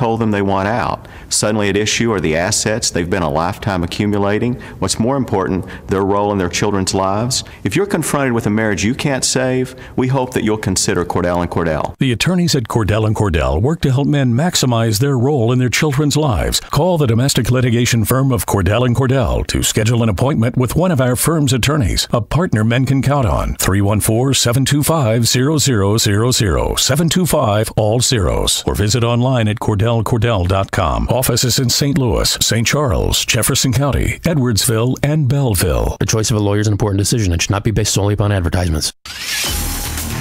told them they want out. Suddenly at issue are the assets they've been a lifetime accumulating. What's more important, their role in their children's lives. If you're confronted with a marriage you can't save, we hope that you'll consider Cordell & Cordell. The attorneys at Cordell & Cordell work to help men maximize their role in their children's lives. Call the domestic litigation firm of Cordell & Cordell to schedule an appointment with one of our firm's attorneys, a partner men can count on. 314-725-0000, 725 all zeros, or visit online at CordellCordell.com. Offices in St. Louis, St. Charles, Jefferson County, Edwardsville, and Belleville. The choice of a lawyer is an important decision and should not be based solely upon advertisements.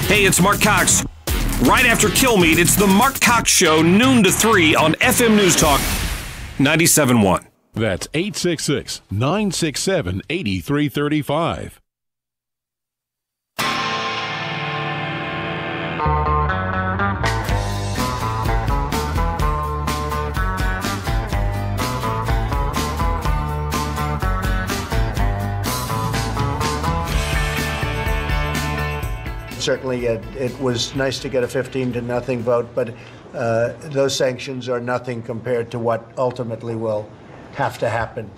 Hey, it's Mark Cox. Right after Kill Meat, it's the Mark Cox Show, noon to 3 on FM News Talk 97.1. That's 866-967-8335. Certainly, it was nice to get a 15-0 vote, but those sanctions are nothing compared to what ultimately will have to happen.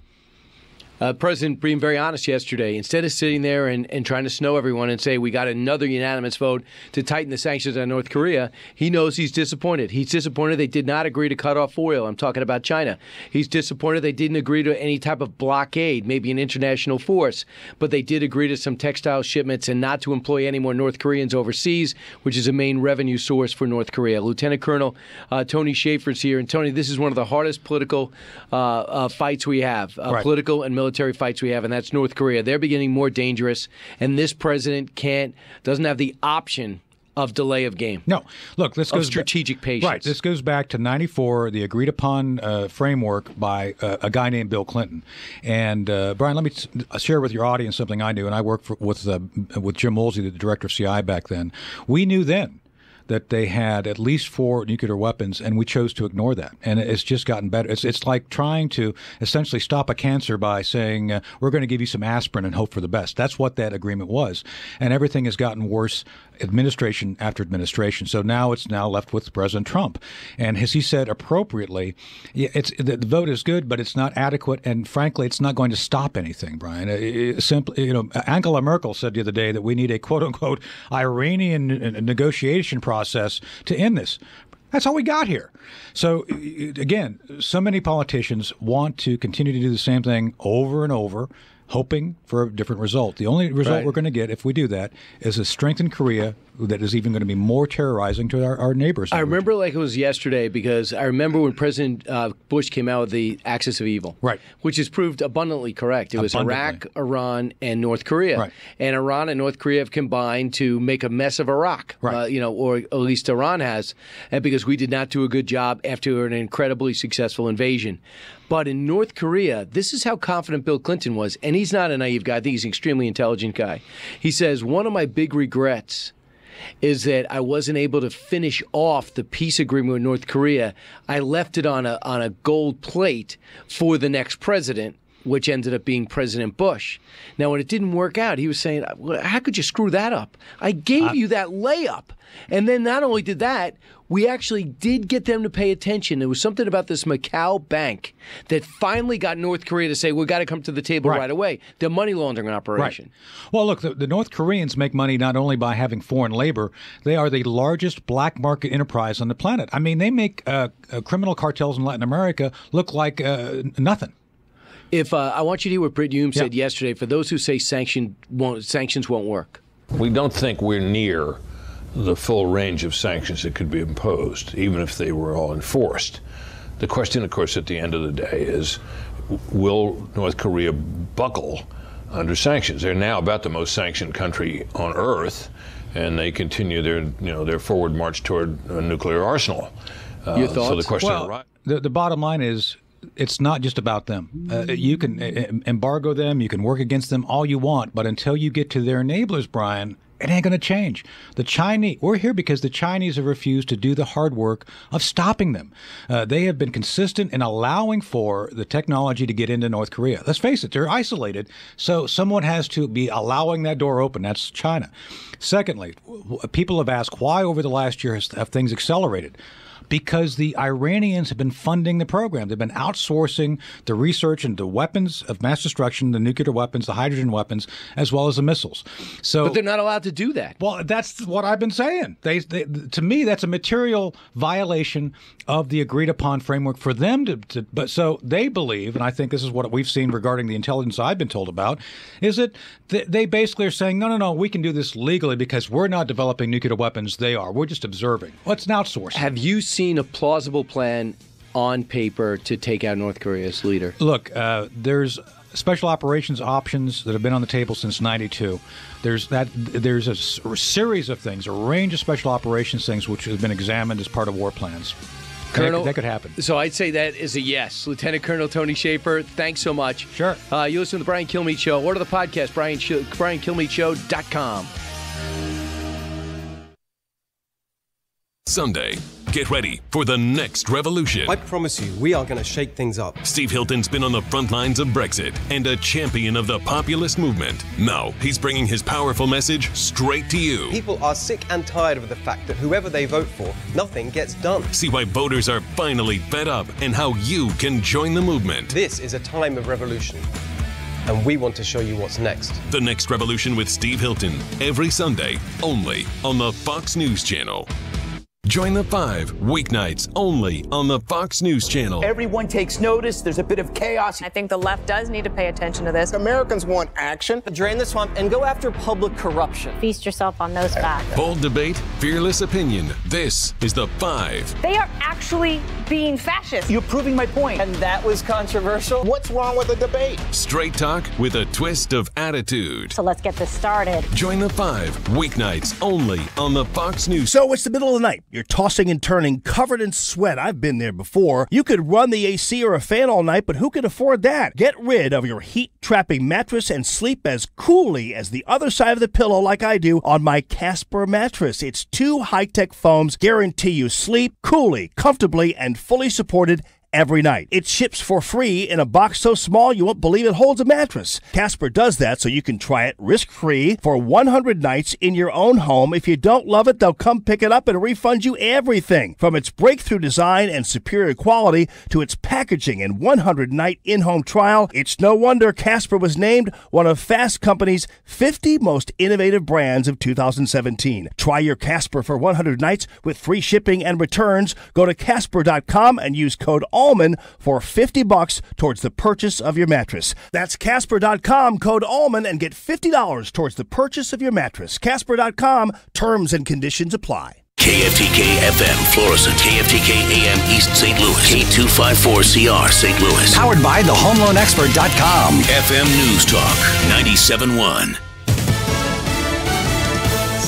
President being very honest yesterday. Instead of sitting there and trying to snow everyone and say we got another unanimous vote to tighten the sanctions on North Korea, he knows he's disappointed. He's disappointed they did not agree to cut off oil. I'm talking about China. He's disappointed they didn't agree to any type of blockade, maybe an international force, but they did agree to some textile shipments and not to employ any more North Koreans overseas, which is a main revenue source for North Korea. Lieutenant Colonel Tony Schaefer's here. And Tony, this is one of the hardest political fights we have, right. Political and military fights we have, and that's North Korea. They're getting more dangerous, and this president doesn't have the option of delay of game. No. Look, this goes strategic patience. Right. This goes back to 94, the agreed upon framework by a guy named Bill Clinton. And Brian, let me share with your audience something I knew, and I worked with Jim Woolsey, the director of CI back then. We knew then that they had at least 4 nuclear weapons, and we chose to ignore that. And it's just gotten better. It's like trying to essentially stop a cancer by saying, we're going to give you some aspirin and hope for the best. That's what that agreement was. And everything has gotten worse administration after administration. So now it's left with President Trump. And as he said appropriately, the vote is good, but it's not adequate. And frankly, it's not going to stop anything, Brian. Angela Merkel said the other day that we need a quote unquote Iranian negotiation process to end this. That's all we got here. So, again, so many politicians want to continue to do the same thing over and over, hoping for a different result. The only result we're going to get if we do that is a strengthened Korea that is even going to be more terrorizing to our neighbors. I remember like it was yesterday because I remember when President Bush came out with the axis of evil, right, which has proved abundantly correct. It was Iraq, Iran, and North Korea. Right. And Iran and North Korea have combined to make a mess of Iraq, right. Or at least Iran has, and because we did not do a good job after an incredibly successful invasion. But in North Korea, this is how confident Bill Clinton was, and he's not a naive guy. I think he's an extremely intelligent guy. He says, one of my big regrets is that I wasn't able to finish off the peace agreement with North Korea. I left it on a gold plate for the next president, which ended up being President Bush. Now, when it didn't work out, he was saying, how could you screw that up? I gave you that layup. And then not only did that, we actually did get them to pay attention. There was something about this Macau bank that finally got North Korea to say, we've got to come to the table right away. Their money laundering operation. Right. Well, look, the North Koreans make money not only by having foreign labor, they are the largest black market enterprise on the planet. I mean, they make criminal cartels in Latin America look like nothing. If I want you to hear what Britt Hume said yesterday, for those who say sanctions won't work. We don't think we're near the full range of sanctions that could be imposed, even if they were all enforced. The question, of course, at the end of the day is, will North Korea buckle under sanctions? They're now about the most sanctioned country on earth, and they continue their forward march toward a nuclear arsenal. Your thoughts? So the question, the bottom line is, it's not just about them. You can embargo them, you can work against them all you want, but until you get to their enablers, Brian, it ain't going to change. We're here because the Chinese have refused to do the hard work of stopping them. They have been consistent in allowing for the technology to get into North Korea. Let's face it, they're isolated, so someone has to be allowing that door open. That's China. Secondly, people have asked why over the last year have things accelerated. because the Iranians have been funding the program. They've been outsourcing the research into weapons of mass destruction, the nuclear weapons, the hydrogen weapons, as well as the missiles. So, but they're not allowed to do that. Well, that's what I've been saying. They to me, that's a material violation of the agreed upon framework for them to. But so they believe, and I think this is what we've seen regarding the intelligence I've been told about, is that they basically are saying, no, we can do this legally because we're not developing nuclear weapons. They are. We're just observing. Well, it's an outsourcing. Have you seen a plausible plan on paper to take out North Korea's leader? Look, there's special operations options that have been on the table since '92. There's a series of things, a range of special operations things which have been examined as part of war plans. Colonel, that could happen. So I'd say that is a yes. Lieutenant Colonel Tony Schaefer, thanks so much. Sure. You listen to the Brian Kilmeade Show. Order the podcast, BrianKilmeadeShow.com. Sunday, get ready for the next revolution. I promise you, we are going to shake things up. Steve Hilton's been on the front lines of Brexit and a champion of the populist movement. Now, he's bringing his powerful message straight to you. People are sick and tired of the fact that whoever they vote for, nothing gets done. See why voters are finally fed up and how you can join the movement. This is a time of revolution, and we want to show you what's next. The Next Revolution with Steve Hilton, every Sunday, only on the Fox News Channel. Join the 5 weeknights only on the Fox News Channel. Everyone takes notice. There's a bit of chaos. I think the left does need to pay attention to this. Americans want action. Drain the swamp and go after public corruption. Feast yourself on those facts. Bold debate, fearless opinion. This is the 5. They are actually being fascist. You're proving my point. And that was controversial. What's wrong with the debate? Straight talk with a twist of attitude. So let's get this started. Join the 5 weeknights only on the Fox News. So it's the middle of the night. You're tossing and turning, covered in sweat. I've been there before. You could run the AC or a fan all night, but who can afford that? Get rid of your heat-trapping mattress and sleep as coolly as the other side of the pillow like I do on my Casper mattress. Its 2 high-tech foams guarantee you sleep coolly, comfortably, and fully supported every night. It ships for free in a box so small you won't believe it holds a mattress. Casper does that so you can try it risk-free for 100 nights in your own home. If you don't love it, they'll come pick it up and refund you everything. From its breakthrough design and superior quality to its packaging and 100-night in-home trial, it's no wonder Casper was named one of Fast Company's 50 most innovative brands of 2017. Try your Casper for 100 nights with free shipping and returns. Go to Casper.com and use code Allman for $50 towards the purchase of your mattress. That's Casper.com, code Allman, and get $50 towards the purchase of your mattress. Casper.com, terms and conditions apply. KFTK FM, Florissant, KFTK AM East St. Louis, K254CR St. Louis. Powered by thehomeloanexpert.com. FM News Talk 97.1.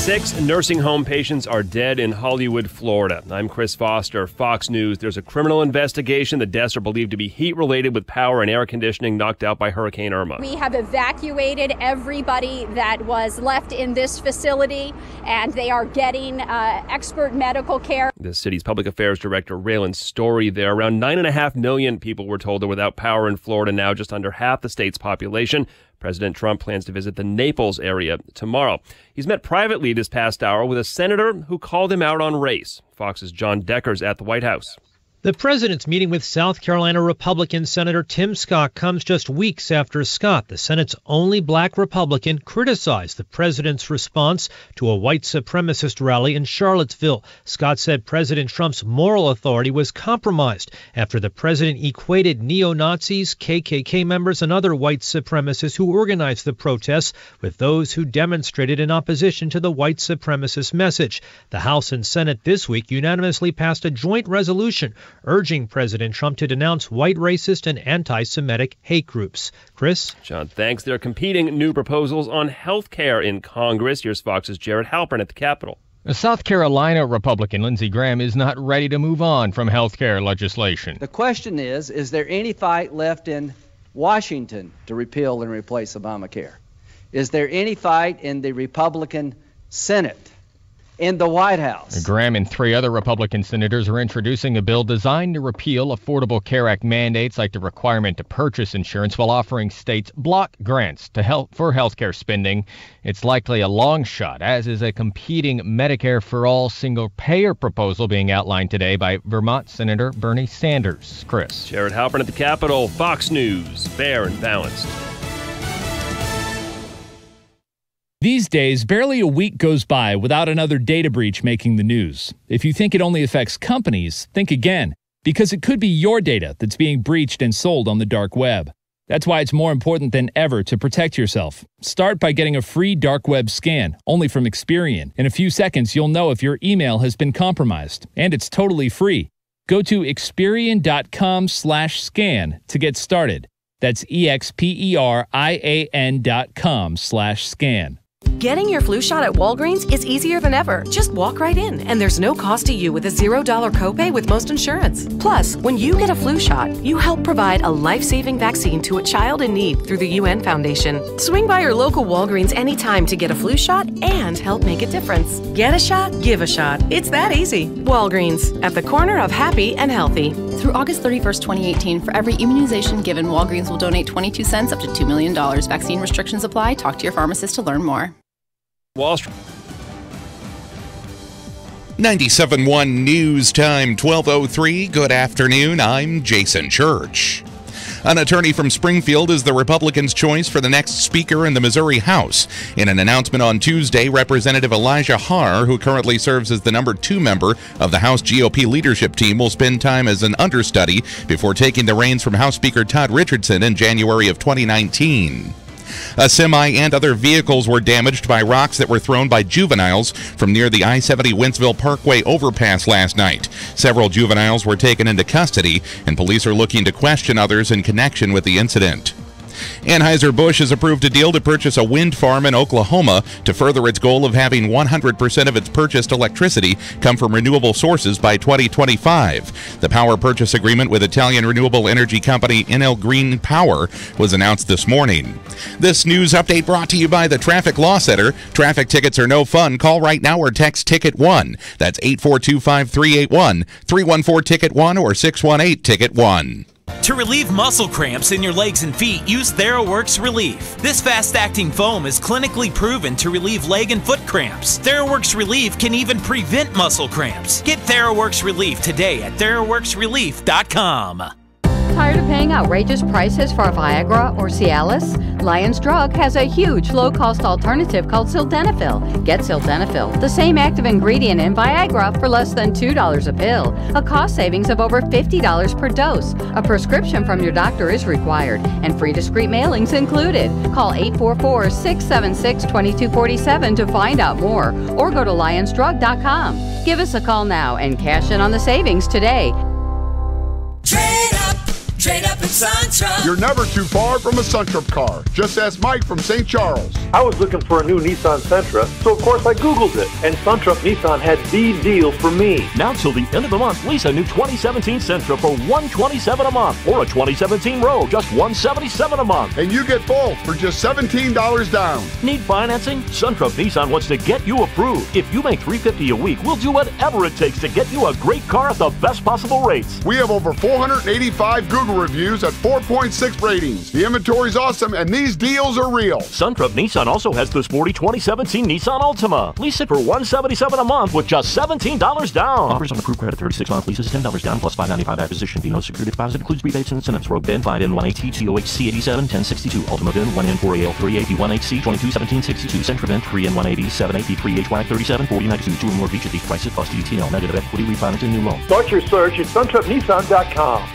6 nursing home patients are dead in Hollywood, Florida. I'm Chris Foster, Fox News. There's a criminal investigation. The deaths are believed to be heat-related with power and air conditioning knocked out by Hurricane Irma. We have evacuated everybody that was left in this facility, and they are getting expert medical care. The city's public affairs director, Raylan Story, there. Around 9.5 million people were told are without power in Florida now, just under half the state's population. President Trump plans to visit the Naples area tomorrow. He's met privately this past hour with a senator who called him out on race. Fox's John Decker's at the White House. The president's meeting with South Carolina Republican Senator Tim Scott comes just weeks after Scott, the Senate's only black Republican, criticized the president's response to a white supremacist rally in Charlottesville. Scott said President Trump's moral authority was compromised after the president equated neo-Nazis, KKK members, and other white supremacists who organized the protests with those who demonstrated in opposition to the white supremacist message. The House and Senate this week unanimously passed a joint resolution urging President Trump to denounce white racist and anti-Semitic hate groups. Chris? John, thanks. There are competing new proposals on health care in Congress. Here's Fox's Jared Halpern at the Capitol. South Carolina Republican Lindsey Graham is not ready to move on from health care legislation. The question is there any fight left in Washington to repeal and replace Obamacare? Is there any fight in the Republican Senate in the White House. Graham and 3 other Republican senators are introducing a bill designed to repeal Affordable Care Act mandates like the requirement to purchase insurance while offering states block grants for health care spending. It's likely a long shot, as is a competing Medicare for All single-payer proposal being outlined today by Vermont Senator Bernie Sanders. Chris. Jared Halpern at the Capitol, Fox News, fair and balanced. These days, barely a week goes by without another data breach making the news. If you think it only affects companies, think again, because it could be your data that's being breached and sold on the dark web. That's why it's more important than ever to protect yourself. Start by getting a free dark web scan, only from Experian. In a few seconds, you'll know if your email has been compromised, and it's totally free. Go to Experian.com/scan to get started. That's EXPERIAN.com/scan. Getting your flu shot at Walgreens is easier than ever. Just walk right in, and there's no cost to you with a $0 copay with most insurance. Plus, when you get a flu shot, you help provide a life-saving vaccine to a child in need through the UN Foundation. Swing by your local Walgreens anytime to get a flu shot and help make a difference. Get a shot, give a shot. It's that easy. Walgreens, at the corner of happy and healthy. Through August 31st, 2018, for every immunization given, Walgreens will donate 22 cents up to $2 million. Vaccine restrictions apply. Talk to your pharmacist to learn more. Wall Street. 97.1 News Time, 12:03. Good afternoon. I'm Jason Church. An attorney from Springfield is the Republicans' choice for the next Speaker in the Missouri House. In an announcement on Tuesday, Representative Elijah Haar, who currently serves as the number 2 member of the House GOP leadership team, will spend time as an understudy before taking the reins from House Speaker Todd Richardson in January of 2019. A semi and other vehicles were damaged by rocks that were thrown by juveniles from near the I-70 Wentzville Parkway overpass last night. Several juveniles were taken into custody, and police are looking to question others in connection with the incident. Anheuser-Busch has approved a deal to purchase a wind farm in Oklahoma to further its goal of having 100% of its purchased electricity come from renewable sources by 2025. The power purchase agreement with Italian renewable energy company Enel Green Power was announced this morning. This news update brought to you by the Traffic Law Center. Traffic tickets are no fun. Call right now or text Ticket1. That's 842-5381, 314-TICKET1, or 618-TICKET1. To relieve muscle cramps in your legs and feet, use TheraWorks Relief. This fast-acting foam is clinically proven to relieve leg and foot cramps. TheraWorks Relief can even prevent muscle cramps. Get TheraWorks Relief today at TheraWorksRelief.com. Tired of paying outrageous prices for Viagra or Cialis? Lions Drug has a huge low-cost alternative called Sildenafil. Get Sildenafil, the same active ingredient in Viagra, for less than $2 a pill, a cost savings of over $50 per dose. A prescription from your doctor is required, and free discreet mailings included. Call 844-676-2247 to find out more, or go to lionsdrug.com. Give us a call now and cash in on the savings today. Trade up in Suntrup. You're never too far from a Suntrup car. Just ask Mike from St. Charles. I was looking for a new Nissan Sentra, so of course I Googled it. And Suntrup Nissan had the deal for me. Now till the end of the month, lease a new 2017 Sentra for $127 a month, or a 2017 Rogue, just $177 a month. And you get both for just $17 down. Need financing? Suntrup Nissan wants to get you approved. If you make $350 a week, we'll do whatever it takes to get you a great car at the best possible rates. We have over 485 Google reviews at 4.6 ratings. The inventory's awesome, and these deals are real. Suntrup Nissan also has the sporty 2017 Nissan Altima. Lease it for $177 a month with just $17 down. Offers on approved credit, 36-month leases, $10 down plus $595 acquisition fee. No security deposit. Includes rebates and incentives. Rogue VIN 5N1AT TOHC87 1062. Ultima VIN 1N4AL3 AP1HC 221762. Sentra VIN 3N180 7AP3HY 374092. 2 or more features. These prices plus DTL. Negative equity refinance and new loan. Start your search at suntrupnissan.com.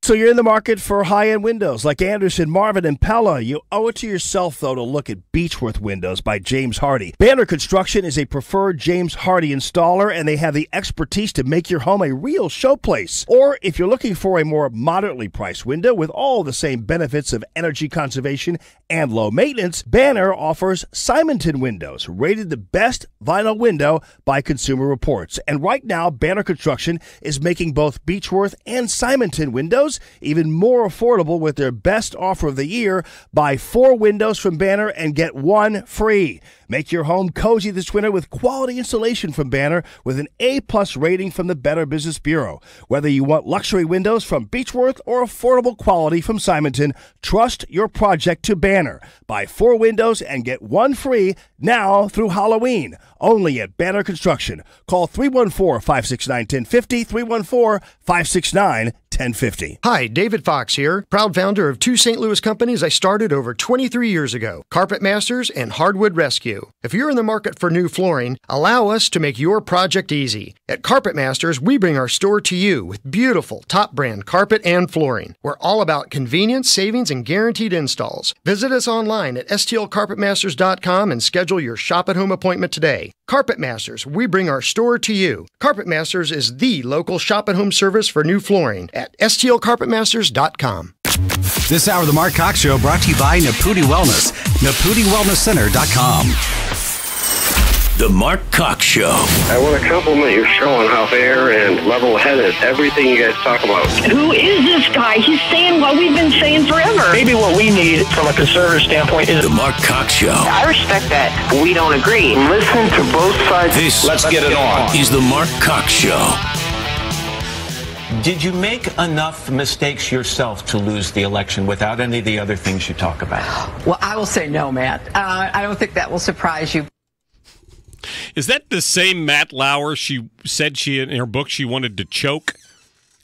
So you're in the market for high-end windows like Anderson, Marvin, and Pella. You owe it to yourself, though, to look at Beechworth Windows by James Hardy. Banner Construction is a preferred James Hardy installer, and they have the expertise to make your home a real showplace. Or if you're looking for a more moderately priced window with all the same benefits of energy conservation and low maintenance, Banner offers Simonton Windows, rated the best vinyl window by Consumer Reports. And right now, Banner Construction is making both Beechworth and Simonton windows windows, even more affordable with their best offer of the year. Buy 4 windows from Banner and get 1 free. Make your home cozy this winter with quality installation from Banner with an A-plus rating from the Better Business Bureau. Whether you want luxury windows from Beechworth or affordable quality from Simonton, trust your project to Banner. Buy 4 windows and get 1 free now through Halloween. Only at Banner Construction. Call 314-569-1050, 314-569-1050. Hi, David Fox here, proud founder of 2 St. Louis companies I started over 23 years ago, Carpet Masters and Hardwood Rescue. If you're in the market for new flooring, allow us to make your project easy. At Carpet Masters, we bring our store to you with beautiful top brand carpet and flooring. We're all about convenience, savings, and guaranteed installs. Visit us online at stlcarpetmasters.com and schedule your shop-at-home appointment today. Carpet Masters, we bring our store to you. Carpet Masters is the local shop-at-home service for new flooring at stlcarpetmasters.com. This hour of the Mark Cox Show brought to you by Naputi Wellness, NaputiWellnessCenter.com. The Mark Cox Show. I want to compliment your show on how fair and level-headed everything you guys talk about. Who is this guy? He's saying what we've been saying forever. Maybe what we need from a conservative standpoint is The Mark Cox Show. I respect that. We don't agree. Listen to both sides. Let's get it on. Is the Mark Cox Show. Did you make enough mistakes yourself to lose the election without any of the other things you talk about? Well, I will say no, Matt. I don't think that will surprise you. Is that the same Matt Lauer she said in her book she wanted to choke?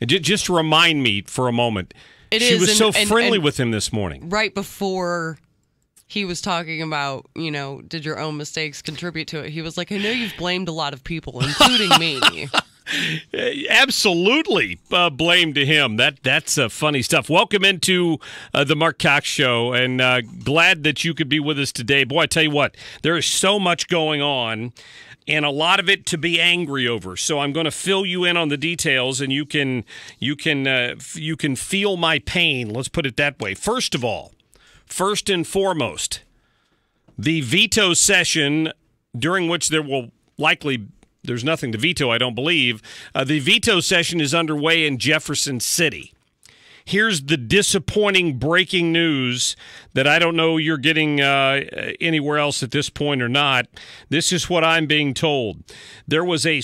Just remind me for a moment. She was so friendly with him this morning. Right before he was talking about, did your own mistakes contribute to it? He was like, I know you've blamed a lot of people, including me. Absolutely blame to him. That's funny stuff. Welcome into the Mark Cox Show, and glad that you could be with us today. Boy, I tell you what, there is so much going on, and a lot of it to be angry over. So I'm going to fill you in on the details, and you can feel my pain. Let's put it that way. First and foremost, the veto session during which there will likely. There's nothing to veto, I don't believe. The veto session is underway in Jefferson City. Here's the disappointing breaking news that I don't know you're getting anywhere else at this point or not. This is what I'm being told. There was a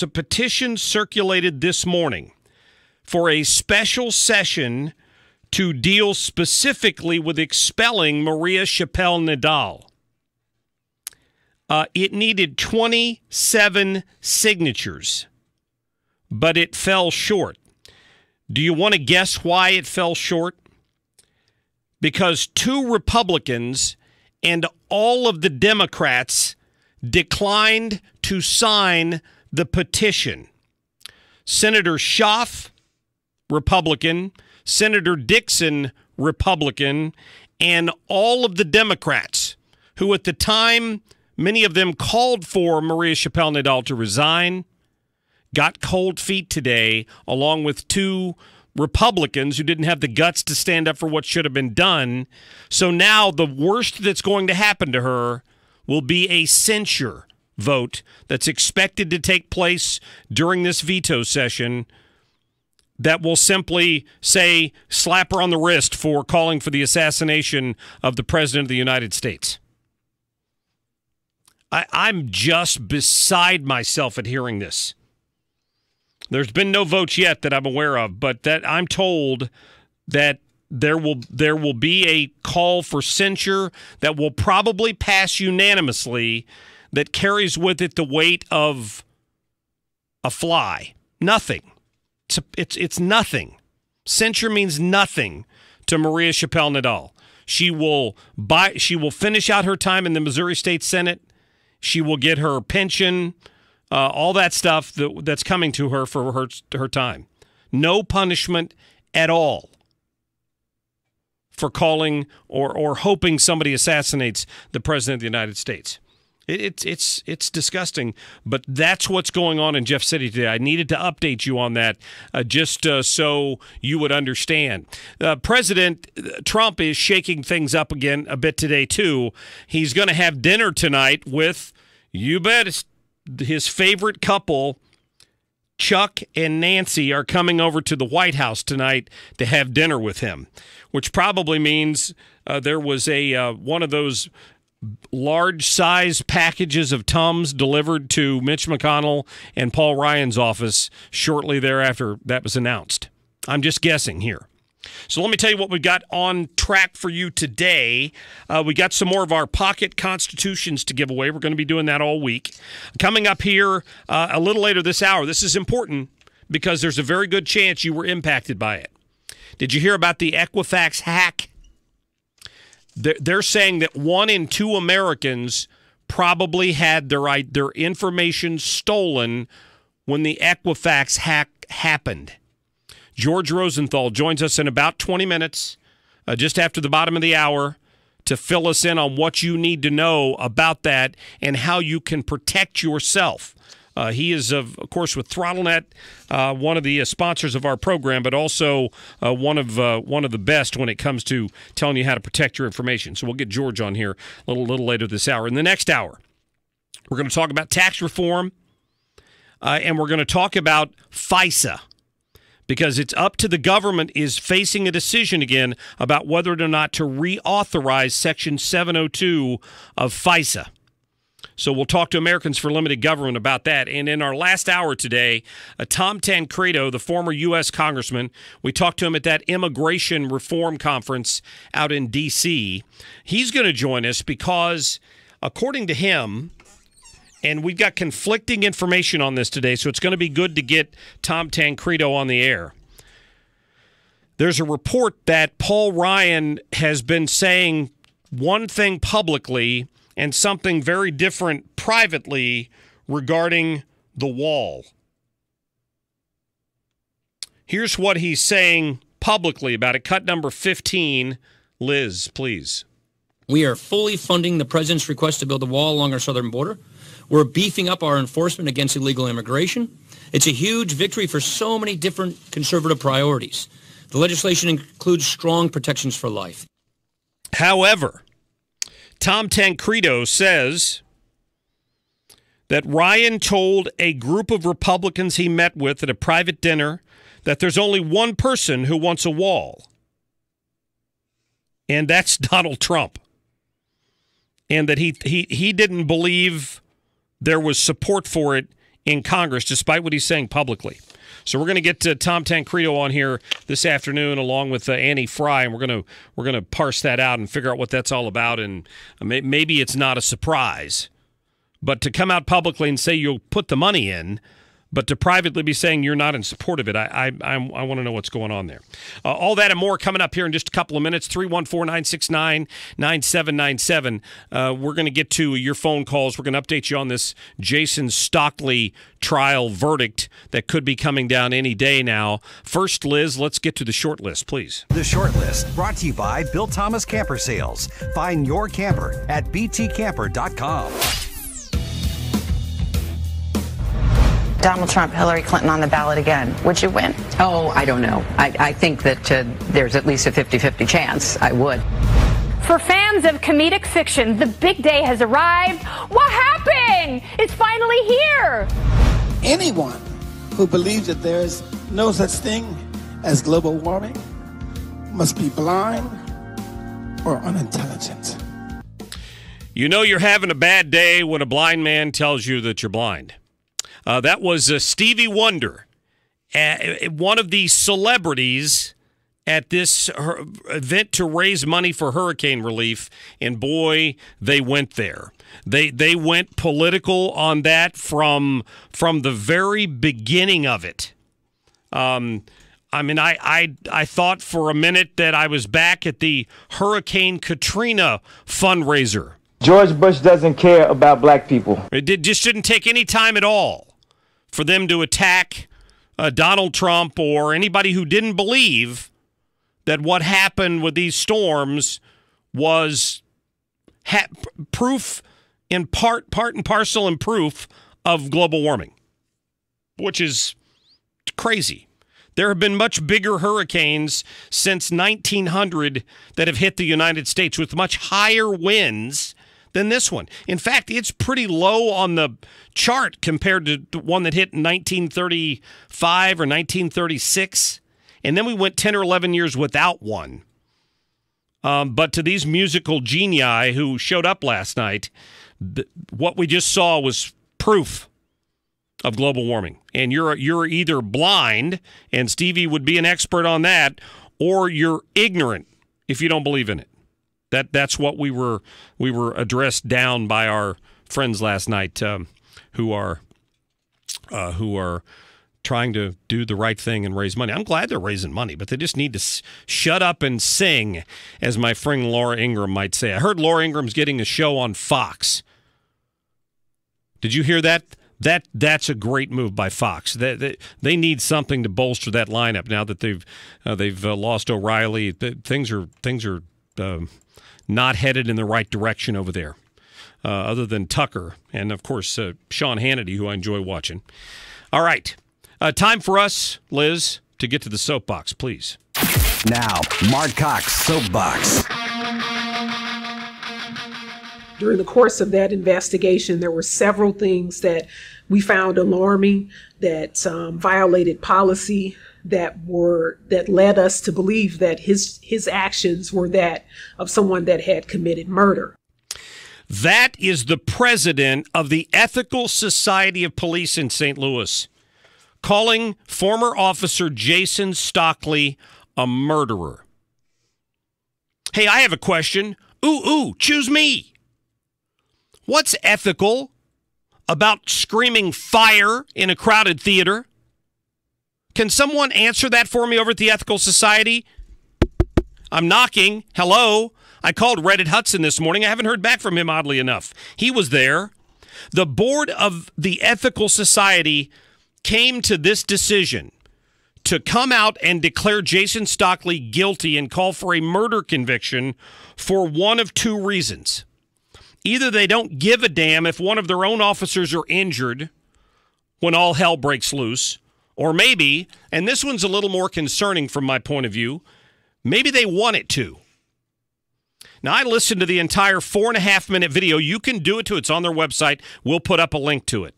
petition circulated this morning for a special session to deal specifically with expelling Maria Chappelle-Nadal. It needed 27 signatures, but it fell short. Do you want to guess why it fell short? Because 2 Republicans and all of the Democrats declined to sign the petition. Senator Schaaf, Republican, Senator Dixon, Republican, and all of the Democrats who at the time, many of them called for Maria Chappelle-Nadal to resign, got cold feet today, along with 2 Republicans who didn't have the guts to stand up for what should have been done. So now the worst that's going to happen to her will be a censure vote that's expected to take place during this veto session that will simply say, slap her on the wrist for calling for the assassination of the President of the United States. I'm just beside myself at hearing this. There's been no votes yet that I'm aware of, but that I'm told that there will be a call for censure that will probably pass unanimously that carries with it the weight of a fly. Nothing. It's nothing. Censure means nothing to Maria Chappelle-Nadal. She will finish out her time in the Missouri State Senate. She will get her pension, all that stuff that's coming to her for her time. No punishment at all for calling or hoping somebody assassinates the President of the United States. It's disgusting, but that's what's going on in Jeff City today. I needed to update you on that just so you would understand. President Trump is shaking things up again a bit today, too. He's going to have dinner tonight with, you bet, his favorite couple, Chuck and Nancy are coming over to the White House tonight to have dinner with him, which probably means there was one of those large-size packages of Tums delivered to Mitch McConnell and Paul Ryan's office shortly thereafter that was announced. I'm just guessing here. So let me tell you what we've got on track for you today. We got some more of our pocket constitutions to give away. We're going to be doing that all week. Coming up here a little later this hour, this is important because there's a very good chance you were impacted by it. Did you hear about the Equifax hack? They're saying that 1 in 2 Americans probably had their information stolen when the Equifax hack happened. George Rosenthal joins us in about 20 minutes, just after the bottom of the hour, to fill us in on what you need to know about that and how you can protect yourself. He is, of course, with ThrottleNet, one of the sponsors of our program, but also one of the best when it comes to telling you how to protect your information. So we'll get George on here a little later this hour. In the next hour, we're going to talk about tax reform, and we're going to talk about FISA, because it's up to the government is facing a decision again about whether or not to reauthorize Section 702 of FISA. So we'll talk to Americans for Limited Government about that. And in our last hour today, Tom Tancredo, the former U.S. congressman, we talked to him at that immigration reform conference out in D.C. He's going to join us because, according to him, and we've got conflicting information on this today, so it's going to be good to get Tom Tancredo on the air. There's a report that Paul Ryan has been saying one thing publicly and something very different privately regarding the wall. Here's what he's saying publicly about it. Cut number 15. Liz, please. We are fully funding the president's request to build a wall along our southern border. We're beefing up our enforcement against illegal immigration. It's a huge victory for so many different conservative priorities. The legislation includes strong protections for life. However, Tom Tancredo says that Ryan told a group of Republicans he met with at a private dinner that there's only one person who wants a wall, and that's Donald Trump, and that he didn't believe there was support for it in Congress, despite what he's saying publicly. So we're going to get to Tom Tancredo on here this afternoon, along with Annie Fry, and we're going to parse that out and figure out what that's all about. And maybe it's not a surprise, but to come out publicly and say you'll put the money in, but to privately be saying you're not in support of it, I want to know what's going on there. All that and more coming up here in just a couple of minutes. 314-969-9797. We're going to get to your phone calls. We're going to update you on this Jason Stockley trial verdict that could be coming down any day now. First, Liz, let's get to the short list, please. The short list brought to you by Bill Thomas Camper Sales. Find your camper at btcamper.com. Donald Trump, Hillary Clinton on the ballot again. Would you win? Oh, I don't know. I think that there's at least a 50-50 chance I would. For fans of comedic fiction, the big day has arrived. What happened? It's finally here. Anyone who believes that there is no such thing as global warming must be blind or unintelligent. You know you're having a bad day when a blind man tells you that you're blind. That was Stevie Wonder, one of the celebrities at this event to raise money for hurricane relief, and boy, they went there. They went political on that from the very beginning of it. I thought for a minute that I was back at the Hurricane Katrina fundraiser. George Bush doesn't care about black people. It just didn't take any time at all for them to attack Donald Trump or anybody who didn't believe that what happened with these storms was proof in part and parcel and proof of global warming, which is crazy. There have been much bigger hurricanes since 1900 that have hit the United States with much higher winds than this one. In fact, it's pretty low on the chart compared to one that hit in 1935 or 1936. And then we went 10 or 11 years without one. But to these musical genii who showed up last night, what we just saw was proof of global warming. And you're either blind, and Stevie would be an expert on that, or you're ignorant if you don't believe in it. That's what we were addressed down by our friends last night, who are trying to do the right thing and raise money. I'm glad they're raising money, but they just need to shut up and sing, as my friend Laura Ingraham might say. I heard Laura Ingram's getting a show on Fox. Did you hear that? That's a great move by Fox. They need something to bolster that lineup now that they've lost O'Reilly. Things are not headed in the right direction over there, other than Tucker and, of course, Sean Hannity, who I enjoy watching. All right. Time for us, Liz, to get to the soapbox, please. Now, Mark Cox Soapbox. During the course of that investigation, there were several things that we found alarming, that violated policy, that led us to believe that his actions were that of someone that had committed murder. That is the president of the Ethical Society of Police in St. Louis, calling former officer Jason Stockley a murderer. Hey, I have a question. Ooh, choose me. What's ethical about screaming fire in a crowded theater? Can someone answer that for me over at the Ethical Society? I'm knocking. Hello? I called Reddit Hudson this morning. I haven't heard back from him, oddly enough. He was there. The board of the Ethical Society came to this decision to come out and declare Jason Stockley guilty and call for a murder conviction for one of two reasons. Either they don't give a damn if one of their own officers are injured when all hell breaks loose, or maybe, and this one's a little more concerning from my point of view, maybe they want it to. Now, I listened to the entire 4.5-minute video. You can do it too. It's on their website. We'll put up a link to it.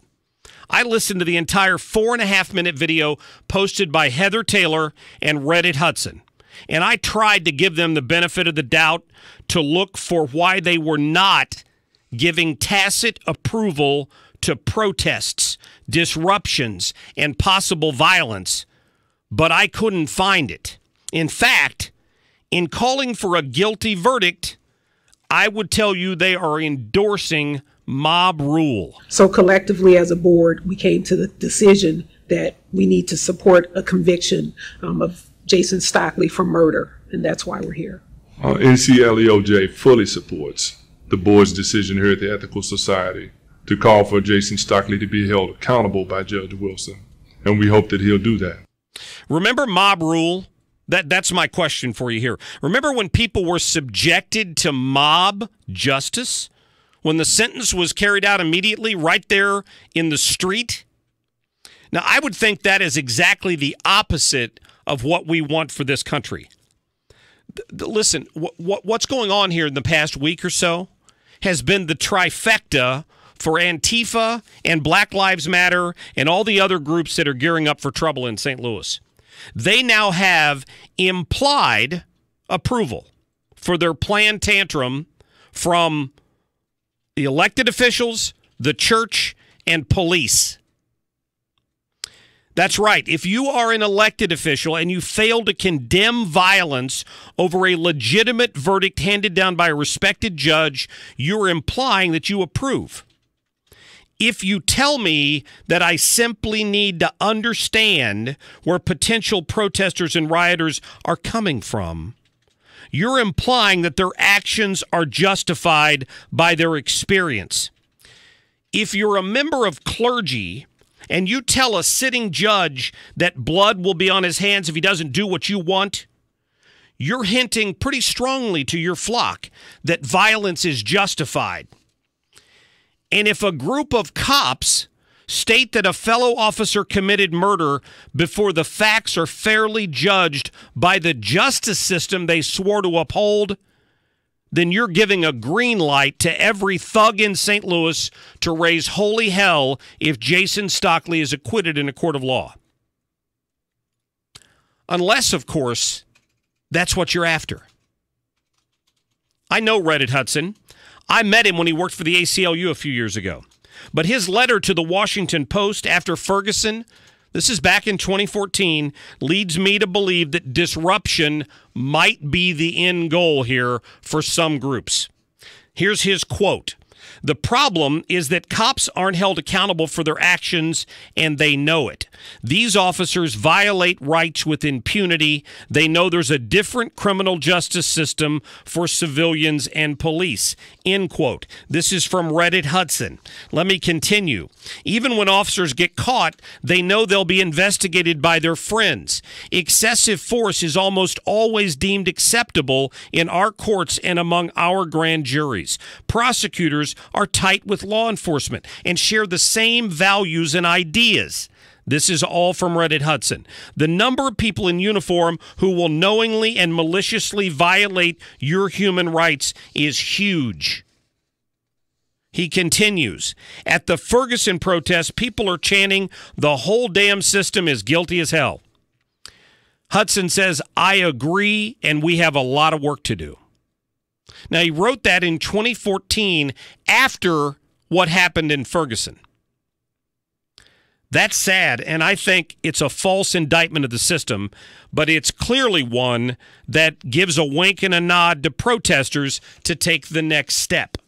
I listened to the entire 4.5-minute video posted by Heather Taylor and Reddit Hudson. And I tried to give them the benefit of the doubt to look for why they were not giving tacit approval to protests, disruptions, and possible violence, but I couldn't find it. In fact, in calling for a guilty verdict, I would tell you they are endorsing mob rule. So collectively as a board, we came to the decision that we need to support a conviction of Jason Stockley for murder, and that's why we're here. NCLEOJ fully supports the board's decision here at the Ethical Society to call for Jason Stockley to be held accountable by Judge Wilson, and we hope that he'll do that. Remember mob rule? That's my question for you here. Remember when people were subjected to mob justice? When the sentence was carried out immediately right there in the street? Now, I would think that is exactly the opposite of what we want for this country. Listen, what's going on here in the past week or so has been the trifecta for Antifa and Black Lives Matter and all the other groups that are gearing up for trouble in St. Louis. They now have implied approval for their planned tantrum from the elected officials, the church, and police. That's right. If you are an elected official and you fail to condemn violence over a legitimate verdict handed down by a respected judge, you're implying that you approve. If you tell me that I simply need to understand where potential protesters and rioters are coming from, you're implying that their actions are justified by their experience. If you're a member of clergy and you tell a sitting judge that blood will be on his hands if he doesn't do what you want, you're hinting pretty strongly to your flock that violence is justified. And if a group of cops state that a fellow officer committed murder before the facts are fairly judged by the justice system they swore to uphold, then you're giving a green light to every thug in St. Louis to raise holy hell if Jason Stockley is acquitted in a court of law. Unless, of course, that's what you're after. I know Reddit Hudson. I met him when he worked for the ACLU a few years ago. But his letter to the Washington Post after Ferguson, this is back in 2014, leads me to believe that disruption might be the end goal here for some groups. Here's his quote. The problem is that cops aren't held accountable for their actions, and they know it. These officers violate rights with impunity. They know there's a different criminal justice system for civilians and police. End quote. This is from Reddit Hudson. Let me continue. Even when officers get caught, they know they'll be investigated by their friends. Excessive force is almost always deemed acceptable in our courts and among our grand juries. Prosecutors are tight with law enforcement and share the same values and ideas. This is all from Reddit Hudson. The number of people in uniform who will knowingly and maliciously violate your human rights is huge. He continues, at the Ferguson protest, people are chanting, the whole damn system is guilty as hell. Hudson says, I agree, and we have a lot of work to do. Now, he wrote that in 2014 after what happened in Ferguson. That's sad, and I think it's a false indictment of the system, but it's clearly one that gives a wink and a nod to protesters to take the next step.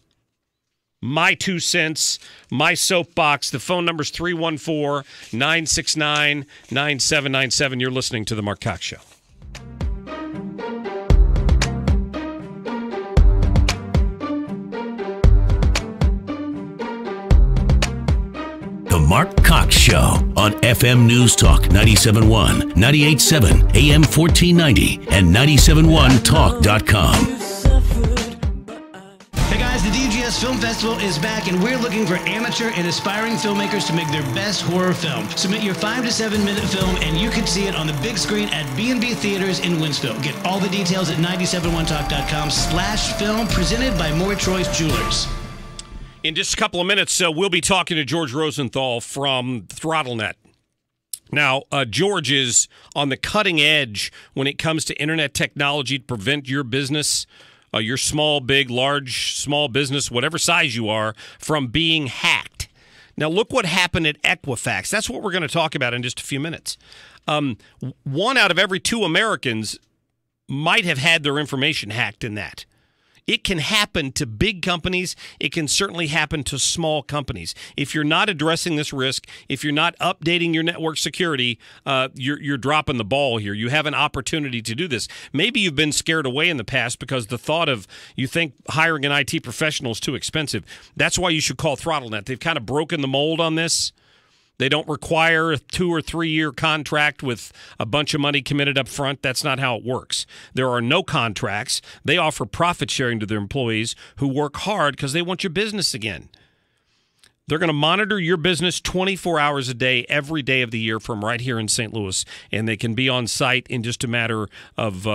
My 2 cents, my soapbox. The phone number's 314-969-9797. You're listening to The Mark Cox Show. The Mark Cox Show on FM NewsTalk 97.1, 98.7, AM 1490, and 97.1talk.com. Hey guys, the DGS Film Festival is back, and we're looking for amateur and aspiring filmmakers to make their best horror film. Submit your 5 to 7 minute film, and you can see it on the big screen at B&B Theaters in Winsville. Get all the details at 97.1talk.com/film, presented by More Choice Jewelers. In just a couple of minutes, we'll be talking to George Rosenthal from ThrottleNet. Now, George is on the cutting edge when it comes to internet technology to prevent your business, your small, big, large, small business, whatever size you are, from being hacked. Now, look what happened at Equifax. That's what we're going to talk about in just a few minutes. 1 out of every 2 Americans might have had their information hacked in that. It can happen to big companies. It can certainly happen to small companies. If you're not addressing this risk, if you're not updating your network security, you're dropping the ball here. You have an opportunity to do this. Maybe you've been scared away in the past because the thought of you think hiring an IT professional is too expensive. That's why you should call ThrottleNet. They've kind of broken the mold on this. They don't require a 2 or 3 year contract with a bunch of money committed up front. That's not how it works. There are no contracts. They offer profit sharing to their employees who work hard because they want your business again. They're going to monitor your business 24 hours a day, every day of the year from right here in St. Louis, and they can be on site in just a matter of,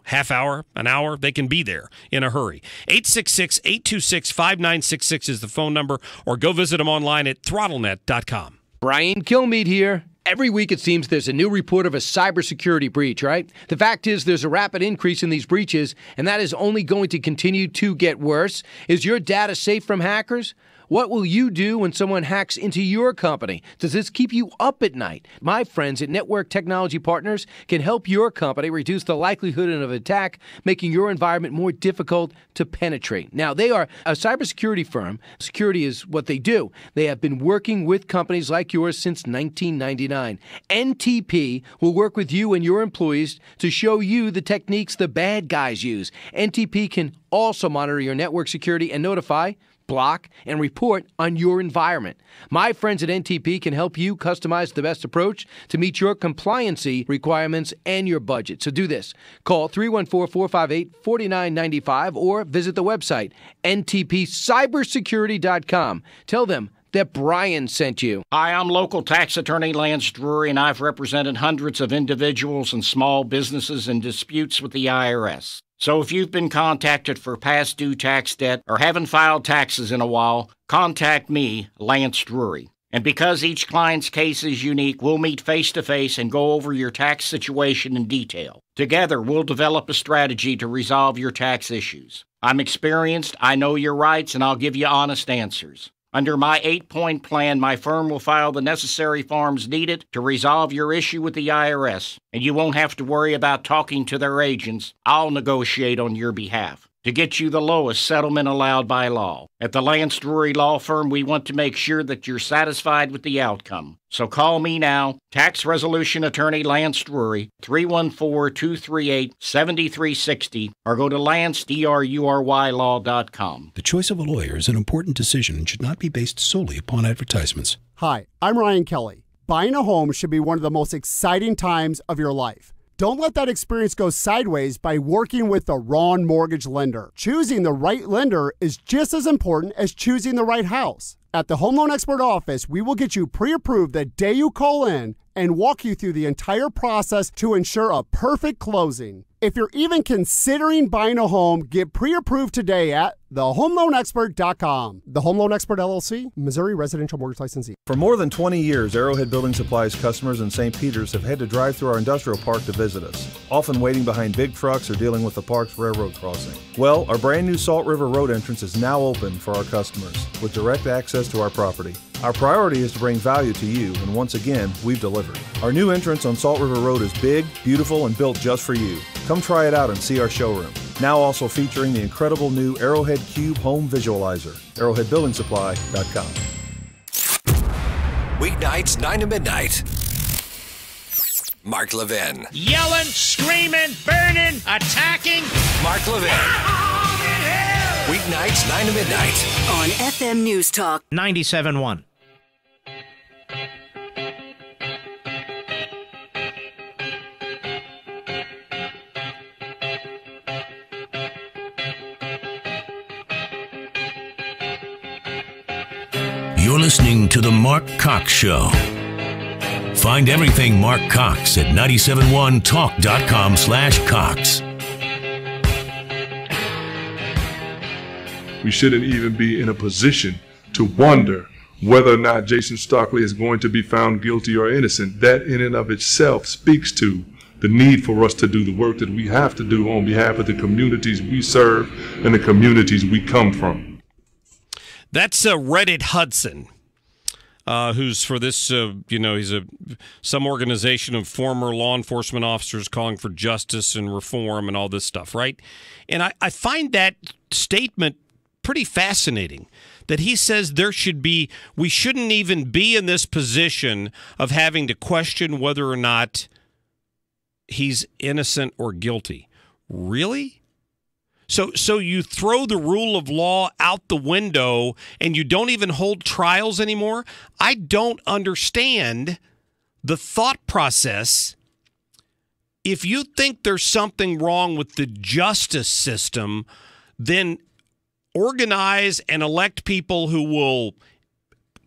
half hour, an hour. They can be there in a hurry. 866-826-5966 is the phone number, or go visit them online at throttlenet.com. Brian Kilmeade here. Every week it seems there's a new report of a cybersecurity breach, right? The fact is there's a rapid increase in these breaches, and that is only going to continue to get worse. Is your data safe from hackers? What will you do when someone hacks into your company? Does this keep you up at night? My friends at Network Technology Partners can help your company reduce the likelihood of an attack, making your environment more difficult to penetrate. Now, they are a cybersecurity firm. Security is what they do. They have been working with companies like yours since 1999. NTP will work with you and your employees to show you the techniques the bad guys use. NTP can also monitor your network security and notify, block, and report on your environment. My friends at NTP can help you customize the best approach to meet your compliancy requirements and your budget. So do this. Call 314-458-4995 or visit the website ntpcybersecurity.com. Tell them that Brian sent you. Hi, I'm local tax attorney Lance Drury, and I've represented hundreds of individuals and small businesses in disputes with the IRS. So if you've been contacted for past due tax debt or haven't filed taxes in a while, contact me, Lance Drury. And because each client's case is unique, we'll meet face-to-face and go over your tax situation in detail. Together, we'll develop a strategy to resolve your tax issues. I'm experienced, I know your rights, and I'll give you honest answers. Under my 8-point plan, my firm will file the necessary forms needed to resolve your issue with the IRS, and you won't have to worry about talking to their agents. I'll negotiate on your behalf to get you the lowest settlement allowed by law. At the Lance Drury Law Firm, we want to make sure that you're satisfied with the outcome. So call me now, Tax Resolution Attorney Lance Drury, 314-238-7360, or go to lancedrurylaw.com. The choice of a lawyer is an important decision and should not be based solely upon advertisements. Hi, I'm Ryan Kelly. Buying a home should be one of the most exciting times of your life. Don't let that experience go sideways by working with the wrong mortgage lender. Choosing the right lender is just as important as choosing the right house. At the Home Loan Expert Office, we will get you pre-approved the day you call in and walk you through the entire process to ensure a perfect closing. If you're even considering buying a home, get pre-approved today at thehomeloanexpert.com. The Home Loan Expert LLC, Missouri Residential Mortgage Licensee. For more than 20 years, Arrowhead Building Supplies customers in St. Peters have had to drive through our industrial park to visit us, often waiting behind big trucks or dealing with the park's railroad crossing. Well, our brand new Salt River Road entrance is now open for our customers, with direct access to our property. Our priority is to bring value to you, and once again, we've delivered. Our new entrance on Salt River Road is big, beautiful, and built just for you. Come try it out and see our showroom. Now also featuring the incredible new Arrowhead Cube Home Visualizer. ArrowheadBuildingSupply.com. Weeknights 9 to midnight. Mark Levin. Yelling, screaming, burning, attacking. Mark Levin. Weeknights 9 to midnight. On FM News Talk 97.1. You're listening to The Mark Cox Show. Find everything Mark Cox at 971talk.com/Cox. We shouldn't even be in a position to wonder whether or not Jason Stockley is going to be found guilty or innocent. That in and of itself speaks to the need for us to do the work that we have to do on behalf of the communities we serve and the communities we come from. That's Reddit Hudson, who's for this, he's some organization of former law enforcement officers calling for justice and reform and all this stuff, right? And I find that statement pretty fascinating, that he says we shouldn't even be in this position of having to question whether or not he's innocent or guilty. Really? So you throw the rule of law out the window and you don't even hold trials anymore? I don't understand the thought process. If you think there's something wrong with the justice system, then organize and elect people who will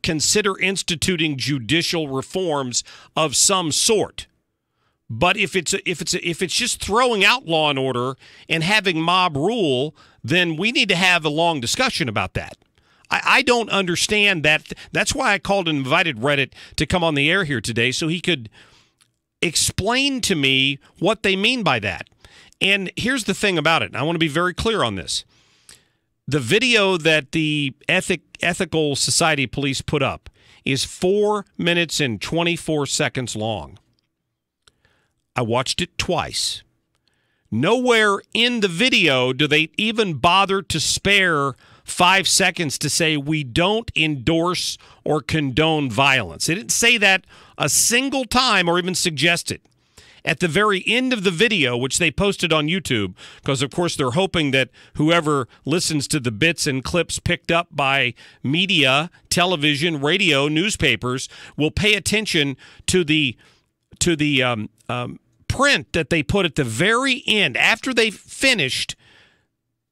consider instituting judicial reforms of some sort. But if it's just throwing out law and order and having mob rule, then we need to have a long discussion about that. I don't understand that. That's why I called and invited Reddit to come on the air here today so he could explain to me what they mean by that. And here's the thing about it. And I want to be very clear on this. The video that the Ethical Society Police put up is 4 minutes and 24 seconds long. I watched it twice. Nowhere in the video do they even bother to spare 5 seconds to say we don't endorse or condone violence. They didn't say that a single time or even suggest it. At the very end of the video, which they posted on YouTube, because of course they're hoping that whoever listens to the bits and clips picked up by media, television, radio, newspapers will pay attention to the print that they put at the very end. After they finished,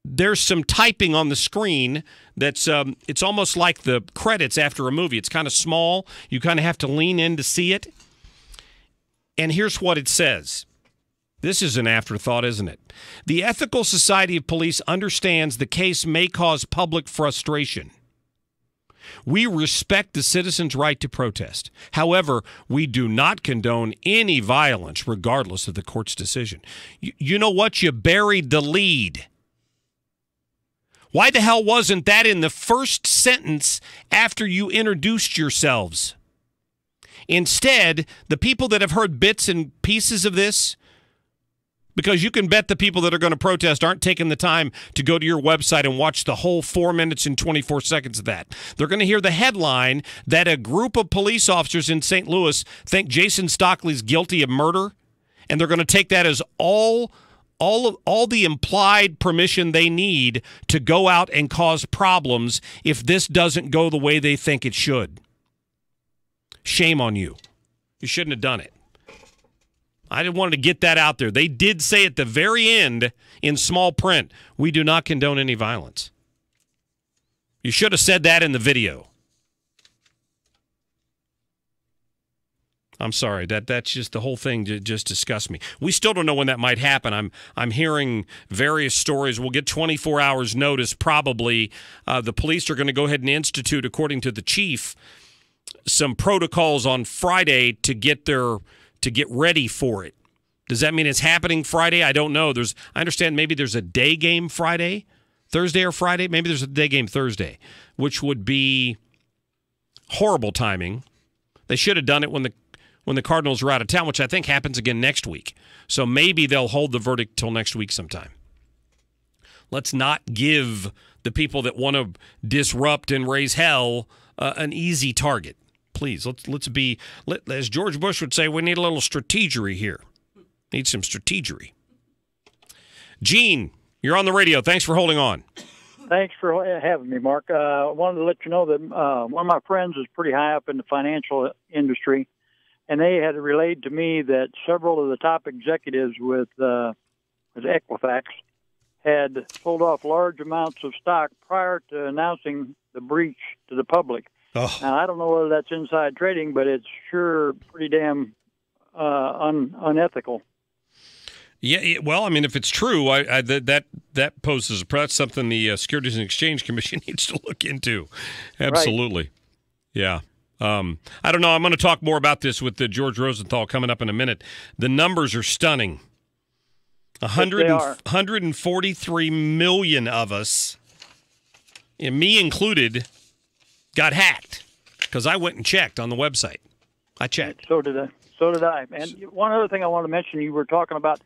there's some typing on the screen that's it's almost like the credits after a movie. It's kind of small. You kind of have to lean in to see it. And here's what it says. This is an afterthought, isn't it? The Ethical Society of Police understands the case may cause public frustration. We respect the citizens' right to protest. However, we do not condone any violence regardless of the court's decision. You know what? You buried the lead. Why the hell wasn't that in the first sentence after you introduced yourselves? Instead, the people that have heard bits and pieces of this, because you can bet the people that are going to protest aren't taking the time to go to your website and watch the whole 4 minutes and 24 seconds of that. They're going to hear the headline that a group of police officers in St. Louis think Jason Stockley's guilty of murder, and they're going to take that as all the implied permission they need to go out and cause problems if this doesn't go the way they think it should. Shame on you. You shouldn't have done it. I just wanted to get that out there. They did say at the very end in small print, we do not condone any violence. You should have said that in the video. I'm sorry. That's just the whole thing just disgusts me. We still don't know when that might happen. I'm hearing various stories. We'll get 24 hours notice probably. The police are going to go ahead and institute, according to the chief, some protocols on Friday to get ready for it. Does that mean it's happening Friday? I don't know. I understand maybe there's a day game Friday, Thursday or Friday. Maybe there's a day game Thursday, which would be horrible timing. They should have done it when the Cardinals were out of town, which I think happens again next week. So maybe they'll hold the verdict till next week sometime. Let's not give the people that want to disrupt and raise hell an easy target. Please, let's be, as George Bush would say, we need a little strategery here. Need some strategery. Gene, you're on the radio. Thanks for holding on. Thanks for having me, Mark. I wanted to let you know that one of my friends is pretty high up in the financial industry, and they had relayed to me that several of the top executives with Equifax had sold off large amounts of stock prior to announcing the breach to the public. Oh. Now, I don't know whether that's inside trading, but it's sure pretty damn unethical. Yeah, well, I mean, if it's true, that poses a that's something the Securities and Exchange Commission needs to look into. Absolutely. Right. Yeah. I don't know. I'm going to talk more about this with George Rosenthal coming up in a minute. The numbers are stunning. 143 million of us, and me included, got hacked because I went and checked on the website. I checked. So did I. And one other thing I want to mention, you were talking about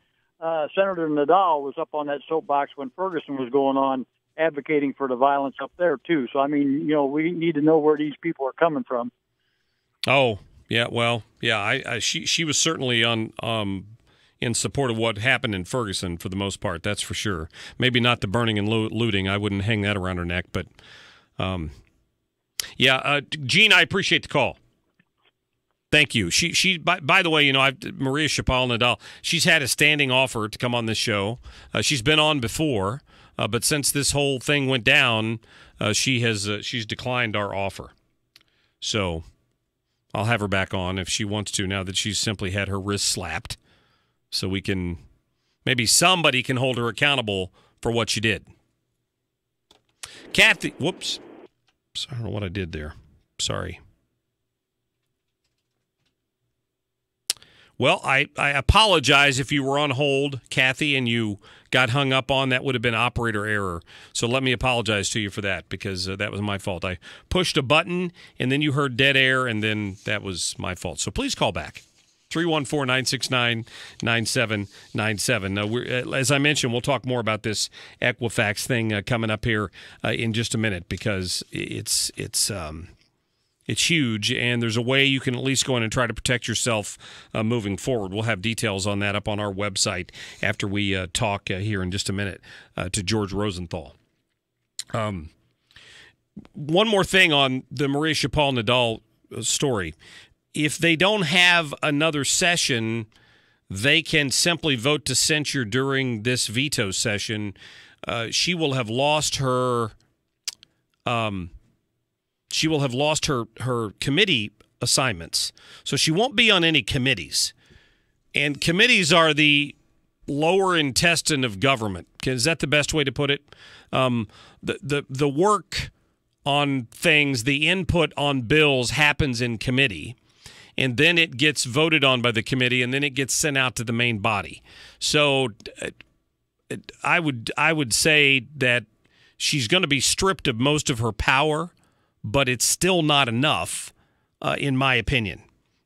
Senator Nadal was up on that soapbox when Ferguson was going on advocating for the violence up there, too. So, I mean, we need to know where these people are coming from. Oh, yeah. Well, yeah, she was certainly in support of what happened in Ferguson for the most part. That's for sure. Maybe not the burning and looting. I wouldn't hang that around her neck. But, Gene, I appreciate the call. Thank you. She by the way, Maria Nadal, she's had a standing offer to come on this show. She's been on before, but since this whole thing went down, she's declined our offer. So I'll have her back on if she wants to now that she's simply had her wrist slapped. So maybe somebody can hold her accountable for what she did. Kathy, whoops. I don't know what I did there. Sorry. Well, I apologize if you were on hold, Kathy, and you got hung up on. That would have been operator error. So let me apologize to you for that because that was my fault. I pushed a button, and then you heard dead air, and then that was my fault. So please call back. 314-969-9797. Now, as I mentioned, we'll talk more about this Equifax thing coming up here in just a minute because it's huge, and there's a way you can at least go in and try to protect yourself moving forward. We'll have details on that up on our website after we talk here in just a minute to George Rosenthal. One more thing on the Maria Nadal story. If they don't have another session, they can simply vote to censure during this veto session. She will have lost her... She will have lost her committee assignments. So she won't be on any committees. And committees are the lower intestine of government. Is that the best way to put it? The work on things, the input on bills happens in committee, and then it gets voted on by the committee, and then it gets sent out to the main body. So I would say that she's going to be stripped of most of her power, but it's still not enough, in my opinion.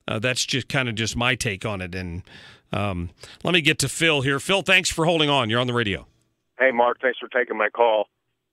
That's just my take on it. And let me get to Phil here. Phil, thanks for holding on. You're on the radio. Hey, Mark, thanks for taking my call.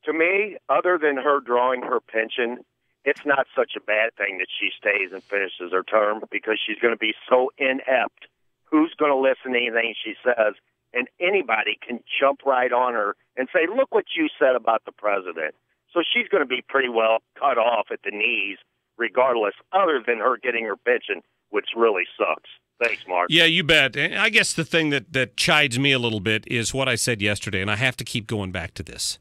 To me, other than her drawing her pension, it's not such a bad thing that she stays and finishes her term because she's going to be so inept. Who's going to listen to anything she says? And anybody can jump right on her and say, look what you said about the president. So she's going to be pretty well cut off at the knees regardless, other than her getting her pension, which really sucks. Thanks, Mark. Yeah, you bet. And I guess the thing that chides me a little bit is what I said yesterday, and I have to keep going back to this.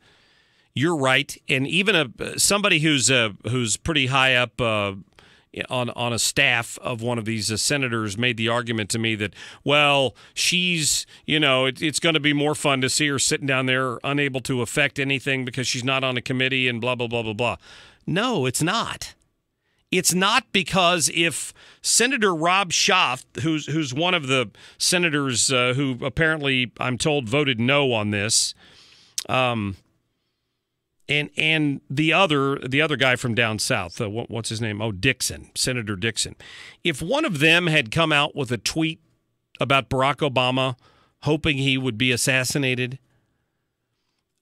You're right, and even somebody who's pretty high up on a staff of one of these senators made the argument to me that, well, she's, it's going to be more fun to see her sitting down there unable to affect anything because she's not on a committee and blah, blah, blah, blah, blah. No, it's not. It's not, because if Senator Rob Schaaf, who's one of the senators who apparently, I'm told, voted no on this, and the other guy from down south, what's his name? Oh, Dixon, Senator Dixon. If one of them had come out with a tweet about Barack Obama, hoping he would be assassinated,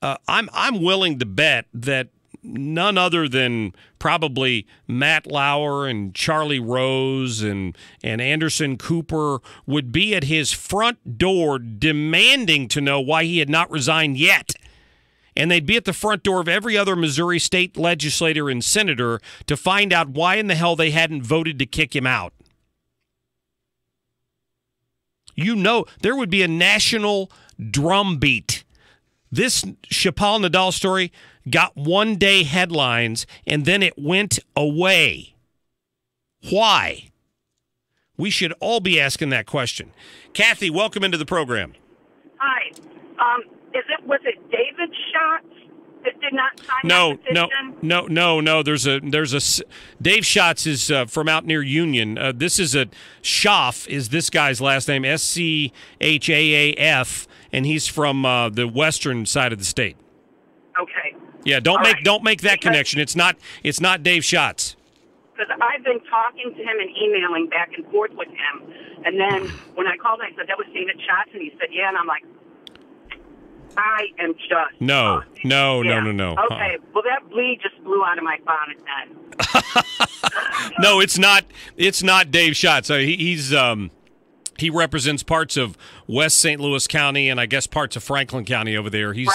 I'm willing to bet that none other than probably Matt Lauer and Charlie Rose and Anderson Cooper would be at his front door demanding to know why he had not resigned yet. And they'd be at the front door of every other Missouri state legislator and senator to find out why in the hell they hadn't voted to kick him out. There would be a national drumbeat. This Shapal Nadal story got one-day headlines, and then it went away. Why? We should all be asking that question. Kathy, welcome into the program. Hi. Was it David Schatz that did not sign the petition? No. There's a Dave Schatz is from out near Union. This is Schaaf is this guy's last name, Schaaf, and he's from the western side of the state. Okay. Yeah, don't make that connection. It's not Dave Schatz. Because I've been talking to him and emailing back and forth with him, and then when I called, I said that was David Schatz, and he said yeah, and I'm like, I am just No. Okay, well that bleed just blew out of my bonnet then. No, it's not. It's not Dave Schatz. He represents parts of West St. Louis County and I guess parts of Franklin County over there. He's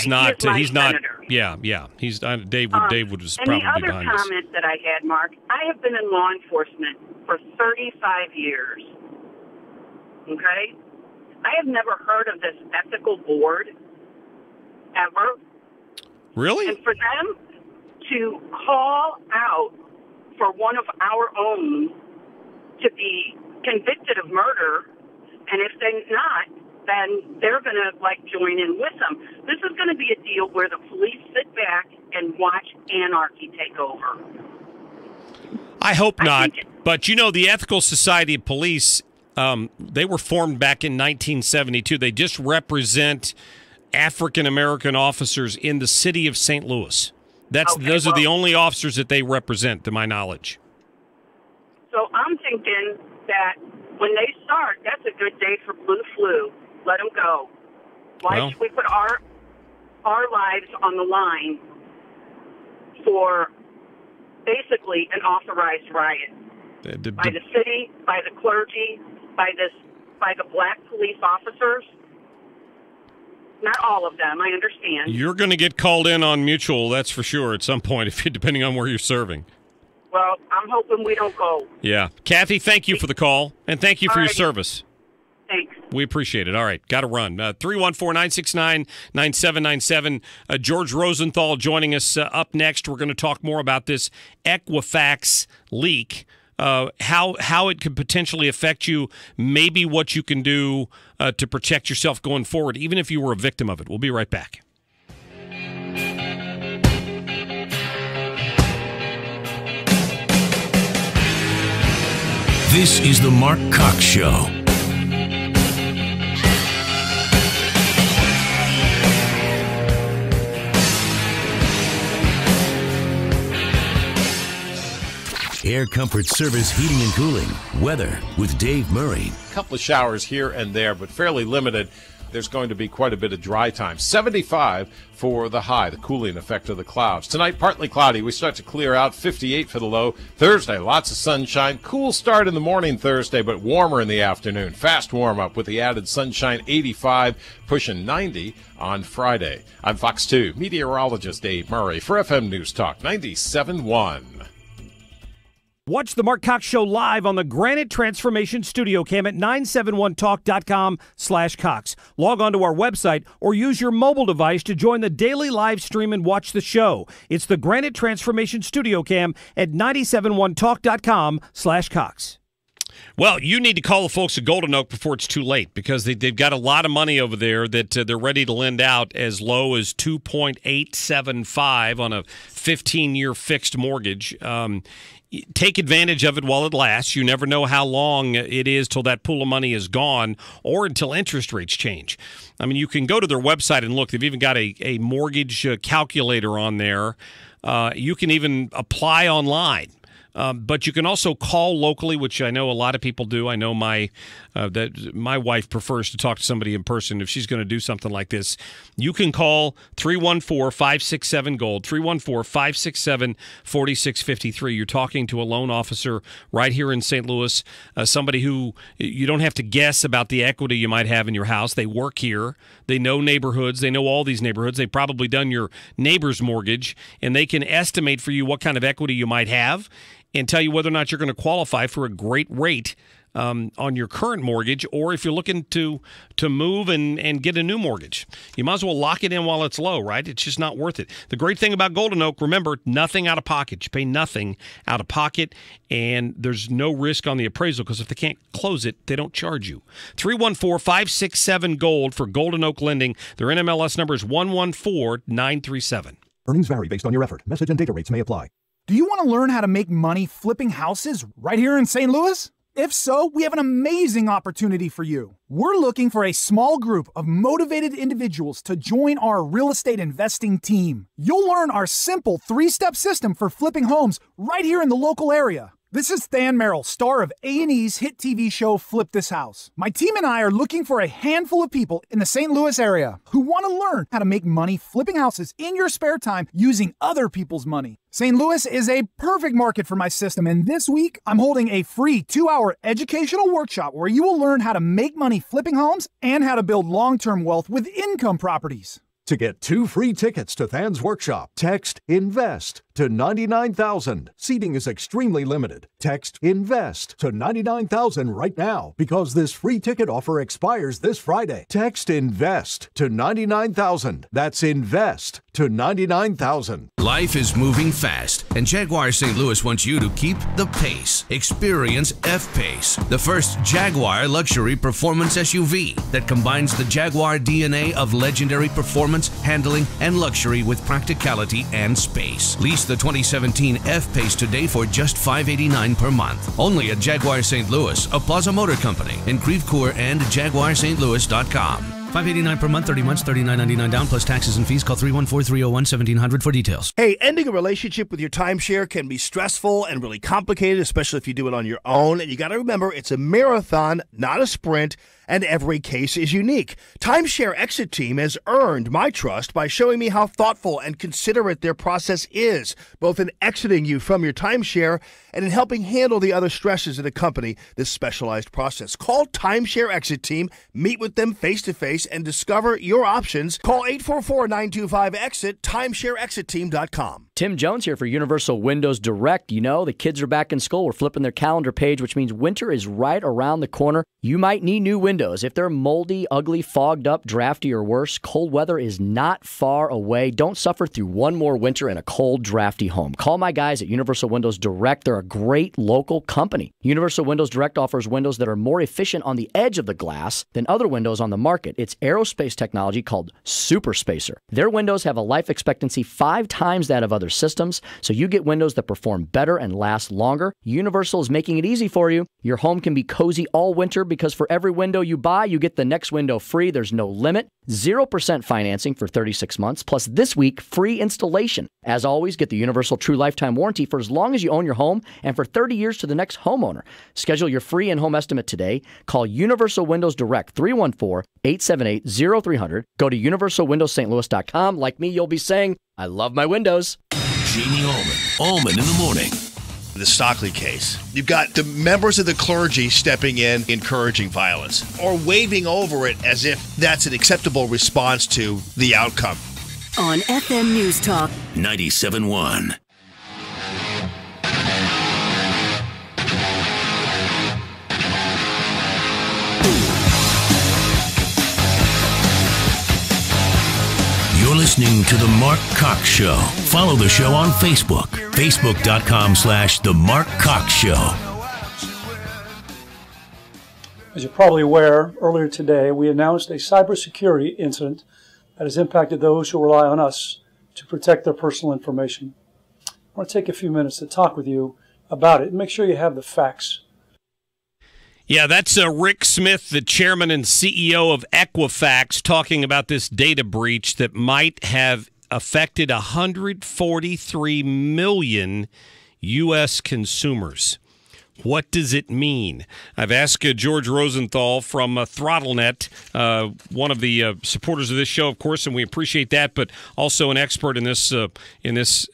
not. He's not. Yeah. He's Dave. Dave was probably behind us. And the other comment that I had, Mark, I have been in law enforcement for 35 years. Okay. I have never heard of this ethical board, ever. Really? And for them to call out for one of our own to be convicted of murder, and if they're not, then they're going to, join in with them. This is going to be a deal where the police sit back and watch anarchy take over. I hope not. But, the Ethical Society of Police, they were formed back in 1972. They just represent African-American officers in the city of St. Louis. Those are the only officers that they represent, to my knowledge. So I'm thinking that when they start, that's a good day for Blue Flu. Let them go. Why should we put our lives on the line for basically an authorized riot by the city, by the clergy, by the black police officers? Not all of them, I understand. You're going to get called in on mutual, that's for sure, at some point, depending on where you're serving. Well, I'm hoping we don't go. Yeah. Kathy, thank you for the call, and thank you for your service. Thanks. We appreciate it. All right, got to run. 314-969-9797. George Rosenthal joining us up next. We're going to talk more about this Equifax leak how it could potentially affect you, maybe what you can do to protect yourself going forward, even if you were a victim of it. We'll be right back. This is the Mark Cox Show. Air Comfort Service Heating and Cooling. Weather with Dave Murray. A couple of showers here and there, but fairly limited. There's going to be quite a bit of dry time. 75 for the high, the cooling effect of the clouds. Tonight, partly cloudy. We start to clear out. 58 for the low. Thursday, lots of sunshine. Cool start in the morning Thursday, but warmer in the afternoon. Fast warm-up with the added sunshine. 85, pushing 90 on Friday. I'm Fox 2 meteorologist Dave Murray for FM News Talk 97.1. Watch the Mark Cox Show live on the Granite Transformation Studio Cam at 971talk.com/Cox. Log on to our website or use your mobile device to join the daily live stream and watch the show. It's the Granite Transformation Studio Cam at 971talk.com/Cox. Well, you need to call the folks at Golden Oak before it's too late, because they've got a lot of money over there that they're ready to lend out as low as 2.875 on a 15-year fixed mortgage. Take advantage of it while it lasts. You never know how long it is till that pool of money is gone, or until interest rates change. I mean, you can go to their website and look. They've even got a mortgage calculator on there. You can even apply online. But you can also call locally, which I know a lot of people do. I know my wife prefers to talk to somebody in person if she's going to do something like this. You can call 314-567-GOLD, 314-567-4653. You're talking to a loan officer right here in St. Louis, somebody who you don't have to guess about the equity you might have in your house. They work here. They know neighborhoods. They know all these neighborhoods. They've probably done your neighbor's mortgage, and they can estimate for you what kind of equity you might have and tell you whether or not you're going to qualify for a great rate on your current mortgage, or if you're looking to move and get a new mortgage. You might as well lock it in while it's low, right? It's just not worth it. The great thing about Golden Oak, remember, nothing out of pocket. You pay nothing out of pocket, and there's no risk on the appraisal, because if they can't close it, they don't charge you. 314-567-GOLD for Golden Oak Lending. Their NMLS number is 114937. Earnings vary based on your effort. Message and data rates may apply. Do you want to learn how to make money flipping houses right here in St. Louis? If so, we have an amazing opportunity for you. We're looking for a small group of motivated individuals to join our real estate investing team. You'll learn our simple 3-step system for flipping homes right here in the local area. This is Than Merrill, star of A&E's hit TV show Flip This House. My team and I are looking for a handful of people in the St. Louis area who want to learn how to make money flipping houses in your spare time using other people's money. St. Louis is a perfect market for my system, and this week I'm holding a free 2-hour educational workshop where you will learn how to make money flipping homes and how to build long-term wealth with income properties. To get 2 free tickets to Than's workshop, text INVEST to 99,000. Seating is extremely limited. Text INVEST to 99,000 right now, because this free ticket offer expires this Friday. Text INVEST to 99,000. That's INVEST to 99,000. Life is moving fast, and Jaguar St. Louis wants you to keep the pace. Experience F-Pace, the first Jaguar luxury performance SUV that combines the Jaguar DNA of legendary performance, handling, and luxury with practicality and space. Lease the 2017 F-Pace today for just $589 per month. Only at Jaguar St. Louis, a Plaza Motor Company in Creve Coeur and JaguarSt.Louis.com. $589 per month, 30 months, $39.99 down, plus taxes and fees. Call 314-301-1700 for details. Hey, ending a relationship with your timeshare can be stressful and really complicated, especially if you do it on your own. And you got to remember, it's a marathon, not a sprint, and every case is unique. Timeshare Exit Team has earned my trust by showing me how thoughtful and considerate their process is, both in exiting you from your timeshare and in helping handle the other stresses that accompany this specialized process. Call Timeshare Exit Team, meet with them face-to-face, and discover your options. Call 844-925-EXIT, timeshareexitteam.com. Tim Jones here for Universal Windows Direct. You know, the kids are back in school. We're flipping their calendar page, which means winter is right around the corner. You might need new windows. If they're moldy, ugly, fogged up, drafty, or worse, cold weather is not far away. Don't suffer through one more winter in a cold, drafty home. Call my guys at Universal Windows Direct. They're a great local company. Universal Windows Direct offers windows that are more efficient on the edge of the glass than other windows on the market. It's aerospace technology called Super Spacer. Their windows have a life expectancy 5 times that of other systems, so you get windows that perform better and last longer. Universal is making it easy for you. Your home can be cozy all winter because for every window you buy, you get the next window free. There's no limit. 0% financing for 36 months, plus this week, free installation. As always, get the Universal True Lifetime Warranty for as long as you own your home and for 30 years to the next homeowner. Schedule your free in-home estimate today. Call Universal Windows Direct, 314-878-0300. Go to universalwindowsstlouis.com. Like me, you'll be saying, I love my windows. Jamie Allman in the morning. The Stockley case. You've got the members of the clergy stepping in, encouraging violence, or waving over it as if that's an acceptable response to the outcome. On FM News Talk 97.1. You're listening to The Mark Cox Show. Follow the show on Facebook. Facebook.com/The Mark Cox Show. As you're probably aware, earlier today we announced a cybersecurity incident that has impacted those who rely on us to protect their personal information. I want to take a few minutes to talk with you about it and make sure you have the facts. Yeah, that's Rick Smith, the chairman and CEO of Equifax, talking about this data breach that might have affected 143 million U.S. consumers. What does it mean? I've asked George Rosenthal from ThrottleNet, one of the supporters of this show, of course, and we appreciate that, but also an expert in this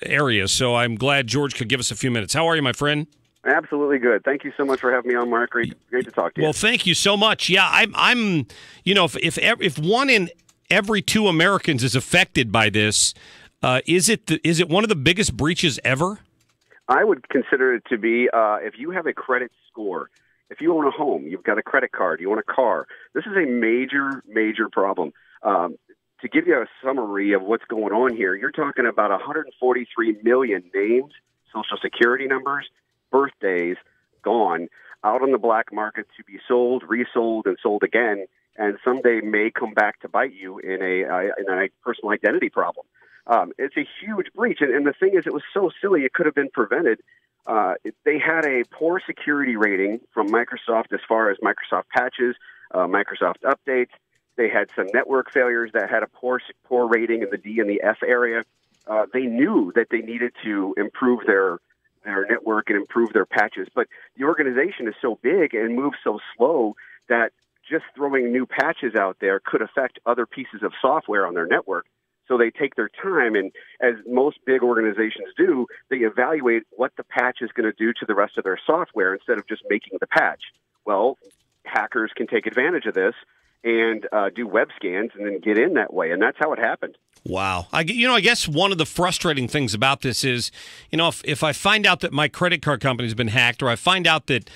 area. So I'm glad George could give us a few minutes. How are you, my friend? Absolutely good. Thank you so much for having me on, Mark. Great to talk to you. Well, thank you so much. Yeah, I'm if one in every 2 Americans is affected by this, is it one of the biggest breaches ever? I would consider it to be if you have a credit score, if you own a home, you've got a credit card, you own a car. This is a major, major problem. To give you a summary of what's going on here, you're talking about 143 million names, social security numbers, birthdays gone out on the black market to be sold, resold, and sold again, and someday may come back to bite you in a personal identity problem. It's a huge breach, and the thing is, it was so silly it could have been prevented. They had a poor security rating from Microsoft as far as Microsoft patches, Microsoft updates. They had some network failures that had a poor rating in the D and the F area. They knew that they needed to improve their network and improve their patches. But the organization is so big and moves so slow that just throwing new patches out there could affect other pieces of software on their network. So they take their time, and as most big organizations do, they evaluate what the patch is going to do to the rest of their software instead of just making the patch. Well, hackers can take advantage of this and do web scans and then get in that way, and that's how it happened. Wow. I guess one of the frustrating things about this is, if I find out that my credit card company has been hacked, or I find out that,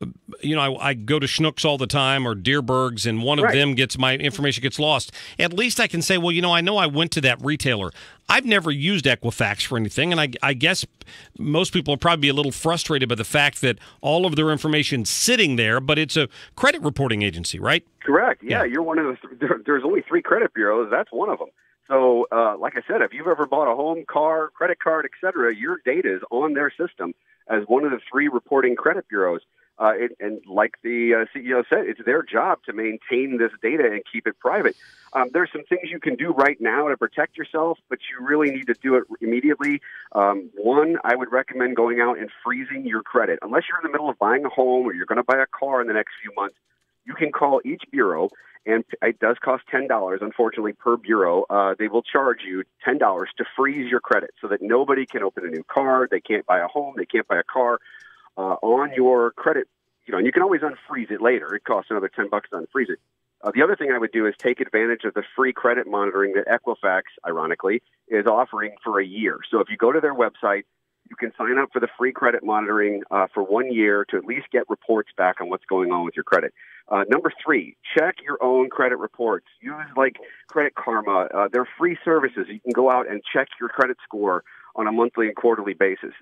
I go to Schnucks all the time or Deerbergs, and one of them my information gets lost. At least I can say, well, I know I went to that retailer. I've never used Equifax for anything, and I guess most people will probably be a little frustrated by the fact that all of their information's sitting there, but it's a credit reporting agency, right? Correct. Yeah. You're one of there's only 3 credit bureaus. That's one of them. So, like I said, if you've ever bought a home, car, credit card, et cetera, your data is on their system as one of the 3 reporting credit bureaus. And like the CEO said, it's their job to maintain this data and keep it private. There's some things you can do right now to protect yourself, but you really need to do it immediately. One, I would recommend going out and freezing your credit. Unless you're in the middle of buying a home or you're going to buy a car in the next few months, you can call each bureau, and it does cost $10, unfortunately, per bureau. They will charge you $10 to freeze your credit so that nobody can open a new card, they can't buy a home, they can't buy a car on your credit. And you can always unfreeze it later. It costs another $10 to unfreeze it. The other thing I would do is take advantage of the free credit monitoring that Equifax, ironically, is offering for a year. So if you go to their website, you can sign up for the free credit monitoring for 1 year to at least get reports back on what's going on with your credit. Number 3, check your own credit reports. Use like Credit Karma. They're free services. You can go out and check your credit score on a monthly and quarterly basis.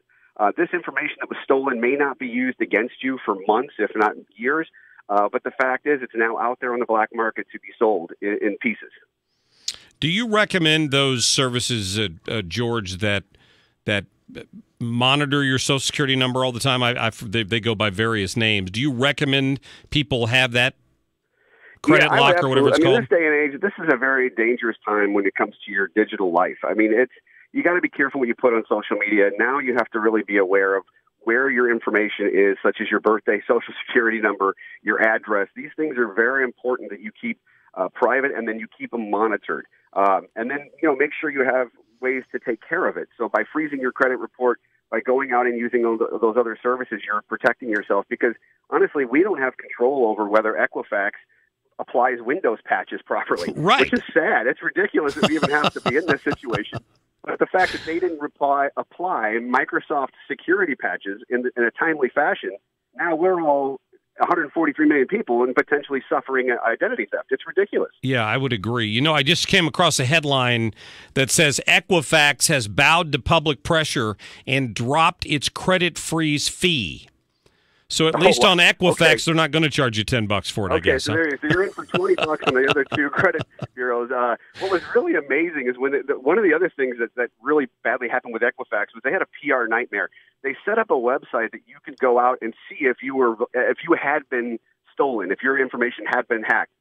This information that was stolen may not be used against you for months, if not years. But the fact is, it's now out there on the black market to be sold in pieces. Do you recommend those services, George, that monitor your Social Security number all the time? They go by various names. Do you recommend people have that credit lock or whatever it's called? In this day and age, this is a very dangerous time when it comes to your digital life. I mean, you got to be careful what you put on social media. Now you have to really be aware of where your information is, such as your birthday, Social Security number, your address. These things are very important that you keep private, and then you keep them monitored. And then, make sure you have ways to take care of it. So by freezing your credit report, by going out and using those other services, you're protecting yourself, because honestly, we don't have control over whether Equifax applies Windows patches properly, right? Which is sad. It's ridiculous that we even have to be in this situation. But the fact that they didn't apply Microsoft security patches in a timely fashion, now we're all 143 million people and potentially suffering identity theft. It's ridiculous. Yeah, I would agree. I just came across a headline that says Equifax has bowed to public pressure and dropped its credit freeze fee. So at least on Equifax, they're not going to charge you $10 for it, I guess. So you're in for $20 on the other two credit bureaus. What was really amazing is when one of the other things that really badly happened with Equifax was they had a PR nightmare. They set up a website that you could go out and see if you had been stolen, if your information had been hacked.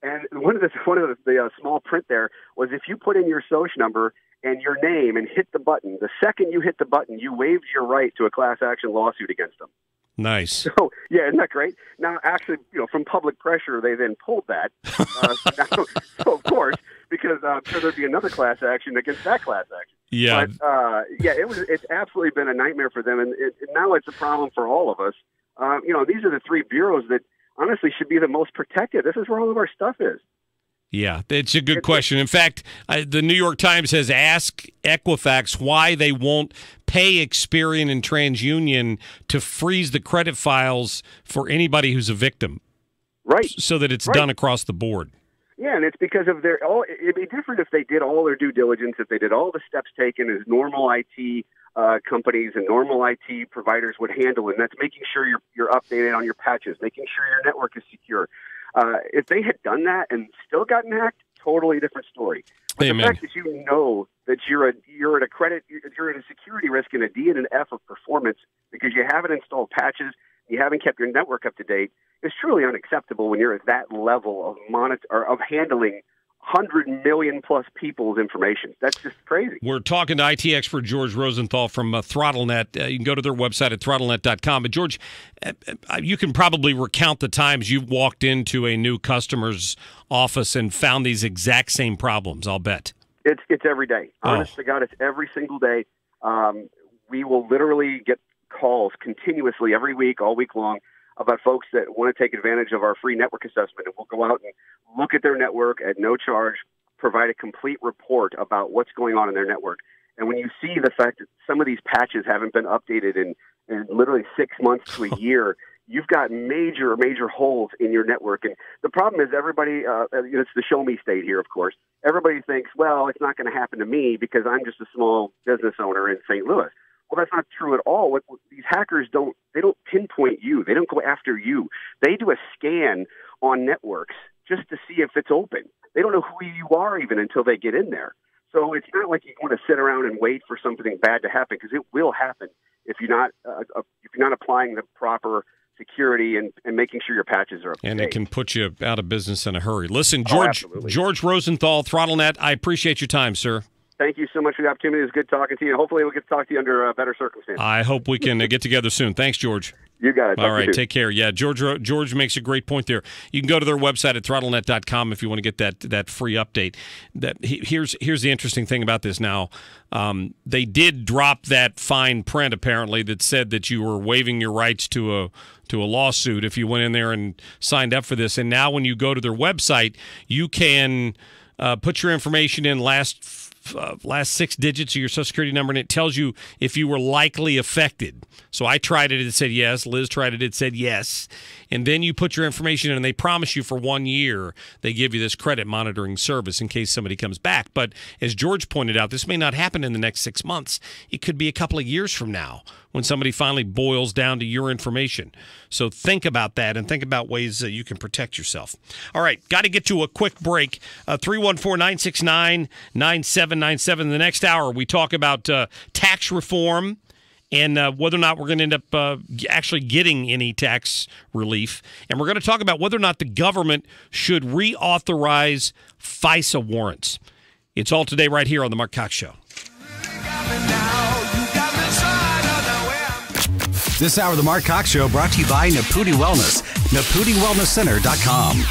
And one of the small print there was if you put in your social number and your name and hit the button, the second you hit the button, you waived your right to a class action lawsuit against them. Nice. So, yeah, isn't that great? Now, actually, from public pressure, they then pulled that. So, of course, because I'm sure there'd be another class action against that class action. Yeah. But, it's absolutely been a nightmare for them, and now it's a problem for all of us. These are the three bureaus that honestly should be the most protected. This is where all of our stuff is. Yeah, it's a good question. In fact, the New York Times has asked Equifax why they won't pay Experian and TransUnion to freeze the credit files for anybody who's a victim. Right. So that it's done across the board. Yeah, and it's because of it'd be different if they did all their due diligence, if they did all the steps taken as normal IT companies and normal IT providers would handle it. And that's making sure you're updated on your patches, making sure your network is secure. If they had done that and still gotten hacked, totally different story. But the fact that you know that you're at a security risk and a D and an F of performance because you haven't installed patches, you haven't kept your network up to date, is truly unacceptable when you're at that level of handling 100 million plus people's information. That's just crazy. We're talking to IT expert George Rosenthal from ThrottleNet. You can go to their website at throttlenet.com. But George, you can probably recount the times you've walked into a new customer's office and found these exact same problems, I'll bet. It's every day. Honest to God, it's every single day. We will literally get calls continuously every week, all week long, about folks that want to take advantage of our free network assessment. And we'll go out and look at their network at no charge, provide a complete report about what's going on in their network. And when you see the fact that some of these patches haven't been updated in literally 6 months to a year, you've got major holes in your network. And the problem is everybody, it's the show me state here, of course. Everybody thinks, well, it's not going to happen to me because I'm just a small business owner in St. Louis. Well, that's not true at all. These hackers don't pinpoint you. They don't go after you. They do a scan on networks just to see if it's open. They don't know who you are even until they get in there. So it's not like you want to sit around and wait for something bad to happen, because it will happen if you're not applying the proper security and making sure your patches are up to date. And it can put you out of business in a hurry. Listen, George Rosenthal, ThrottleNet, I appreciate your time, sir. Thank you so much for the opportunity. It was good talking to you. Hopefully we'll get to talk to you under better circumstances. I hope we can get together soon. Thanks, George. You got it. All right, take care. Yeah, George makes a great point there. You can go to their website at throttlenet.com if you want to get that free update. Here's the interesting thing about this now. They did drop that fine print, apparently, that said that you were waiving your rights to a lawsuit if you went in there and signed up for this. And now when you go to their website, you can put your information in last 6 digits of your Social Security number, and it tells you if you were likely affected. So I tried it said yes. Liz tried it said yes. And then you put your information in, and they promise you for 1 year they give you this credit monitoring service in case somebody comes back. But as George pointed out, this may not happen in the next 6 months. It could be a couple of years from now when somebody finally boils down to your information. So think about that and think about ways that you can protect yourself. All right, got to get to a quick break. 314-969-9797. In the next hour, we talk about tax reform and whether or not we're going to end up actually getting any tax relief. And we're going to talk about whether or not the government should reauthorize FISA warrants. It's all today right here on The Mark Cox Show. This hour of The Mark Cox Show brought to you by Naputi Wellness, NaputiWellnessCenter.com.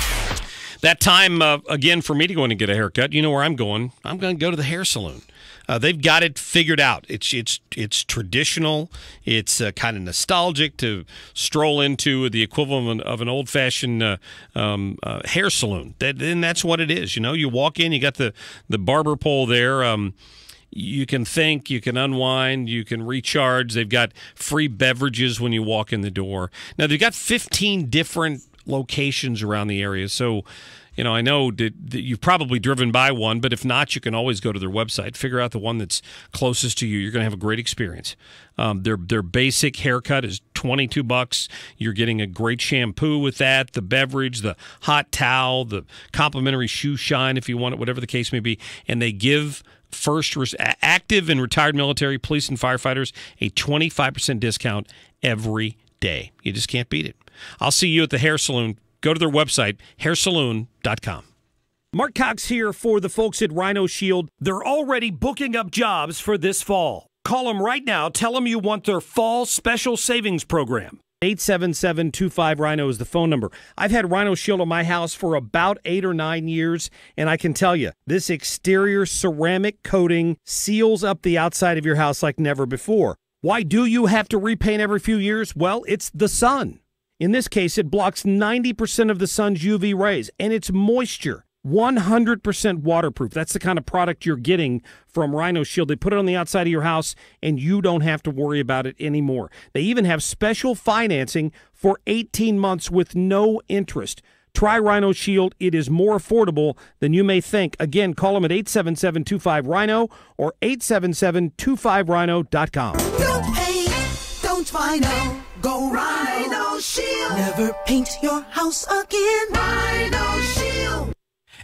That time, again, for me to go in and get a haircut, you know where I'm going. I'm going to go to the hair salon. They've got it figured out. It's traditional. It's kind of nostalgic to stroll into the equivalent of an old-fashioned hair saloon. And that's what it is. You know, you walk in, you got the barber pole there. You can think, you can unwind, you can recharge. They've got free beverages when you walk in the door. Now, they've got 15 different locations around the area. So, you know, I know that you've probably driven by one, but if not, you can always go to their website, figure out the one that's closest to you. You're going to have a great experience. Their basic haircut is $22. You're getting a great shampoo with that, the beverage, the hot towel, the complimentary shoe shine if you want it, whatever the case may be. And they give active and retired military, police, and firefighters a 25% discount every day. You just can't beat it. I'll see you at the hair salon. Go to their website, hairsaloon.com. Mark Cox here for the folks at Rhino Shield. They're already booking up jobs for this fall. Call them right now. Tell them you want their fall special savings program. 877-25-RHINO is the phone number. I've had Rhino Shield on my house for about 8 or 9 years, and I can tell you, this exterior ceramic coating seals up the outside of your house like never before. Why do you have to repaint every few years? Well, it's the sun. In this case, it blocks 90% of the sun's UV rays, and it's moisture. 100% waterproof. That's the kind of product you're getting from Rhino Shield. They put it on the outside of your house, and you don't have to worry about it anymore. They even have special financing for 18 months with no interest. Try Rhino Shield. It is more affordable than you may think. Again, call them at 877-25-RHINO or 877-25RHINO.com. Don't paint, don't Rhino. Go Rhino Shield. Never paint your house again. Rhino Shield.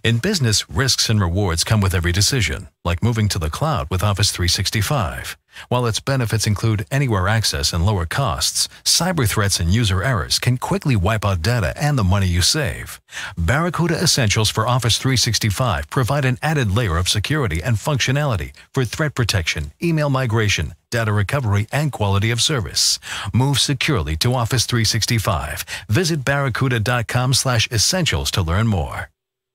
In business, risks and rewards come with every decision, like moving to the cloud with Office 365. While its benefits include anywhere access and lower costs, cyber threats and user errors can quickly wipe out data and the money you save. Barracuda Essentials for Office 365 provide an added layer of security and functionality for threat protection, email migration, data recovery, and quality of service. Move securely to Office 365. Visit barracuda.com/essentials to learn more.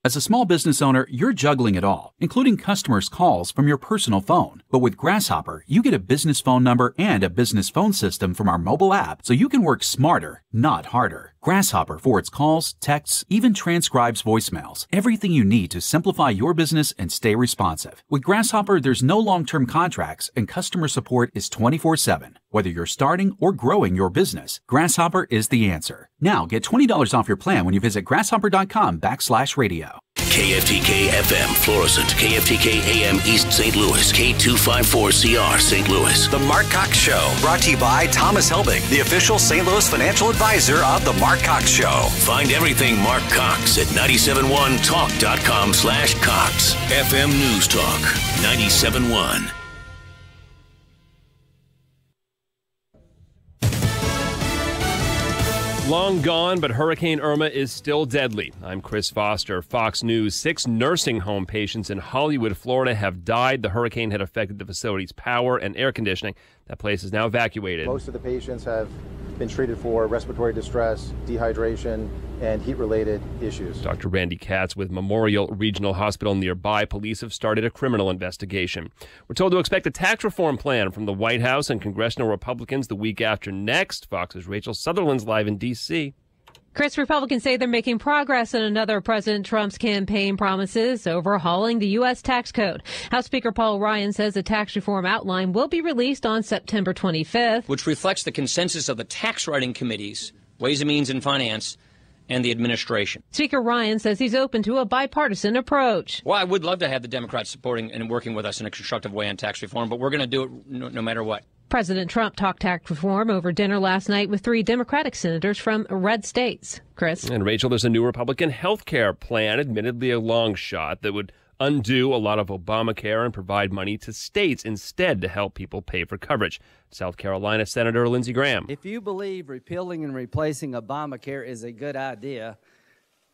As a small business owner, you're juggling it all, including customers' calls from your personal phone. But with Grasshopper, you get a business phone number and a business phone system from our mobile app, so you can work smarter, not harder. Grasshopper forwards calls, texts, even transcribes voicemails. Everything you need to simplify your business and stay responsive. With Grasshopper, there's no long-term contracts, and customer support is 24/7. Whether you're starting or growing your business, Grasshopper is the answer. Now get $20 off your plan when you visit grasshopper.com/radio. KFTK FM Florissant, KFTK AM East St. Louis, K254CR St. Louis. The Mark Cox Show, brought to you by Thomas Helbig, the official St. Louis financial advisor of The Mark Cox Show. Find everything Mark Cox at 971talk.com/Cox. FM News Talk 97.1. Long gone, but Hurricane Irma is still deadly. I'm Chris Foster, Fox News. 6 nursing home patients in Hollywood, Florida have died. The hurricane had affected the facility's power and air conditioning. That place is now evacuated. Most of the patients have been treated for respiratory distress, dehydration, and heat-related issues. Dr. Randy Katz with Memorial Regional Hospital nearby. Police have started a criminal investigation. We're told to expect a tax reform plan from the White House and congressional Republicans the week after next. Fox's Rachel Sutherland's live in D.C. Chris, Republicans say they're making progress on another President Trump's campaign promises, overhauling the U.S. tax code. House Speaker Paul Ryan says the tax reform outline will be released on September 25th. Which reflects the consensus of the tax writing committees, Ways and Means and Finance, and the administration. Speaker Ryan says he's open to a bipartisan approach. Well, I would love to have the Democrats supporting and working with us in a constructive way on tax reform, but we're going to do it no matter what. President Trump talked tax reform over dinner last night with 3 Democratic senators from red states. Chris. And Rachel, there's a new Republican health care plan, admittedly a long shot, that would undo a lot of Obamacare and provide money to states instead to help people pay for coverage. South Carolina Senator Lindsey Graham. If you believe repealing and replacing Obamacare is a good idea,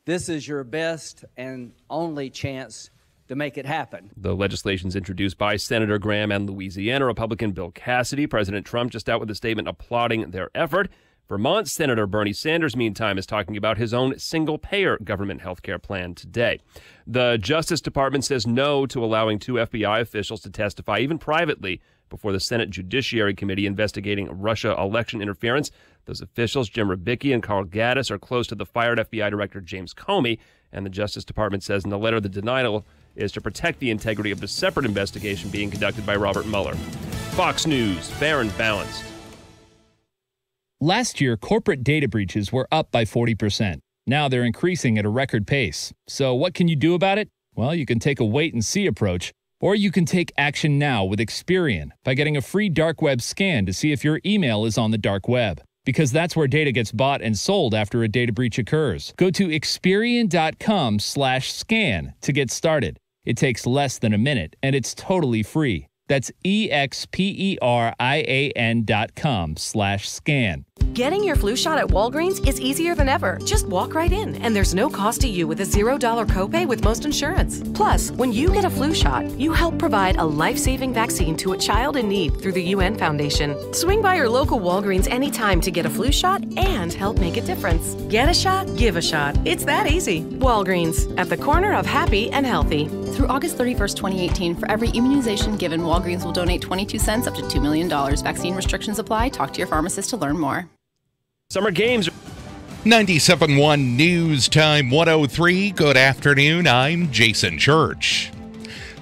this is your best and only chance to make it happen. The legislation is introduced by Senator Graham and Louisiana Republican Bill Cassidy. President Trump just out with a statement applauding their effort. Vermont Senator Bernie Sanders, meantime, is talking about his own single-payer government health care plan today. The Justice Department says no to allowing 2 FBI officials to testify, even privately, before the Senate Judiciary Committee investigating Russia election interference. Those officials, Jim Rubicki and Carl Gaddis, are close to the fired FBI Director James Comey, and the Justice Department says in the letter the denial is to protect the integrity of the separate investigation being conducted by Robert Mueller. Fox News, fair and balanced. Last year, corporate data breaches were up by 40%. Now they're increasing at a record pace. So what can you do about it? Well, you can take a wait-and-see approach, or you can take action now with Experian by getting a free dark web scan to see if your email is on the dark web. Because that's where data gets bought and sold after a data breach occurs. Go to Experian.com/scan to get started. It takes less than a minute, and it's totally free. That's Experian.com/scan. Getting your flu shot at Walgreens is easier than ever. Just walk right in, and there's no cost to you with a $0 copay with most insurance. Plus, when you get a flu shot, you help provide a life-saving vaccine to a child in need through the UN Foundation. Swing by your local Walgreens anytime to get a flu shot and help make a difference. Get a shot, give a shot. It's that easy. Walgreens, at the corner of happy and healthy. Through August 31st, 2018, for every immunization given, Walgreens will donate 22 cents up to $2 million. Vaccine restrictions apply. Talk to your pharmacist to learn more. Summer games. 97.1 News Time 103. Good afternoon. I'm Jason Church.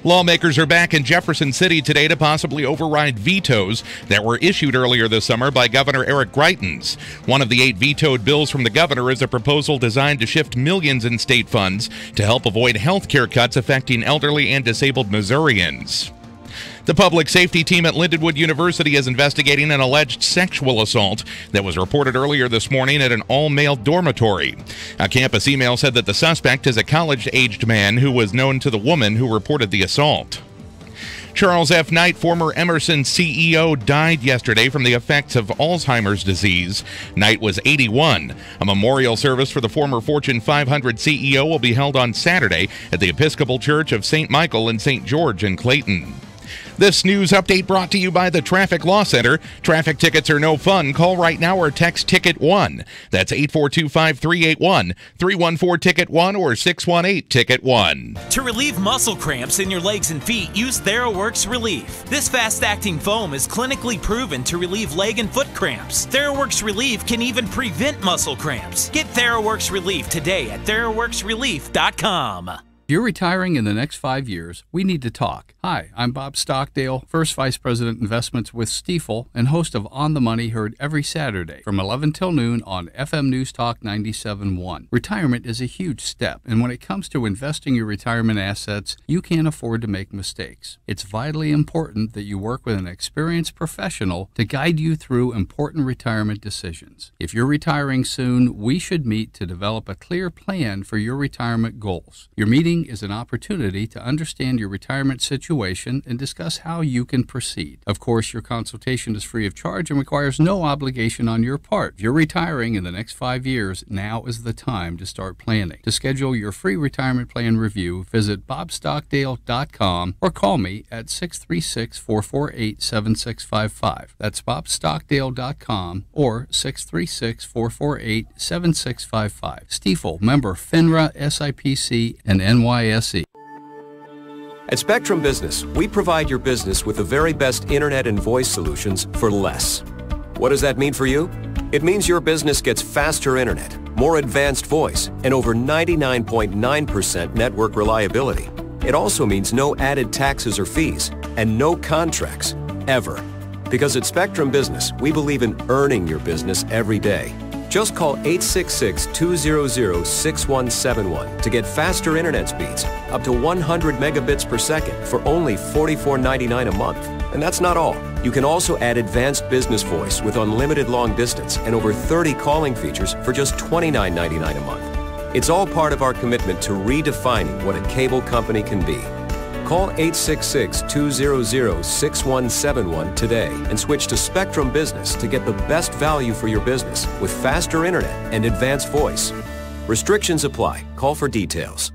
Lawmakers are back in Jefferson City today to possibly override vetoes that were issued earlier this summer by Governor Eric Greitens. One of the 8 vetoed bills from the governor is a proposal designed to shift millions in state funds to help avoid health care cuts affecting elderly and disabled Missourians. The public safety team at Lindenwood University is investigating an alleged sexual assault that was reported earlier this morning at an all-male dormitory. A campus email said that the suspect is a college-aged man who was known to the woman who reported the assault. Charles F. Knight, former Emerson CEO, died yesterday from the effects of Alzheimer's disease. Knight was 81. A memorial service for the former Fortune 500 CEO will be held on Saturday at the Episcopal Church of St. Michael and St. George in Clayton. This news update brought to you by the Traffic Law Center. Traffic tickets are no fun. Call right now or text Ticket1. That's 842-5381, 314-TICKET1 or 618-TICKET1. To relieve muscle cramps in your legs and feet, use TheraWorks Relief. This fast-acting foam is clinically proven to relieve leg and foot cramps. TheraWorks Relief can even prevent muscle cramps. Get TheraWorks Relief today at TheraWorksRelief.com. If you're retiring in the next 5 years, we need to talk. Hi, I'm Bob Stockdale, First Vice President Investments with Stifel and host of On the Money, heard every Saturday from 11 till noon on FM NewsTalk 97.1. Retirement is a huge step, and when it comes to investing your retirement assets, you can't afford to make mistakes. It's vitally important that you work with an experienced professional to guide you through important retirement decisions. If you're retiring soon, we should meet to develop a clear plan for your retirement goals. Your meeting meeting is an opportunity to understand your retirement situation and discuss how you can proceed. Of course, your consultation is free of charge and requires no obligation on your part. If you're retiring in the next 5 years, now is the time to start planning. To schedule your free retirement plan review, visit bobstockdale.com or call me at 636-448-7655. That's bobstockdale.com or 636-448-7655. Stiefel, member FINRA, SIPC, and NYSE. At Spectrum Business, we provide your business with the very best internet and voice solutions for less. What does that mean for you? It means your business gets faster internet, more advanced voice, and over 99.9% network reliability. It also means no added taxes or fees, and no contracts, ever. Because at Spectrum Business, we believe in earning your business every day. Just call 866-200-6171 to get faster internet speeds, up to 100 megabits per second for only $44.99 a month. And that's not all. You can also add advanced business voice with unlimited long distance and over 30 calling features for just $29.99 a month. It's all part of our commitment to redefining what a cable company can be. Call 866-200-6171 today and switch to Spectrum Business to get the best value for your business with faster internet and advanced voice. Restrictions apply. Call for details.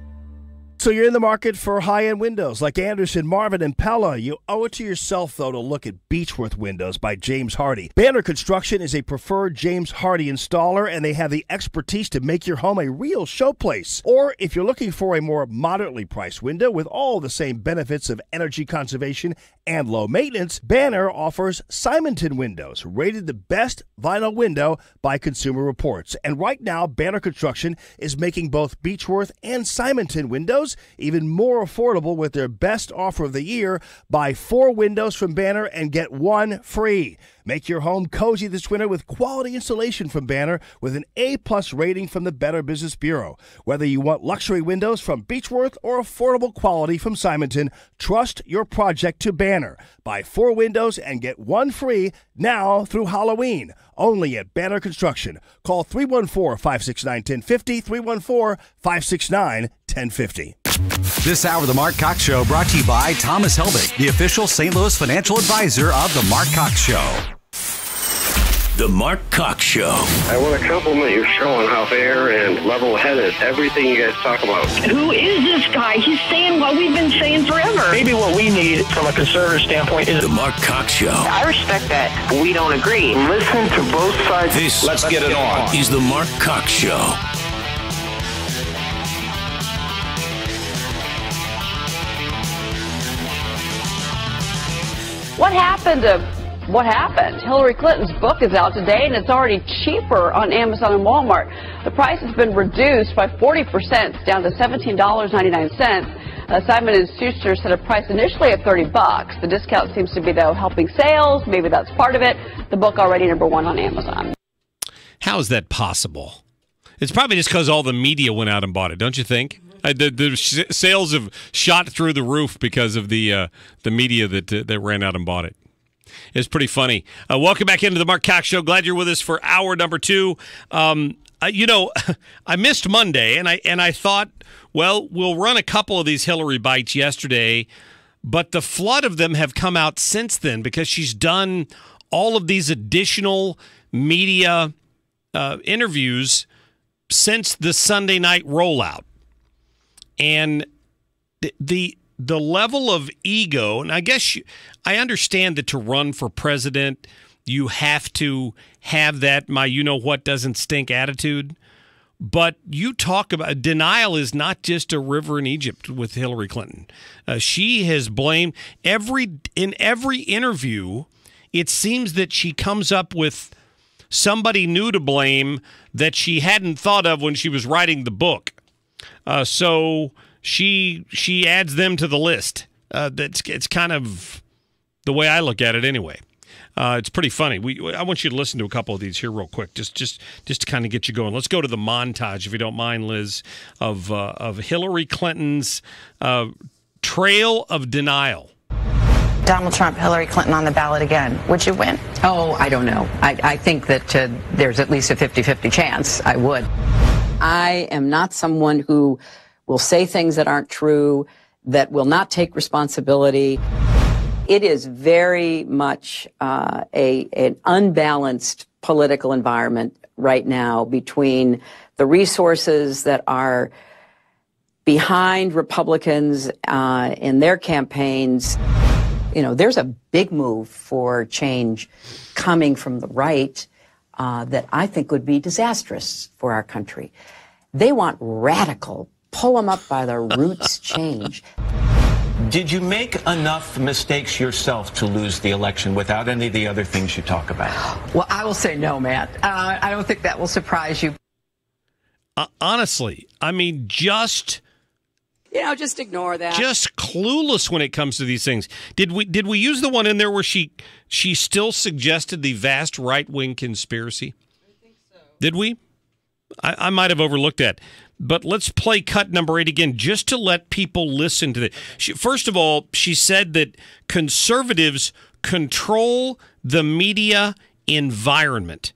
So you're in the market for high-end windows like Anderson, Marvin, and Pella. You owe it to yourself, though, to look at Beechworth Windows by James Hardy. Banner Construction is a preferred James Hardy installer, and they have the expertise to make your home a real showplace. Or if you're looking for a more moderately priced window with all the same benefits of energy conservation and low maintenance, Banner offers Simonton Windows, rated the best vinyl window by Consumer Reports. And right now, Banner Construction is making both Beechworth and Simonton windows even more affordable with their best offer of the year. Buy 4 windows from Banner and get 1 free. Make your home cozy this winter with quality installation from Banner with an A-plus rating from the Better Business Bureau. Whether you want luxury windows from Beechworth or affordable quality from Simonton, trust your project to Banner. Buy 4 windows and get 1 free now through Halloween. Only at Banner Construction. Call 314-569-1050, 314-569-1050. This hour of the Mark Cox Show brought to you by Thomas Helbig, the official St. Louis financial advisor of the Mark Cox Show. The Mark Cox Show. I want to compliment your show on how fair and level-headed everything you guys talk about. Who is this guy? He's saying what we've been saying forever. Maybe what we need from a conservative standpoint is The Mark Cox Show. I respect that. We don't agree. Listen to both sides. Let's get it on. Is The Mark Cox Show. What happened? Hillary Clinton's book is out today, and it's already cheaper on Amazon and Walmart. The price has been reduced by 40%, down to $17.99. Simon & Schuster set a price initially at $30. The discount seems to be, though, helping sales. Maybe that's part of it. The book already #1 on Amazon. How is that possible? It's probably just because all the media went out and bought it, don't you think? The sales have shot through the roof because of the media that ran out and bought it. It's pretty funny. Welcome back into the Mark Cox Show. Glad you're with us for hour number 2. I missed Monday, and I thought, well, we'll run a couple of these Hillary bites yesterday, but the flood of them have come out since then because she's done all of these additional media interviews since the Sunday night rollout. And the level of ego, and I guess I understand that to run for president, you have to have that my you-know-what doesn't stink attitude. But you talk about denial is not just a river in Egypt with Hillary Clinton. She has blamed in every interview. It seems that she comes up with somebody new to blame that she hadn't thought of when she was writing the book. So she adds them to the list. It's kind of the way I look at it anyway. It's pretty funny. I want you to listen to a couple of these here real quick, just to kind of get you going. Let's go to the montage, if you don't mind, Liz, of Hillary Clinton's trail of denial. Donald Trump, Hillary Clinton on the ballot again. Would you win? Oh, I don't know. I think that there's at least a 50-50 chance I would. I am not someone who will say things that aren't true, that will not take responsibility. It is very much an unbalanced political environment right now between the resources that are behind Republicans in their campaigns. You know, there's a big move for change coming from the right that I think would be disastrous for our country. They want radical, pull them up by the roots change. Did you make enough mistakes yourself to lose the election without any of the other things you talk about? Well, I will say no, Matt. I don't think that will surprise you. Honestly, I mean, just ignore that. Just clueless when it comes to these things. Did we use the one in there where she still suggested the vast right-wing conspiracy? I think so. Did we? I might have overlooked that. But let's play cut number 8 again just to let people listen to it. First of all, she said that conservatives control the media environment.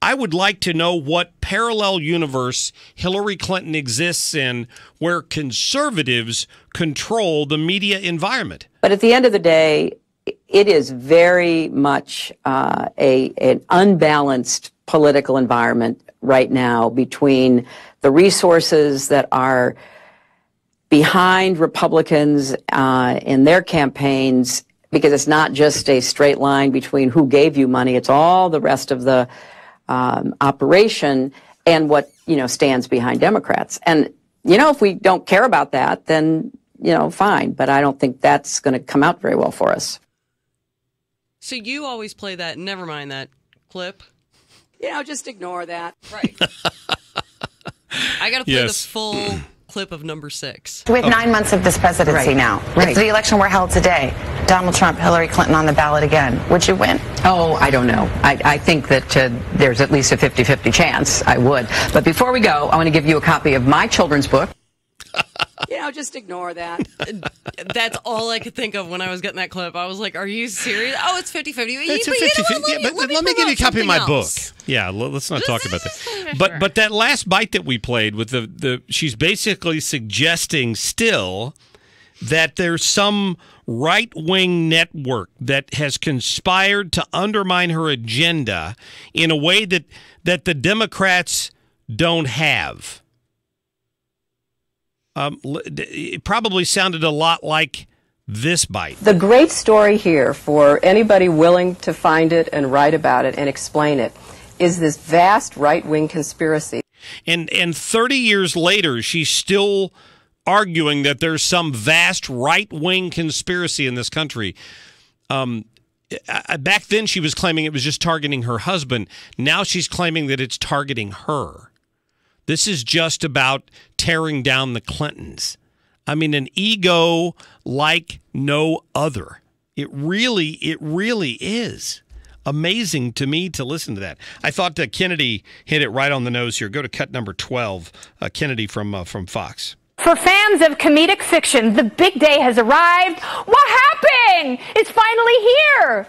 I would like to know what parallel universe Hillary Clinton exists in where conservatives control the media environment. But at the end of the day, it is very much an unbalanced political environment right now between the resources that are behind Republicans in their campaigns, because it's not just a straight line between who gave you money, it's all the rest of the operation and what, stands behind Democrats. And, if we don't care about that, then, fine. But I don't think that's going to come out very well for us. So you always play that, never mind that clip? Just ignore that. Right. I got to play the full clip of number 6. We have 9 months of this presidency now. If the election were held today, Donald Trump, Hillary Clinton on the ballot again, would you win? Oh, I don't know. I think that there's at least a 50-50 chance I would. But before we go, I want to give you a copy of my children's book. Just ignore that. That's all I could think of when I was getting that clip. I was like, are you serious? Oh, it's 50-50. It's a 50-50. But let me give you a copy of my book. Yeah, let's not talk about that. But that last bite that we played with the she's basically suggesting still that there's some right-wing network that has conspired to undermine her agenda in a way that the Democrats don't have. It probably sounded a lot like this bite. The great story here, for anybody willing to find it and write about it and explain it, is this vast right-wing conspiracy. And 30 years later, she's still arguing that there's some vast right-wing conspiracy in this country. Back then, she was claiming it was just targeting her husband. Now she's claiming that it's targeting her. This is just about tearing down the Clintons. I mean, an ego like no other. It really is amazing to me to listen to that. I thought Kennedy hit it right on the nose here. Go to cut number 12, Kennedy from Fox. For fans of comedic fiction, the big day has arrived. What happened? It's finally here.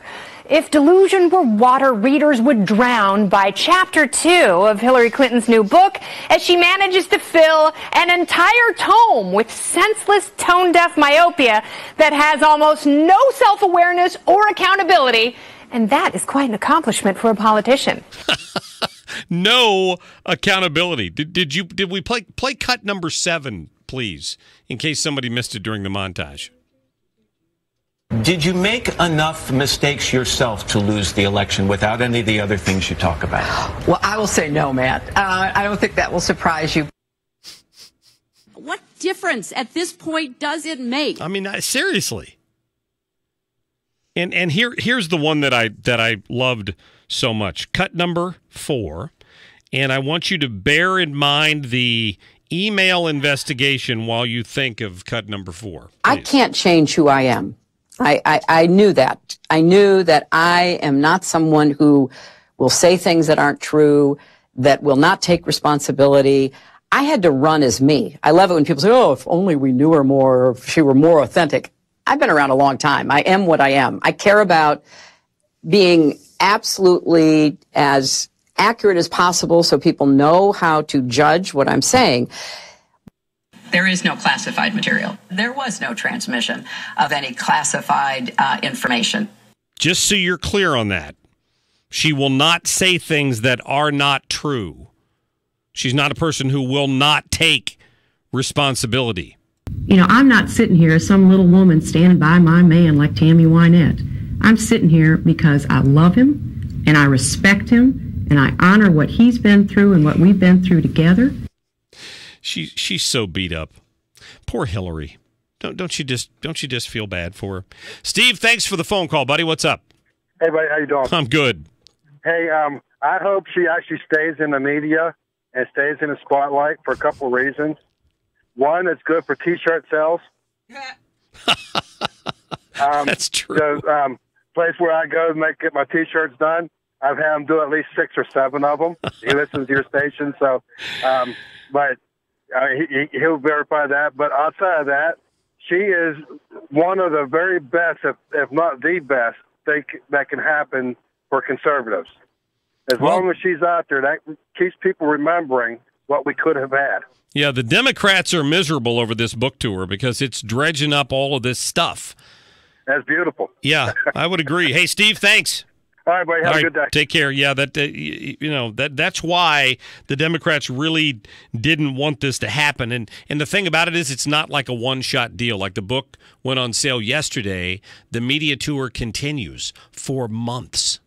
If delusion were water, readers would drown by chapter 2 of Hillary Clinton's new book as she manages to fill an entire tome with senseless, tone-deaf myopia that has almost no self-awareness or accountability. And that is quite an accomplishment for a politician. No accountability. Did we play cut number 7, please, in case somebody missed it during the montage? Did you make enough mistakes yourself to lose the election without any of the other things you talk about? Well, I will say no, Matt. I don't think that will surprise you. What difference at this point does it make? I mean, seriously. And here's the one that I loved so much. Cut number 4. And I want you to bear in mind the email investigation while you think of cut number 4. Please. I can't change who I am. I knew that. I knew that I am not someone who will say things that aren't true, that will not take responsibility. I had to run as me. I love it when people say, oh, if only we knew her more, or if she were more authentic. I've been around a long time. I am what I am. I care about being absolutely as accurate as possible so people know how to judge what I'm saying. There is no classified material. There was no transmission of any classified information. Just so you're clear on that, she will not say things that are not true. She's not a person who will not take responsibility. You know, I'm not sitting here as some little woman standing by my man like Tammy Wynette. I'm sitting here because I love him and I respect him and I honor what he's been through and what we've been through together. She's so beat up. Poor Hillary. Don't you just feel bad for her? Steve, thanks for the phone call, buddy. What's up? Hey, buddy, how you doing? I'm good. Hey, I hope she actually stays in the media and stays in the spotlight for a couple of reasons. One, it's good for T-shirt sales. That's true. The place where I go to get my T-shirts done, I've had him do at least 6 or 7 of them. He listens to your station, so but he'll verify that. But outside of that, she is one of the very best, if not the best, thing that can happen for conservatives. As long as she's out there, that keeps people remembering what we could have had. Yeah, the Democrats are miserable over this book tour because it's dredging up all of this stuff. That's beautiful. Yeah, I would agree. Hey, Steve, thanks. All right, buddy. Have a good day. Take care. Yeah, that's why the Democrats really didn't want this to happen. And the thing about it is, it's not like a one-shot deal. Like the book went on sale yesterday. The media tour continues for months.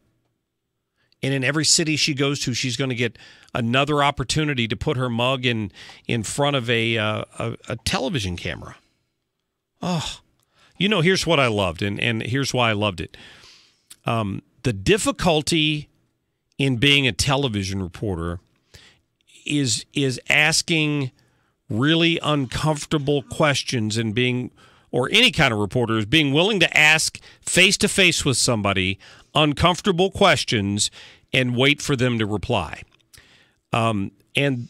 And in every city she goes to, she's going to get another opportunity to put her mug in front of a television camera. Oh, here's what I loved, and here's why I loved it. The difficulty in being a television reporter is asking really uncomfortable questions and or any kind of reporter is being willing to ask face-to-face with somebody uncomfortable questions and wait for them to reply. And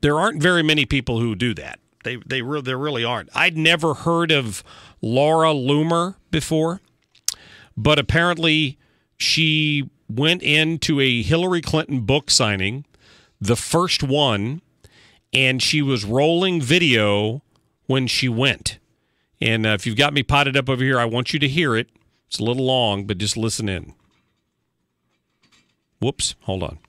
there aren't very many people who do that. There really aren't. I'd never heard of Laura Loomer before, but apparently she went into a Hillary Clinton book signing, the first one, and she was rolling video when she went. And if you've got me potted up over here, I want you to hear it. It's a little long, but just listen in. Whoops, hold on.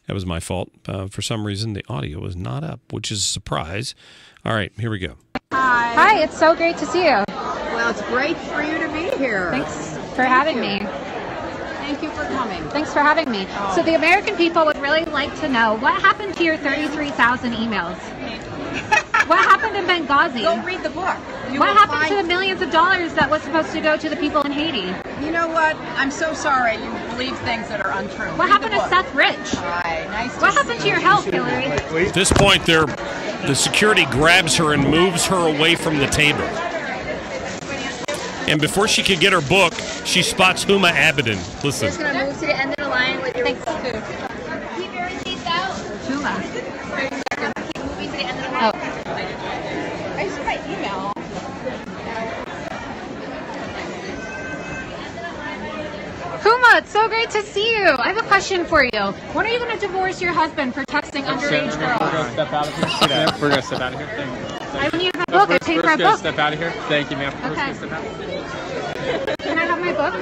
That was my fault. For some reason, the audio was not up, which is a surprise. All right, here we go. Hi, it's so great to see you. Well, it's great for you to be here. Thanks for having me. Thank you for coming. Thanks for having me. So the American people would really like to know what happened to your 33,000 emails. What happened in Benghazi? Go read the book. What happened to the millions of dollars that was supposed to go to the people in Haiti? You know what? I'm so sorry you believe things that are untrue. What happened to Seth Rich? Hi, nice what happened to your health, Hillary? At this point, the security grabs her and moves her away from the table. And before she could get her book, she spots Huma Abedin. Listen. Just going to move to the end of the line with your Keep your receipts out. Huma. Keep moving to the end of the line. Oh. I just my email. Huma, it's so great to see you. I have a question for you. When are you going to divorce your husband for texting underage girls? We're going to step out of here. We're going to step out of here. Thank you. I don't need my book. I paid for a book. We're just going to step out of here. Thank you, ma'am. Okay. Step out. Can I have my book?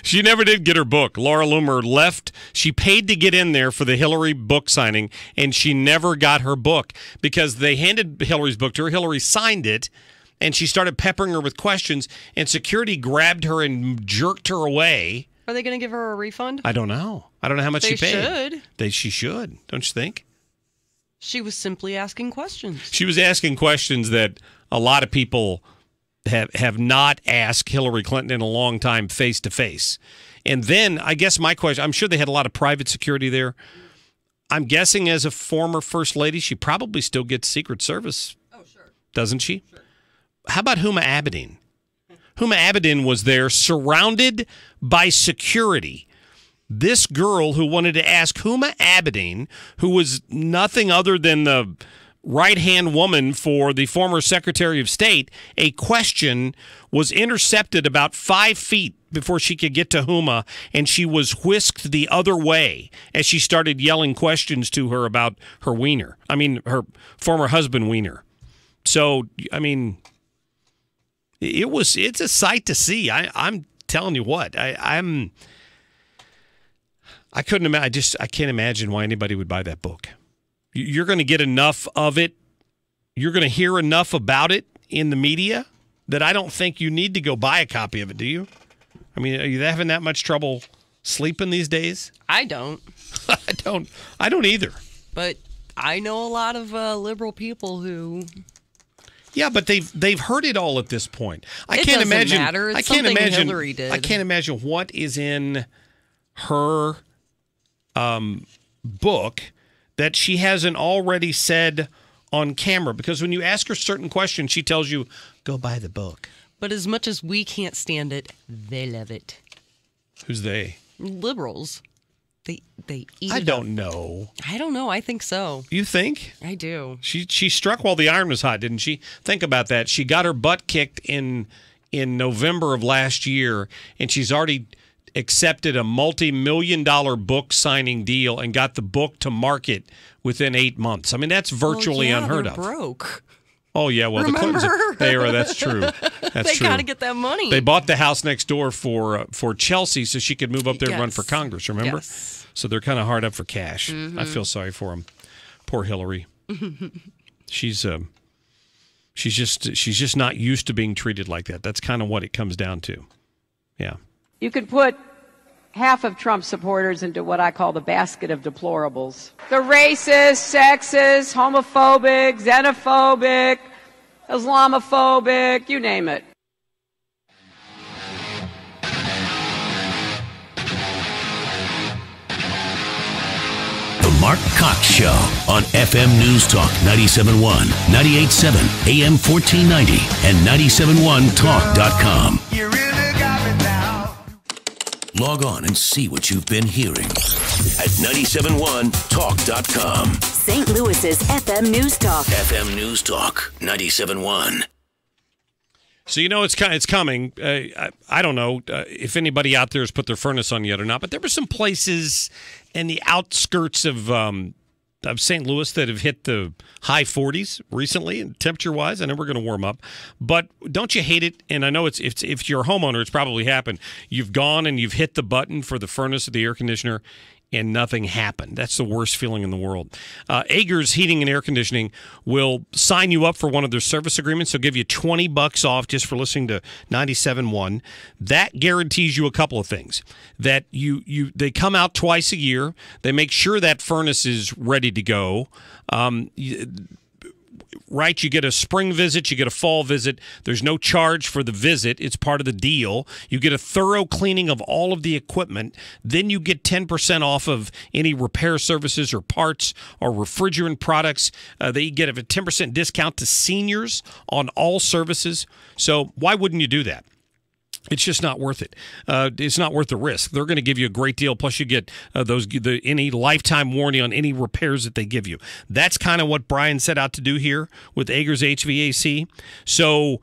She never did get her book. Laura Loomer left. She paid to get in there for the Hillary book signing, and she never got her book because they handed Hillary's book to her. Hillary signed it, and she started peppering her with questions, and security grabbed her and jerked her away. Are they going to give her a refund? I don't know. I don't know how much she paid. She should. Don't you think? She was simply asking questions. She was asking questions that a lot of people have not asked Hillary Clinton in a long time face to face. And then I guess my question, I'm sure they had a lot of private security there. I'm guessing as a former first lady, she probably still gets Secret Service. Oh, sure. Doesn't she? Sure. How about Huma Abedin? Huma Abedin was there surrounded by security. This girl who wanted to ask Huma Abedin, who was nothing other than the right-hand woman for the former Secretary of State, a question was intercepted about 5 feet before she could get to Huma, and she was whisked the other way as she started yelling questions to her about her wiener. I mean, her former husband wiener. So, I mean, it's a sight to see. I'm telling you what, I couldn't imagine. I can't imagine why anybody would buy that book. You're going to get enough of it. You're going to hear enough about it in the media that I don't think you need to go buy a copy of it, do you? I mean, are you having that much trouble sleeping these days? I don't. I don't either. But I know a lot of liberal people who. Yeah, but they've heard it all at this point. It doesn't matter. It's something Hillary did. I can't imagine what is in her book that she hasn't already said on camera. Because when you ask her certain questions, she tells you, go buy the book. But as much as we can't stand it, they love it. Who's they? Liberals. They eat it I don't know. I don't know. I think so. You think? I do. She struck while the iron was hot, didn't she? Think about that. She got her butt kicked in November of last year, and she's already accepted a multi-million-dollar book signing deal and got the book to market within 8 months. I mean, that's virtually unheard of. Broke. Oh, yeah. Well, Remember? the Clintons, that's true. That's they true. got to get that money. They bought the house next door for Chelsea so she could move up there and run for Yes. Congress, remember? Yes. So they're kind of hard up for cash. Mhm. I feel sorry for them. Poor Hillary. She's just not used to being treated like that. That's kind of what it comes down to. Yeah. You could put half of Trump supporters into what I call the basket of deplorables. The racist, sexist, homophobic, xenophobic, Islamophobic, you name it. The Mark Cox Show on FM NewsTalk 97.1, 98.7, AM 1490, and 97.1talk.com. Log on and see what you've been hearing at 97.1talk.com. St. Louis's FM News Talk. FM News Talk 97.1. So you know it's coming. I don't know if anybody out there has put their furnace on yet or not, but there were some places in the outskirts of St. Louis that have hit the high 40s recently, temperature-wise. I know we're going to warm up, but don't you hate it? And I know if you're a homeowner, it's probably happened. You've gone and you've hit the button for the furnace or the air conditioner, and nothing happened. That's the worst feeling in the world. Agers Heating and Air Conditioning will sign you up for one of their service agreements. They'll give you $20 off just for listening to 97.1. That guarantees you a couple of things. That they come out twice a year. They make sure that furnace is ready to go. Right, you get a spring visit, you get a fall visit. There's no charge for the visit. It's part of the deal. You get a thorough cleaning of all of the equipment. Then you get 10% off of any repair services or parts or refrigerant products. They get a 10% discount to seniors on all services. So why wouldn't you do that? It's just not worth it. It's not worth the risk. They're going to give you a great deal. Plus, you get any lifetime warranty on any repairs that they give you. That's kind of what Brian set out to do here with Agers HVAC. So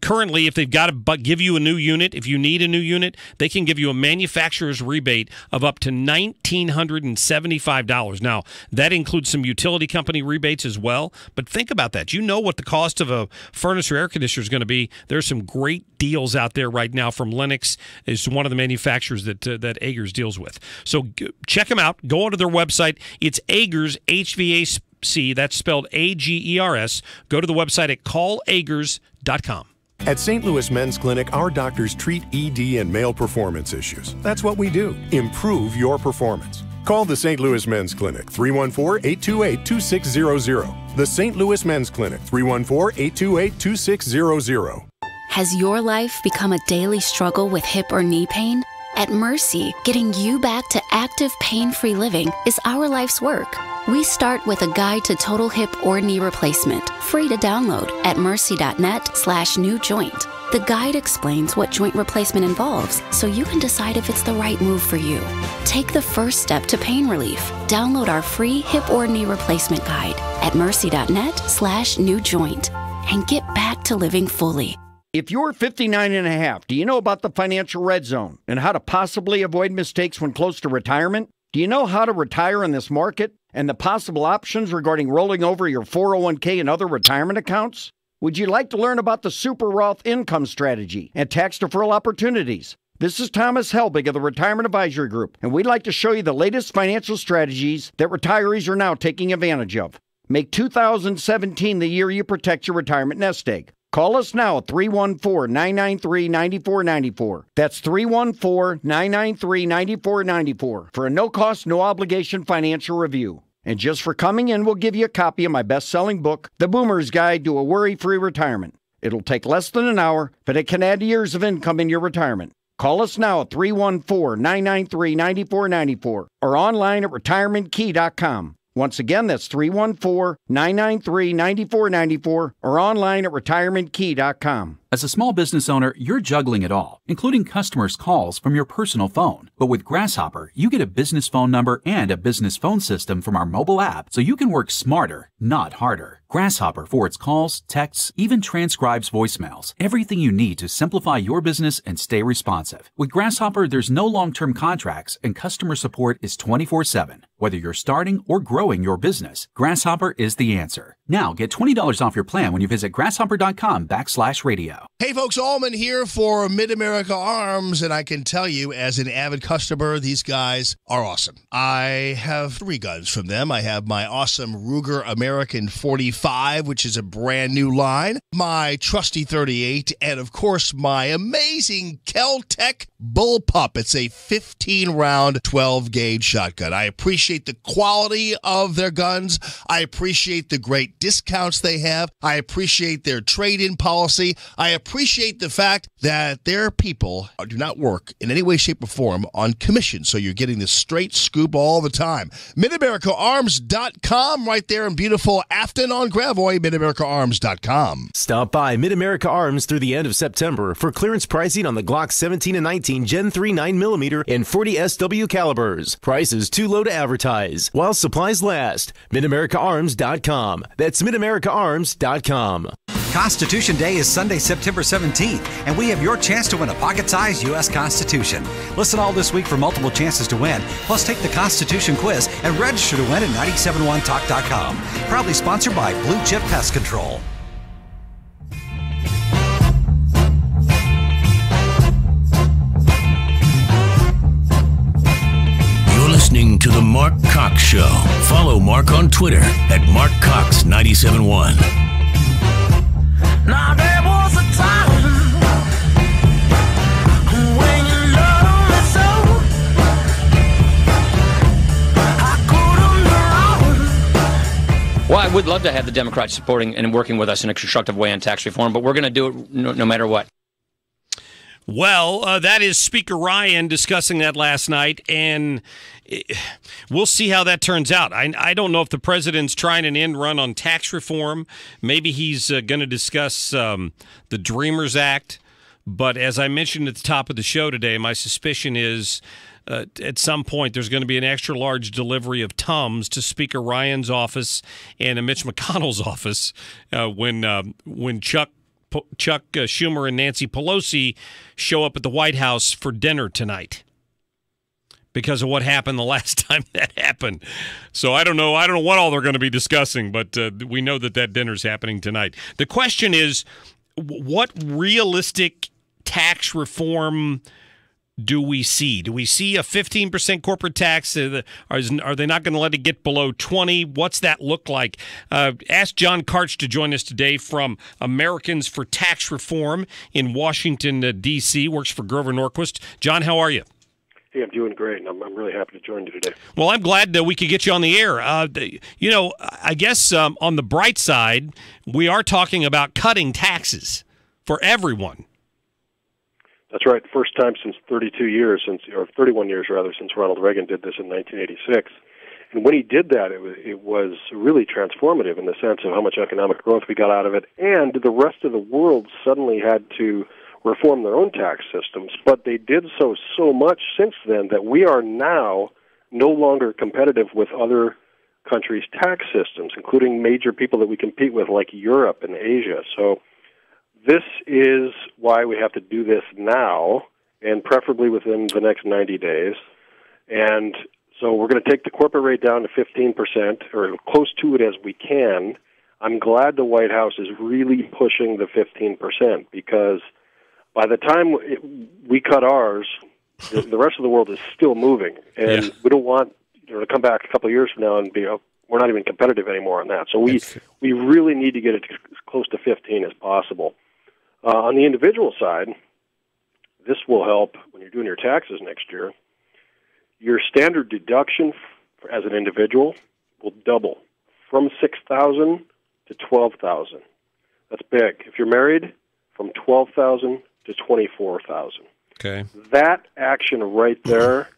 currently, if they've got to give you a new unit, if you need a new unit, they can give you a manufacturer's rebate of up to $1,975. Now, that includes some utility company rebates as well. But think about that. You know what the cost of a furnace or air conditioner is going to be. There's some great deals out there right now from Lennox. Is one of the manufacturers that Agers deals with. So check them out. Go onto their website. It's Agers HVAC. That's spelled AGERS. Go to the website at callagers.com. At St. Louis Men's Clinic, our doctors treat ED and male performance issues. That's what we do. Improve your performance. Call the St. Louis Men's Clinic, 314-828-2600. The St. Louis Men's Clinic, 314-828-2600. Has your life become a daily struggle with hip or knee pain? At Mercy, getting you back to active, pain-free living is our life's work. We start with a guide to total hip or knee replacement, free to download at mercy.net/new joint. The guide explains what joint replacement involves so you can decide if it's the right move for you. Take the first step to pain relief. Download our free hip or knee replacement guide at mercy.net/newjoint and get back to living fully. If you're 59 and a half, do you know about the financial red zone and how to possibly avoid mistakes when close to retirement? Do you know how to retire in this market and the possible options regarding rolling over your 401k and other retirement accounts? Would you like to learn about the Super Roth income strategy and tax deferral opportunities? This is Thomas Helbig of the Retirement Advisory Group, and we'd like to show you the latest financial strategies that retirees are now taking advantage of. Make 2017 the year you protect your retirement nest egg. Call us now at 314-993-9494. That's 314-993-9494 for a no-cost, no-obligation financial review. And just for coming in, we'll give you a copy of my best-selling book, The Boomer's Guide to a Worry-Free Retirement. It'll take less than an hour, but it can add years of income in your retirement. Call us now at 314-993-9494 or online at retirementkey.com. Once again, that's 314-993-9494 or online at retirementkey.com. As a small business owner, you're juggling it all, including customers' calls from your personal phone. But with Grasshopper, you get a business phone number and a business phone system from our mobile app, so you can work smarter, not harder. Grasshopper forwards calls, texts, even transcribes voicemails. Everything you need to simplify your business and stay responsive. With Grasshopper, there's no long-term contracts, and customer support is 24/7. Whether you're starting or growing your business, Grasshopper is the answer. Now get $20 off your plan when you visit grasshopper.com/radio. Hey folks, Allman here for Mid-America Arms, and I can tell you as an avid customer, these guys are awesome. I have 3 guns from them. I have my awesome Ruger American 45, which is a brand new line, my trusty 38, and of course my amazing Kel-Tec Bullpup. It's a 15-round 12-gauge shotgun. I appreciate the quality of their guns. I appreciate the great discounts they have. I appreciate their trade-in policy. I appreciate the fact that their people do not work in any way, shape, or form on commission, so you're getting the straight scoop all the time. MidAmericaArms.com, right there in beautiful Afton on Gravois, MidAmericaArms.com. Stop by Mid-America Arms through the end of September for clearance pricing on the Glock 17 and 19 Gen 3 9mm and 40 SW calibers. Prices too low to advertise while supplies last. MidAmericaArms.com. That's MidAmericaArms.com. Constitution Day is Sunday, September 17th, and we have your chance to win a pocket-sized U.S. Constitution. Listen all this week for multiple chances to win, plus take the Constitution quiz and register to win at 971talk.com. Proudly sponsored by Blue Chip Pest Control. You're listening to The Mark Cox Show. Follow Mark on Twitter at MarkCox971. Now there was a time when you loved me so I couldn't. Well, I would love to have the Democrats supporting and working with us in a constructive way on tax reform, but we're going to do it no matter what. Well, that is Speaker Ryan discussing that last night, and we'll see how that turns out. I don't know if the president's trying an end run on tax reform. Maybe he's going to discuss the Dreamers Act. But as I mentioned at the top of the show today, my suspicion is at some point there's going to be an extra large delivery of Tums to Speaker Ryan's office and to Mitch McConnell's office when Chuck Schumer and Nancy Pelosi show up at the White House for dinner tonight because of what happened the last time that happened. So I don't know what all they're going to be discussing, but we know that dinner's happening tonight. The question is, what realistic tax reform do we see? Do we see a 15% corporate tax? Are they not going to let it get below 20? What's that look like? Ask John Karch to join us today from Americans for Tax Reform in Washington, D.C., works for Grover Norquist. John, how are you? Hey, I'm doing great, and I'm really happy to join you today. Well, I'm glad that we could get you on the air. I guess on the bright side, we are talking about cutting taxes for everyone. That's right. First time since 31 years, since Ronald Reagan did this in 1986. And when he did that, it was really transformative in the sense of how much economic growth we got out of it, and the rest of the world suddenly had to reform their own tax systems. But they did so much since then that we are now no longer competitive with other countries' tax systems, including major people that we compete with like Europe and Asia. So this is why we have to do this now, and preferably within the next 90 days. And so we're going to take the corporate rate down to 15%, or close to it as we can. I'm glad the White House is really pushing the 15%, because by the time we cut ours, the rest of the world is still moving. And we don't want to come back a couple of years from now and be, we're not even competitive anymore on that. So we really need to get it as close to 15 as possible. On the individual side, this will help when you're doing your taxes next year. Your standard deduction as an individual will double from $6,000 to $12,000. That's big. If you're married, from $12,000 to $24,000. Okay. That action right there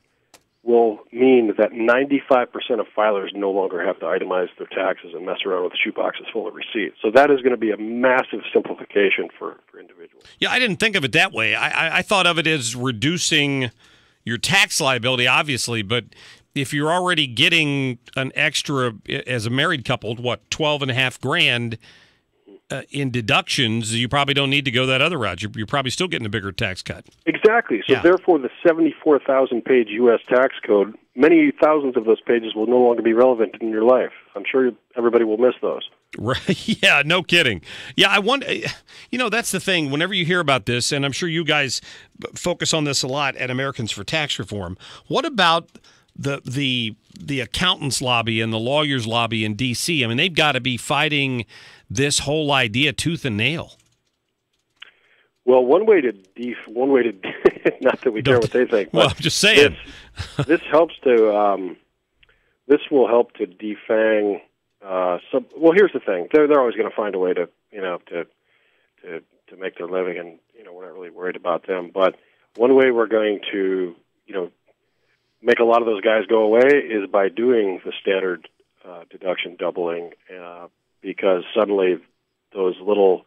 will mean that 95% of filers no longer have to itemize their taxes and mess around with shoeboxes full of receipts. So that is going to be a massive simplification for individuals. Yeah, I didn't think of it that way. I thought of it as reducing your tax liability, obviously, but if you're already getting an extra, as a married couple, what, $12,500 in deductions, you probably don't need to go that other route. You're probably still getting a bigger tax cut. Exactly. So therefore, the 74,000-page U.S. tax code, many thousands of those pages will no longer be relevant in your life. I'm sure everybody will miss those. Right. Yeah, no kidding. Yeah, I wonder, that's the thing. Whenever you hear about this, and I'm sure you guys focus on this a lot at Americans for Tax Reform, what about the accountants lobby and the lawyers lobby in D.C.? I mean, they've got to be fighting this whole idea tooth and nail. Well, one way to not that we care what they think. Well, I'm just saying. This helps to this will help to defang some. Well, here's the thing: they're always going to find a way to make their living, and we're not really worried about them. But one way we're going to make a lot of those guys go away is by doing the standard deduction doubling, because suddenly those little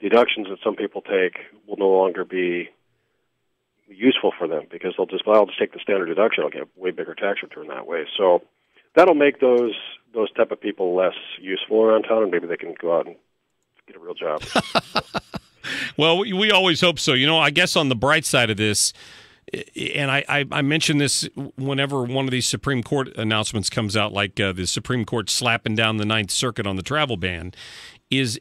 deductions that some people take will no longer be useful for them, because I'll just take the standard deduction. I'll get a way bigger tax return that way. So that'll make those type of people less useful around town, and maybe they can go out and get a real job. Well, we always hope so. I guess on the bright side of this, and I mention this whenever one of these Supreme Court announcements comes out, like the Supreme Court slapping down the Ninth Circuit on the travel ban, is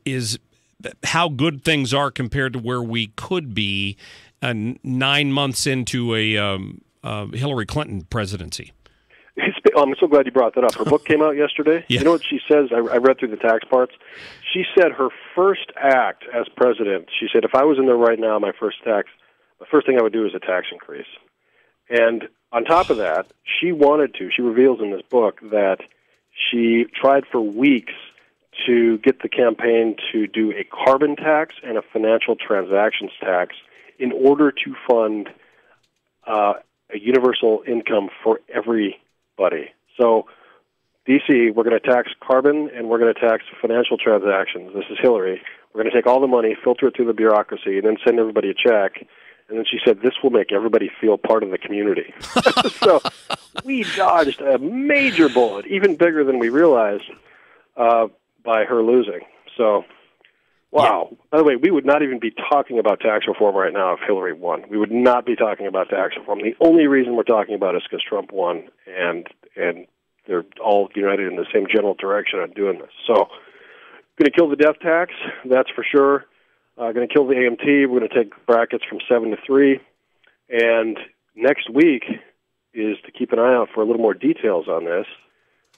how good things are compared to where we could be 9 months into a Hillary Clinton presidency. I'm so glad you brought that up. Her book came out yesterday. Yeah. You know what she says? I read through the tax parts. She said her first act as president, she said, if I was in there right now, the first thing I would do is a tax increase. And on top of that, she reveals in this book that she tried for weeks to get the campaign to do a carbon tax and a financial transactions tax in order to fund a universal income for everybody. So, D.C., we're going to tax carbon and we're going to tax financial transactions. This is Hillary. We're going to take all the money, filter it through the bureaucracy, and then send everybody a check. And then she said, this will make everybody feel part of the community. So we dodged a major bullet, even bigger than we realized, by her losing. So, wow. Yeah. By the way, we would not even be talking about tax reform right now if Hillary won. We would not be talking about tax reform. The only reason we're talking about it is because Trump won, and they're all united in the same general direction on doing this. So, going to kill the death tax, that's for sure. Going to kill the AMT. We're going to take brackets from 7 to 3. And next week is to keep an eye out for a little more details on this,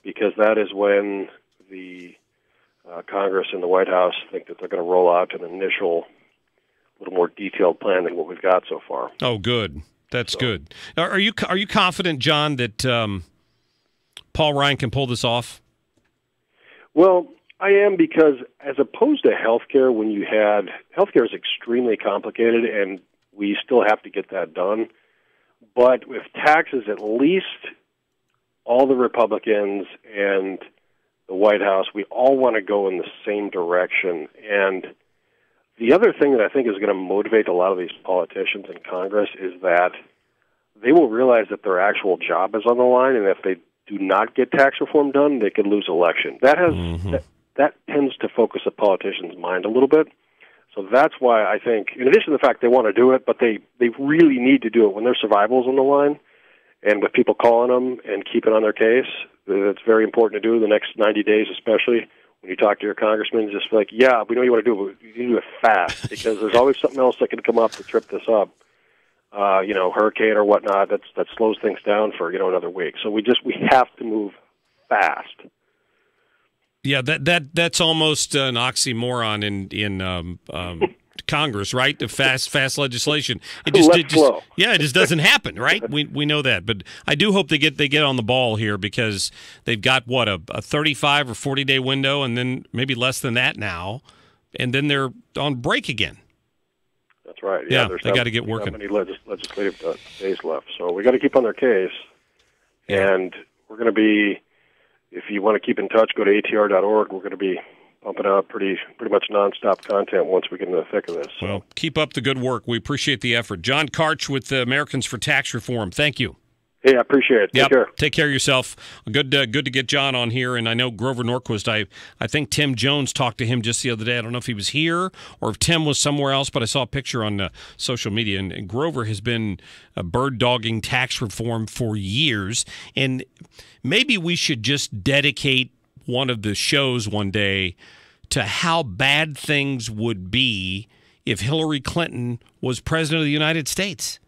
because that is when the Congress and the White House think that they're going to roll out an initial, little more detailed plan than what we've got so far. Oh, good. That's good. Are you confident, John, that Paul Ryan can pull this off? Well, I am, because as opposed to healthcare, healthcare is extremely complicated, and we still have to get that done. But with taxes, at least all the Republicans and the White House, we all want to go in the same direction. And the other thing that I think is going to motivate a lot of these politicians in Congress is that they will realize that their actual job is on the line, and if they do not get tax reform done, they could lose election. That tends to focus a politician's mind a little bit. So that's why I think, in addition to the fact they want to do it, but they really need to do it when their survival is on the line, and with people calling them and keeping on their case. It's very important to do the next 90 days, especially when you talk to your congressman. Just like, yeah, we know you want to do it, but you need to do it fast, because there's always something else that can come up to trip this up. Hurricane or whatnot, that slows things down for, another week. So we have to move fast. Yeah, that's almost an oxymoron in Congress, right? The fast legislation. It just doesn't happen, right? We know that, but I do hope they get on the ball here, because they've got a 35 or 40 day window, and then maybe less than that now, and then they're on break again. That's right. Yeah, they got to get working. Not many legislative days left, so we got to keep on their case. Yeah. And we're going to be, if you want to keep in touch, go to atr.org. We're going to be pumping out pretty much nonstop content once we get in the thick of this. So. Well, keep up the good work. We appreciate the effort. John Karch with the Americans for Tax Reform. Thank you. Hey, I appreciate it. Take care. Take care of yourself. Good to get John on here. And I know Grover Norquist, I think Tim Jones talked to him just the other day. I don't know if he was here or if Tim was somewhere else, but I saw a picture on social media. And Grover has been bird-dogging tax reform for years. And maybe we should just dedicate one of the shows one day to how bad things would be if Hillary Clinton was president of the United States.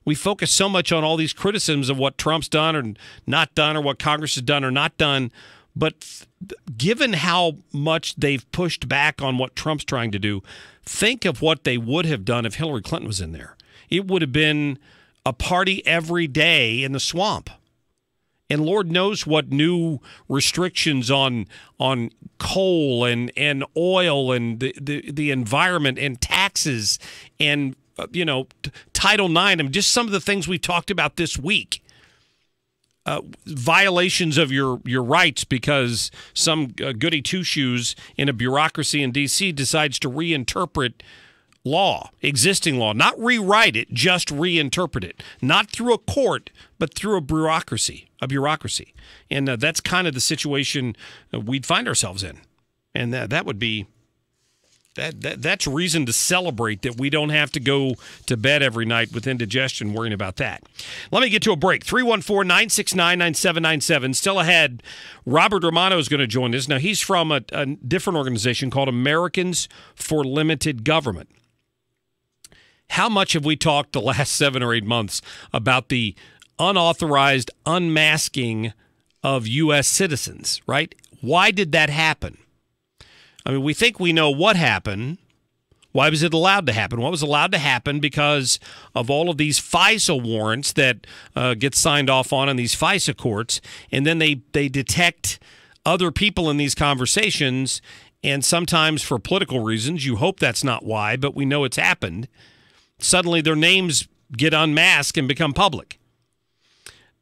We focus so much on all these criticisms of what Trump's done or not done, or what Congress has done or not done. But given how much they've pushed back on what Trump's trying to do, think of what they would have done if Hillary Clinton was in there. It would have been a party every day in the swamp. And Lord knows what new restrictions on coal and oil and the environment and taxes and Title IX, and just some of the things we talked about this week. Violations of your rights because some goody two-shoes in a bureaucracy in D.C. decides to reinterpret existing law, not rewrite it, just reinterpret it, not through a court, but through a bureaucracy. And that's kind of the situation we'd find ourselves in. And that would be... That's reason to celebrate that we don't have to go to bed every night with indigestion worrying about that. Let me get to a break. 314-969-9797. Still ahead, Robert Romano is going to join us. Now, he's from a different organization called Americans for Limited Government. How much have we talked the last 7 or 8 months about the unauthorized unmasking of U.S. citizens, right? Why did that happen? I mean, we think we know what happened. Why was it allowed to happen? What was allowed to happen because of all of these FISA warrants that get signed off on in these FISA courts, and then they detect other people in these conversations, and sometimes for political reasons, you hope that's not why, but we know it's happened. Suddenly their names get unmasked and become public.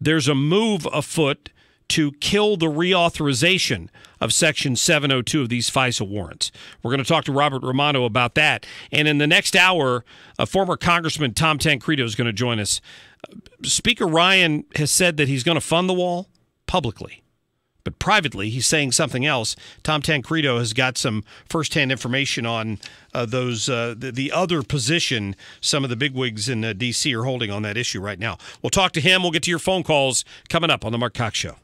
There's a move afoot to kill the reauthorization of Section 702 of these FISA warrants. We're going to talk to Robert Romano about that. And in the next hour, former Congressman Tom Tancredo is going to join us. Speaker Ryan has said that he's going to fund the wall publicly. But privately, he's saying something else. Tom Tancredo has got some firsthand information on the other position some of the bigwigs in D.C. are holding on that issue right now. We'll talk to him. We'll get to your phone calls coming up on The Mark Cox Show.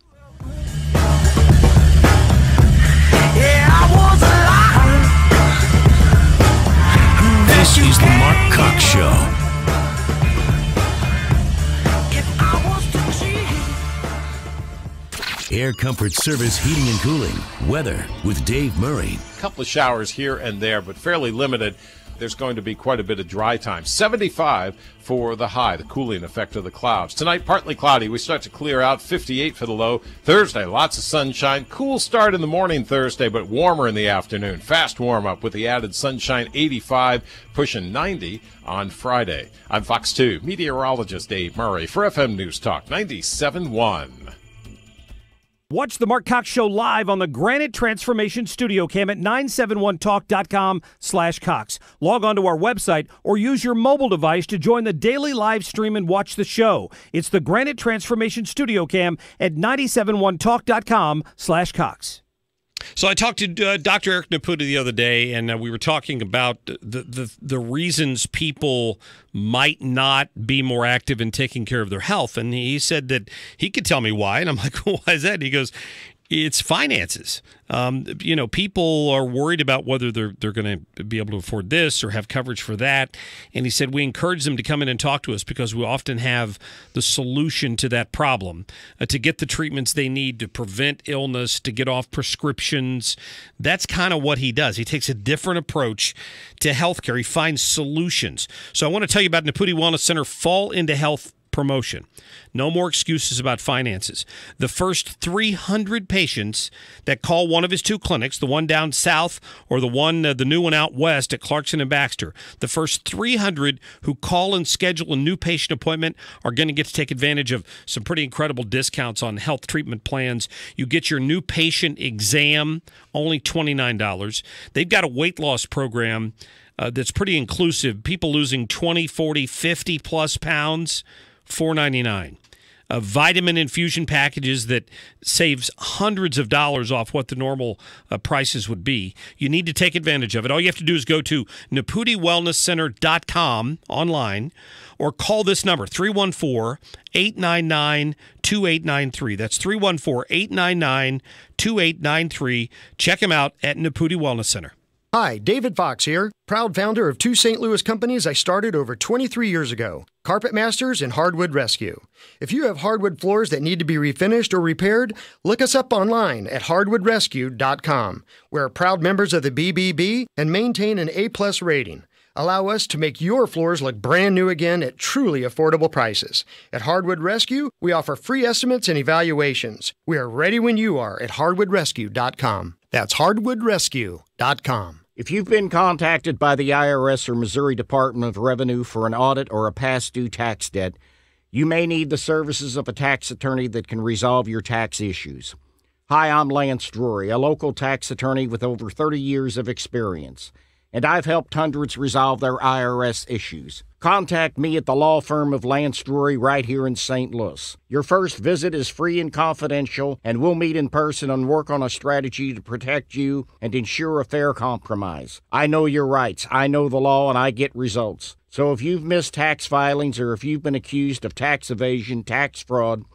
This is The Mark Cox Show. Air Comfort Service Heating and Cooling. Weather with Dave Murray. A couple of showers here and there, but fairly limited. There's going to be quite a bit of dry time. 75 for the high, the cooling effect of the clouds. Tonight, partly cloudy. We start to clear out. 58 for the low. Thursday, lots of sunshine. Cool start in the morning Thursday, but warmer in the afternoon. Fast warm up with the added sunshine. 85, pushing 90 on Friday. I'm Fox 2 meteorologist Dave Murray for FM News Talk 97.1. Watch the Mark Cox Show live on the Granite Transformation Studio Cam at 971talk.com/Cox. Log on to our website or use your mobile device to join the daily live stream and watch the show. It's the Granite Transformation Studio Cam at 971talk.com/Cox. So I talked to Dr. Eric Naputa the other day, and we were talking about the reasons people might not be more active in taking care of their health. And he said that he could tell me why. And I'm like, well, why is that? And he goes, it's finances. People are worried about whether they're going to be able to afford this or have coverage for that. And he said we encourage them to come in and talk to us because we often have the solution to that problem, to get the treatments they need to prevent illness, to get off prescriptions. That's kind of what he does. He takes a different approach to healthcare. He finds solutions. So I want to tell you about Naputi Wellness Center Fall into Health promotion. No more excuses about finances. The first 300 patients that call one of his two clinics, the one down south or the new one out west at Clarkson and Baxter, the first 300 who call and schedule a new patient appointment are going to get to take advantage of some pretty incredible discounts on health treatment plans. You get your new patient exam, only $29. They've got a weight loss program that's pretty inclusive. People losing 20, 40, 50 plus pounds, $4.99. Vitamin infusion packages that saves hundreds of dollars off what the normal prices would be. You need to take advantage of it. All you have to do is go to NaputiWellnessCenter.com online or call this number, 314-899-2893. That's 314-899-2893. Check them out at Naputi Wellness Center. Hi, David Fox here, proud founder of two St. Louis companies I started over 23 years ago, Carpet Masters and Hardwood Rescue. If you have hardwood floors that need to be refinished or repaired, look us up online at hardwoodrescue.com. We're proud members of the BBB and maintain an A+ rating. Allow us to make your floors look brand new again at truly affordable prices. At Hardwood Rescue, we offer free estimates and evaluations. We are ready when you are at hardwoodrescue.com. That's hardwoodrescue.com. If you've been contacted by the IRS or Missouri Department of Revenue for an audit or a past due tax debt, you may need the services of a tax attorney that can resolve your tax issues. Hi, I'm Lance Drury, a local tax attorney with over 30 years of experience, and I've helped hundreds resolve their IRS issues. Contact me at the law firm of Lance Drury right here in St. Louis. Your first visit is free and confidential, and we'll meet in person and work on a strategy to protect you and ensure a fair compromise. I know your rights, I know the law, and I get results. So if you've missed tax filings or if you've been accused of tax evasion, tax fraud,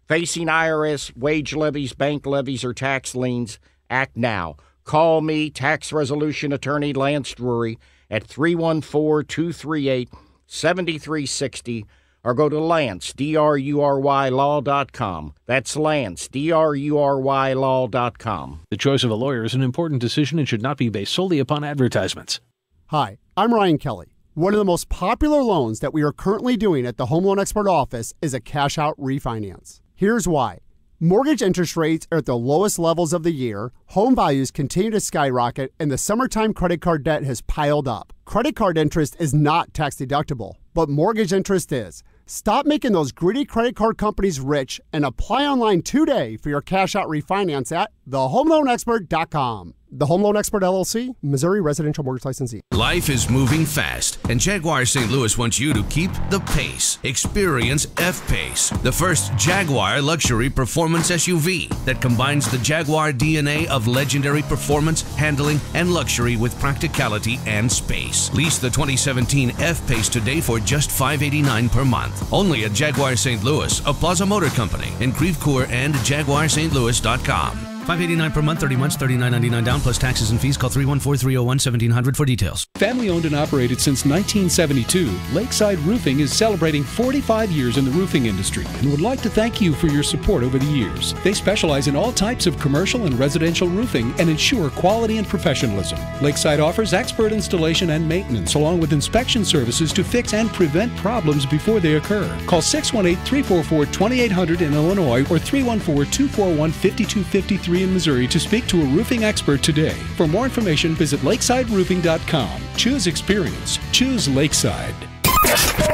facing IRS, wage levies, bank levies, or tax liens, act now. Call me, tax resolution attorney Lance Drury, at 314-238-7360, or go to Lance, DRURYlaw.com. That's Lance, DRURYlaw.com. The choice of a lawyer is an important decision and should not be based solely upon advertisements. Hi, I'm Ryan Kelly. One of the most popular loans that we are currently doing at the Home Loan Expert Office is a cash-out refinance. Here's why. Mortgage interest rates are at the lowest levels of the year, home values continue to skyrocket, and the summertime credit card debt has piled up. Credit card interest is not tax deductible, but mortgage interest is. Stop making those greedy credit card companies rich and apply online today for your cash-out refinance at thehomeloanexpert.com. The Home Loan Expert LLC, Missouri Residential Mortgage Licensee. Life is moving fast, and Jaguar St. Louis wants you to keep the pace. Experience F-Pace, the first Jaguar luxury performance SUV that combines the Jaguar DNA of legendary performance, handling, and luxury with practicality and space. Lease the 2017 F-Pace today for just $589 per month. Only at Jaguar St. Louis, a Plaza Motor Company in Creve Coeur and JaguarSt.Louis.com. $589 per month, 30 months, $39.99 down, plus taxes and fees. Call 314-301-1700 for details. Family owned and operated since 1972, Lakeside Roofing is celebrating 45 years in the roofing industry and would like to thank you for your support over the years. They specialize in all types of commercial and residential roofing and ensure quality and professionalism. Lakeside offers expert installation and maintenance along with inspection services to fix and prevent problems before they occur. Call 618-344-2800 in Illinois or 314-241-5253 in Missouri to speak to a roofing expert today. For more information, visit lakesideroofing.com. Choose experience. Choose Lakeside.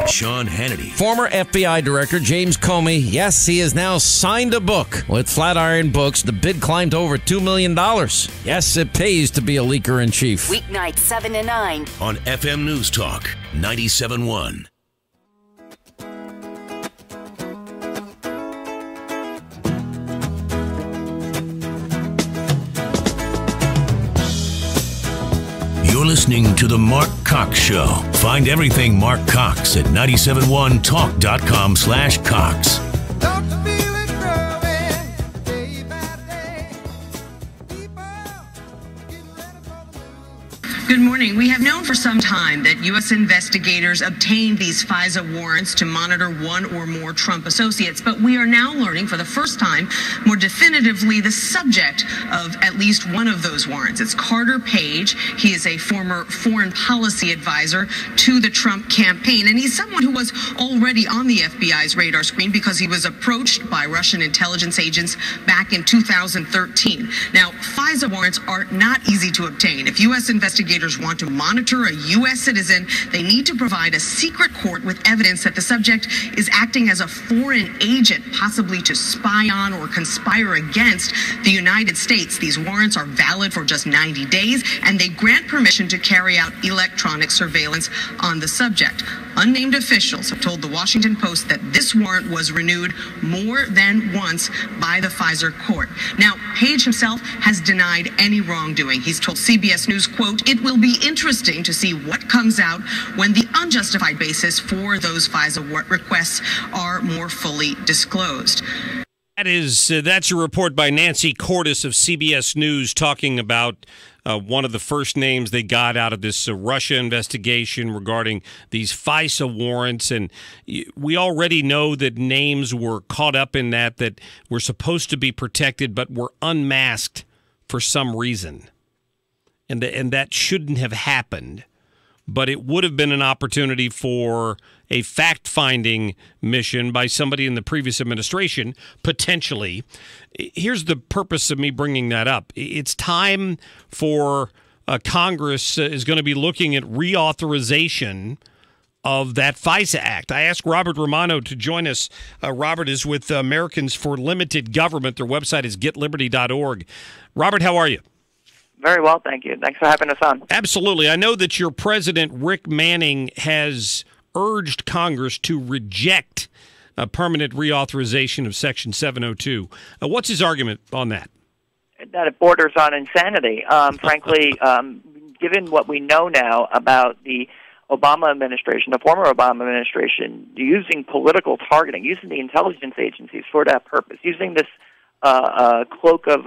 Sean Hannity. Former FBI Director James Comey, yes, he has now signed a book with Flatiron Books. The bid climbed to over $2 million. Yes, it pays to be a leaker-in-chief. Weeknights 7 to 9 on FM News Talk 97.1. You're listening to The Mark Cox Show. Find everything Mark Cox at 971talk.com/Cox. Good morning. We have known for some time that U.S. investigators obtained these FISA warrants to monitor one or more Trump associates, but we are now learning for the first time more definitively the subject of at least one of those warrants. It's Carter Page. He is a former foreign policy advisor to the Trump campaign, and he's someone who was already on the FBI's radar screen because he was approached by Russian intelligence agents back in 2013. Now, FISA warrants are not easy to obtain. If U.S. investigators want to monitor a U.S. citizen, they need to provide a secret court with evidence that the subject is acting as a foreign agent, possibly to spy on or conspire against the United States. These warrants are valid for just 90 days, and they grant permission to carry out electronic surveillance on the subject. Unnamed officials have told the Washington Post that this warrant was renewed more than once by the FISA court. Now, Page himself has denied any wrongdoing. He's told CBS News, quote, "It will be interesting to see what comes out when the unjustified basis for those FISA requests are more fully disclosed." That's a report by Nancy Cordes of CBS News talking about one of the first names they got out of this Russia investigation regarding these FISA warrants. And we already know that names were caught up in that were supposed to be protected but were unmasked for some reason. And that shouldn't have happened. But it would have been an opportunity for a fact-finding mission by somebody in the previous administration, potentially. Here's the purpose of me bringing that up. It's time for Congress is going to be looking at reauthorization of that FISA Act. I asked Robert Romano to join us. Robert is with Americans for Limited Government. Their website is getliberty.org. Robert, how are you? Very well, thank you. Thanks for having us on. Absolutely. I know that your president, Rick Manning, has urged Congress to reject a permanent reauthorization of Section 702. What's his argument on that? That it borders on insanity. Frankly, given what we know now about the Obama administration, the former Obama administration, using political targeting, using the intelligence agencies for that purpose, using this cloak of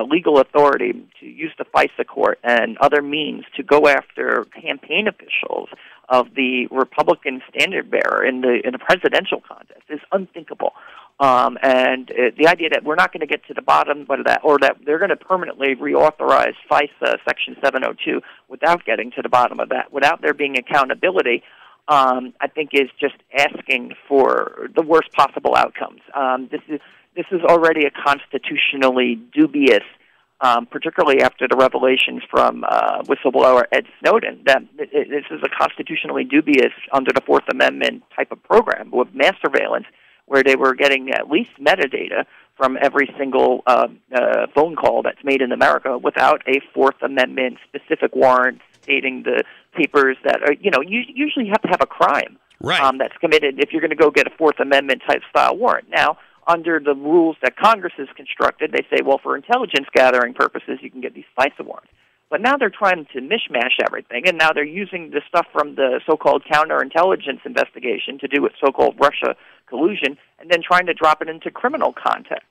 legal authority to use the FISA court and other means to go after campaign officials of the Republican standard bearer in the presidential contest is unthinkable. The idea that we're not going to get to the bottom of that, or that they're going to permanently reauthorize FISA Section 702 without getting to the bottom of that, without there being accountability, I think is just asking for the worst possible outcomes. This is already a constitutionally dubious, particularly after the revelations from whistleblower Ed Snowden, that this is a constitutionally dubious under the Fourth Amendment type of program with mass surveillance, where they were getting at least metadata from every single phone call that's made in America without a Fourth Amendment specific warrant stating the papers that are, you usually have to have a crime that's committed if you're going to go get a Fourth Amendment type style warrant. Now, under the rules that Congress has constructed, they say, well, for intelligence gathering purposes, you can get these FISA warrants. But now they're trying to mishmash everything, and now they're using the stuff from the so-called counterintelligence investigation to do with so-called Russia collusion, and then trying to drop it into criminal context.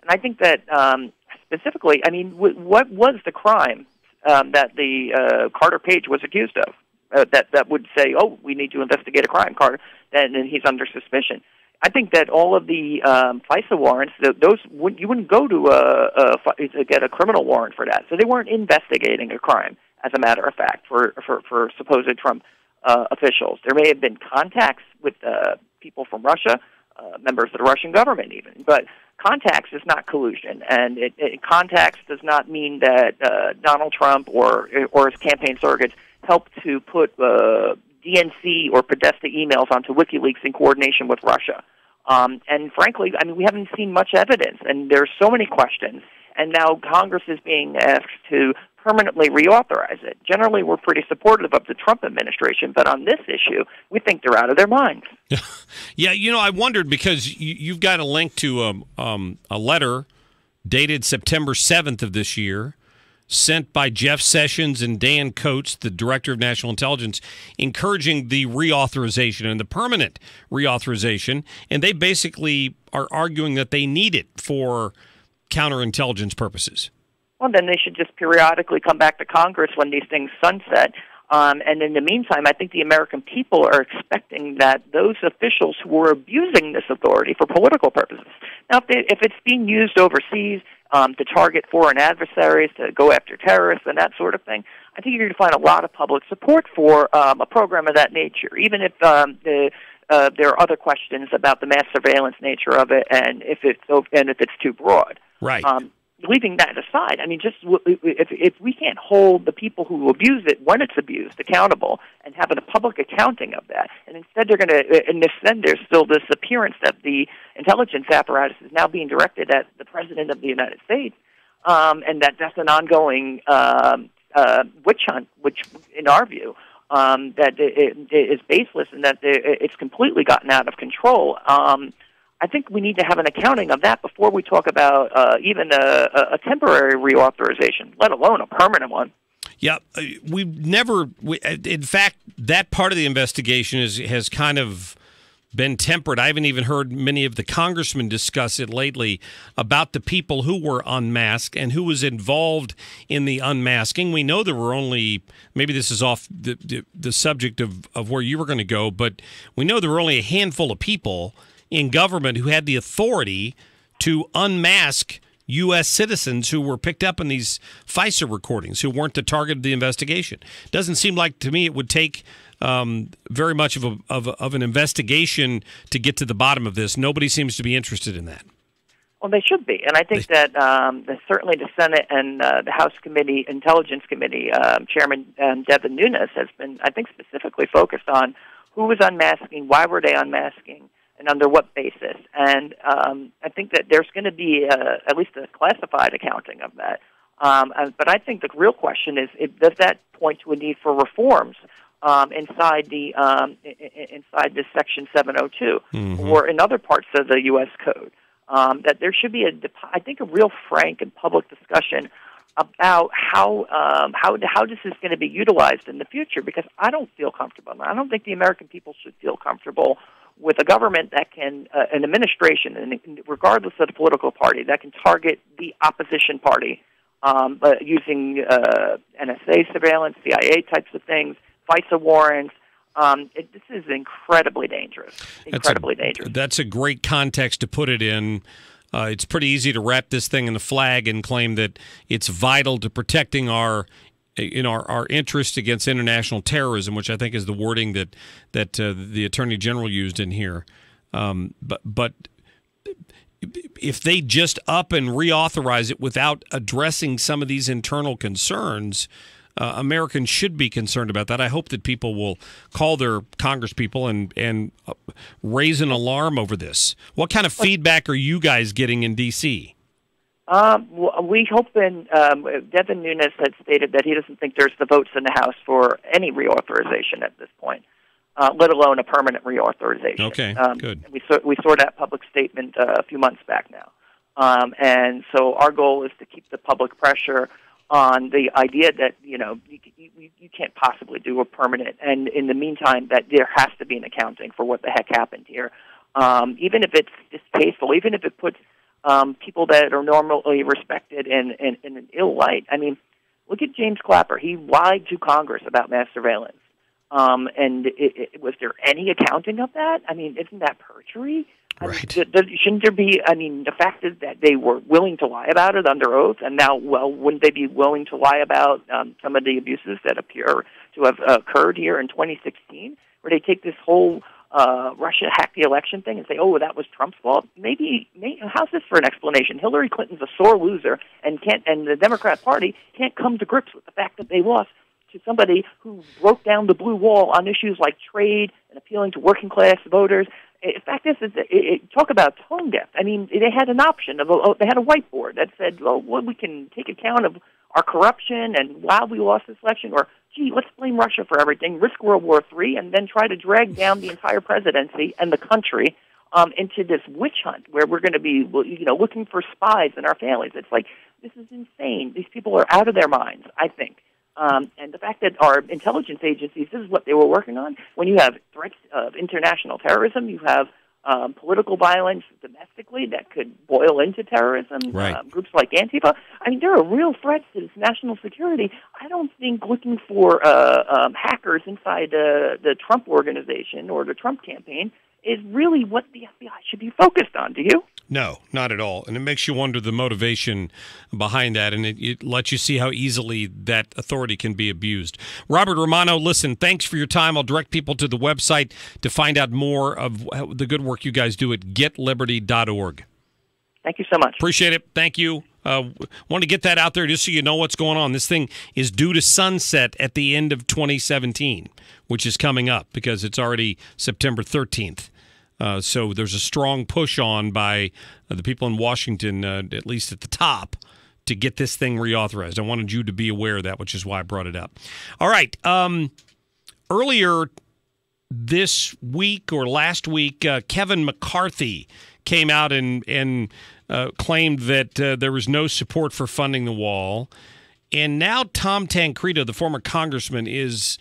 And I think that specifically, I mean, what was the crime that the Carter Page was accused of? That would say, oh, we need to investigate a crime, Carter, and he's under suspicion. I think that all of the FISA warrants, you wouldn't go to get a criminal warrant for that. So they weren't investigating a crime, as a matter of fact, for supposed Trump officials. There may have been contacts with people from Russia, members of the Russian government even, but contacts is not collusion, and contacts does not mean that Donald Trump or his campaign surrogates helped to put DNC or Podesta emails onto WikiLeaks in coordination with Russia. And frankly, I mean, we haven't seen much evidence, and there's so many questions. And now Congress is being asked to permanently reauthorize it. Generally, we're pretty supportive of the Trump administration, but on this issue, we think they're out of their minds. Yeah, I wondered because you've got a link to a letter dated September 7th of this year, sent by Jeff Sessions and Dan Coates, the Director of National Intelligence, encouraging the reauthorization and the permanent reauthorization. And they basically are arguing that they need it for counterintelligence purposes. Well, then they should just periodically come back to Congress when these things sunset. And in the meantime, I think the American people are expecting that those officials who are abusing this authority for political purposes. Now, if it's being used overseas to target foreign adversaries, to go after terrorists and that sort of thing, I think you're going to find a lot of public support for a program of that nature, even if there are other questions about the mass surveillance nature of it and if it's too broad. Right. Leaving that aside, I mean, just if we can't hold the people who abuse it when it's abused accountable and have a public accounting of that, and instead they're going to, and then there's still this appearance that the intelligence apparatus is now being directed at the President of the United States, and that's an ongoing witch hunt, which, in our view, that it is baseless and that it's completely gotten out of control. I think we need to have an accounting of that before we talk about even a temporary reauthorization, let alone a permanent one. Yeah, in fact, that part of the investigation has kind of been tempered. I haven't even heard many of the congressmen discuss it lately about the people who were unmasked and who was involved in the unmasking. We know there were only, maybe this is off the subject of where you were going to go, but we know there were only a handful of people in government who had the authority to unmask U.S. citizens who were picked up in these FISA recordings, who weren't the target of the investigation. Doesn't seem like to me it would take very much of an investigation to get to the bottom of this. Nobody seems to be interested in that. Well, they should be, and I think that certainly the Senate and the House Intelligence Committee Chairman Devin Nunes has been, I think, specifically focused on who was unmasking, why were they unmasking, and under what basis. And I think that there's going to be at least a classified accounting of that. But I think the real question is, does that point to a need for reforms inside the Section 702 or in other parts of the U.S. Code? That there should be I think a real frank and public discussion about how this is going to be utilized in the future, because I don't feel comfortable. I don't think the American people should feel comfortable with a government that can, an administration, and regardless of the political party, that can target the opposition party using NSA surveillance, CIA types of things, FISA warrants. This is incredibly dangerous. Dangerous. That's a great context to put it in. It's pretty easy to wrap this thing in the flag and claim that it's vital to protecting our interest against international terrorism, which I think is the wording that the Attorney General used in here. But if they just up and reauthorize it without addressing some of these internal concerns, Americans should be concerned about that. I hope that people will call their congresspeople and raise an alarm over this. What kind of feedback are you guys getting in D.C.? We hope, Devin Nunes had stated that he doesn't think there's the votes in the House for any reauthorization at this point, let alone a permanent reauthorization. Okay, good. We saw that public statement a few months back now. And so our goal is to keep the public pressure on the idea that, you can't possibly do a permanent, and in the meantime that there has to be an accounting for what the heck happened here. Even if it's distasteful, even if it puts people that are normally respected in an ill light. I mean, look at James Clapper. He lied to Congress about mass surveillance. And was there any accounting of that? I mean, isn't that perjury? Right. Shouldn't there be, the fact is that they were willing to lie about it under oath, and now, wouldn't they be willing to lie about some of the abuses that appear to have occurred here in 2016, where they take this whole Russia hacked the election thing and say, oh, that was Trump's fault? Maybe how's this for an explanation? Hillary Clinton's a sore loser, and the Democrat Party can't come to grips with the fact that they lost to somebody who broke down the blue wall on issues like trade and appealing to working class voters. In fact, talk about tone deaf. I mean, they had an option they had a whiteboard that said, well, we can take account of our corruption and wow, we lost this election, or gee, let's blame Russia for everything, risk World War III, and then try to drag down the entire presidency and the country into this witch hunt where we're going to be, looking for spies in our families. It's like, this is insane. These people are out of their minds, I think. And the fact that our intelligence agencies, this is what they were working on. When you have threats of international terrorism, you have political violence domestically that could boil into terrorism, right. Groups like Antifa. I mean, there are real threats to this national security. I don't think looking for hackers inside the Trump organization or the Trump campaign is really what the FBI should be focused on. Do you? No, not at all. And it makes you wonder the motivation behind that, and it lets you see how easily that authority can be abused. Robert Romano, listen, thanks for your time. I'll direct people to the website to find out more of the good work you guys do at getliberty.org. Thank you so much. Appreciate it. Thank you. Want to get that out there just so you know what's going on. This thing is due to sunset at the end of 2017, which is coming up because it's already September 13th. So there's a strong push on by the people in Washington, at least at the top, to get this thing reauthorized. I wanted you to be aware of that, which is why I brought it up. All right. Earlier this week or last week, Kevin McCarthy came out and claimed that there was no support for funding the wall. And now Tom Tancredo, the former congressman, is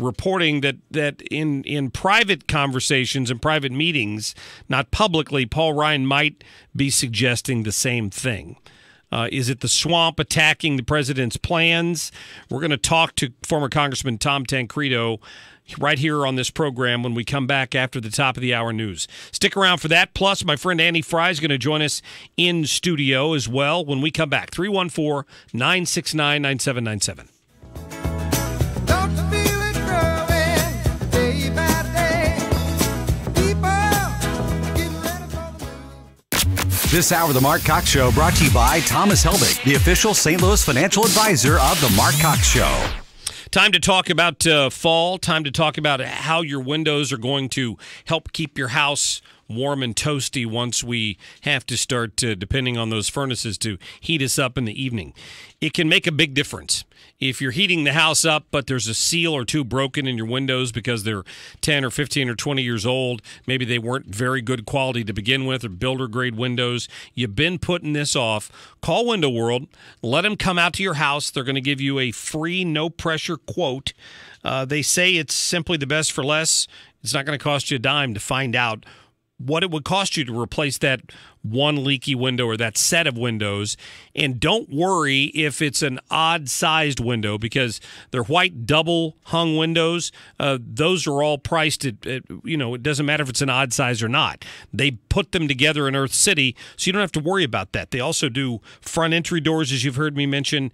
reporting that in private conversations and private meetings, not publicly, Paul Ryan might be suggesting the same thing. Is it the swamp attacking the president's plans? We're going to talk to former Congressman Tom Tancredo right here on this program when we come back after the top of the hour news. Stick around for that. Plus, my friend Andy Fry is going to join us in studio as well when we come back. 314-969-9797. This hour of the Mark Cox Show brought to you by Thomas Helbig, the official St. Louis financial advisor of the Mark Cox Show. Time to talk about fall. Time to talk about how your windows are going to help keep your house warm and toasty once we have to start depending on those furnaces to heat us up in the evening. It can make a big difference. If you're heating the house up, but there's a seal or two broken in your windows because they're 10 or 15 or 20 years old, maybe they weren't very good quality to begin with or builder-grade windows, you've been putting this off, call Window World. Let them come out to your house. They're going to give you a free, no-pressure quote. They say it's simply the best for less. It's not going to cost you a dime to find out what it would cost you to replace that one leaky window or that set of windows. And don't worry if it's an odd-sized window because they're white double-hung windows. Those are all priced at, it doesn't matter if it's an odd size or not. They put them together in Earth City, so you don't have to worry about that. They also do front entry doors, as you've heard me mention,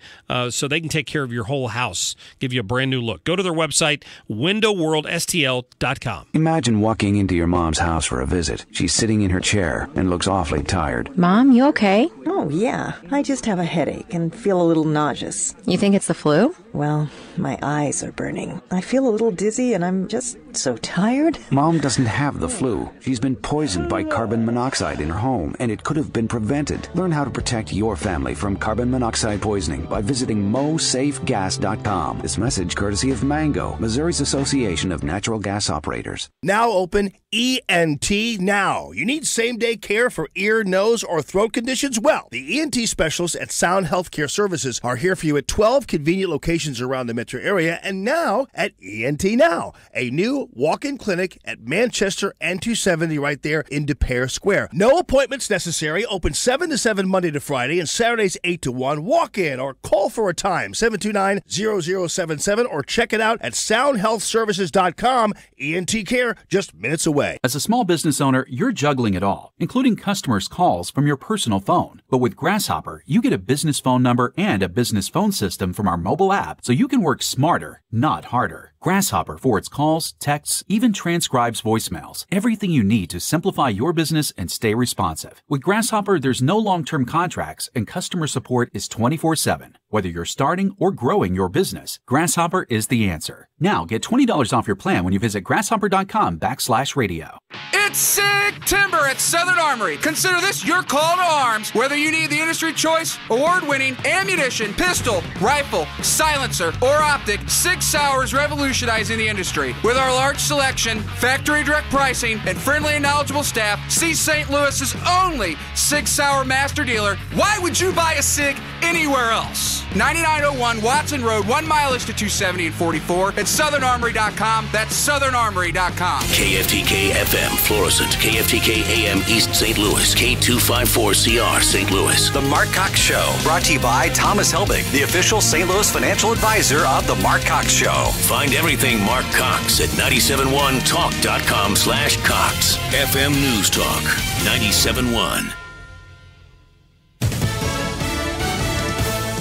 so they can take care of your whole house, give you a brand-new look. Go to their website, windowworldstl.com. Imagine walking into your mom's house for a visit. She's sitting in her chair and looks awfully tired. Mom, you okay? Oh, yeah. I just have a headache and feel a little nauseous. You think it's the flu? Well, my eyes are burning. I feel a little dizzy and I'm just so tired. Mom doesn't have the flu. She's been poisoned by carbon monoxide in her home, and it could have been prevented. Learn how to protect your family from carbon monoxide poisoning by visiting MoSafeGas.com. This message courtesy of Mango, Missouri's Association of Natural Gas Operators. Now open ENT Now. You need same-day care for ear, nose, or throat conditions? Well, the ENT specialists at Sound Healthcare Services are here for you at 12 convenient locations around the metro area, and now at ENT Now, a new walk-in clinic at Manchester and 270 right there in De Pere Square. No appointments necessary. Open 7 to 7 Monday to Friday and Saturdays 8 to 1. Walk in or call for a time, 729-0077, or check it out at soundhealthservices.com. ENT care, just minutes away. As a small business owner, you're juggling it all, including customer customers' calls from your personal phone. But with Grasshopper, you get a business phone number and a business phone system from our mobile app, so you can work smarter, not harder. Grasshopper forwards calls, texts, even transcribes voicemails. Everything you need to simplify your business and stay responsive. With Grasshopper, there's no long-term contracts and customer support is 24/7. Whether you're starting or growing your business, Grasshopper is the answer. Now get $20 off your plan when you visit grasshopper.com/radio. It's September at Southern Armory. Consider this your call to arms. Whether you need the industry choice, award-winning ammunition, pistol, rifle, silencer, or optic, 6 Sauer's revolutionizing the industry. With our large selection, factory direct pricing, and friendly and knowledgeable staff, see St. Louis's only 6 Sauer master dealer. Why would you buy a SIG anywhere else? 9901 Watson Road, 1 mile east to 270 and 44 at southernarmory.com. That's southernarmory.com. KFTK FM, Florissant. KFTK AM East St. Louis. K254CR St. Louis. The Mark Cox Show, brought to you by Thomas Helbig, the official St. Louis financial advisor of The Mark Cox Show. Find everything Mark Cox at 971talk.com/Cox. FM News Talk 97.1.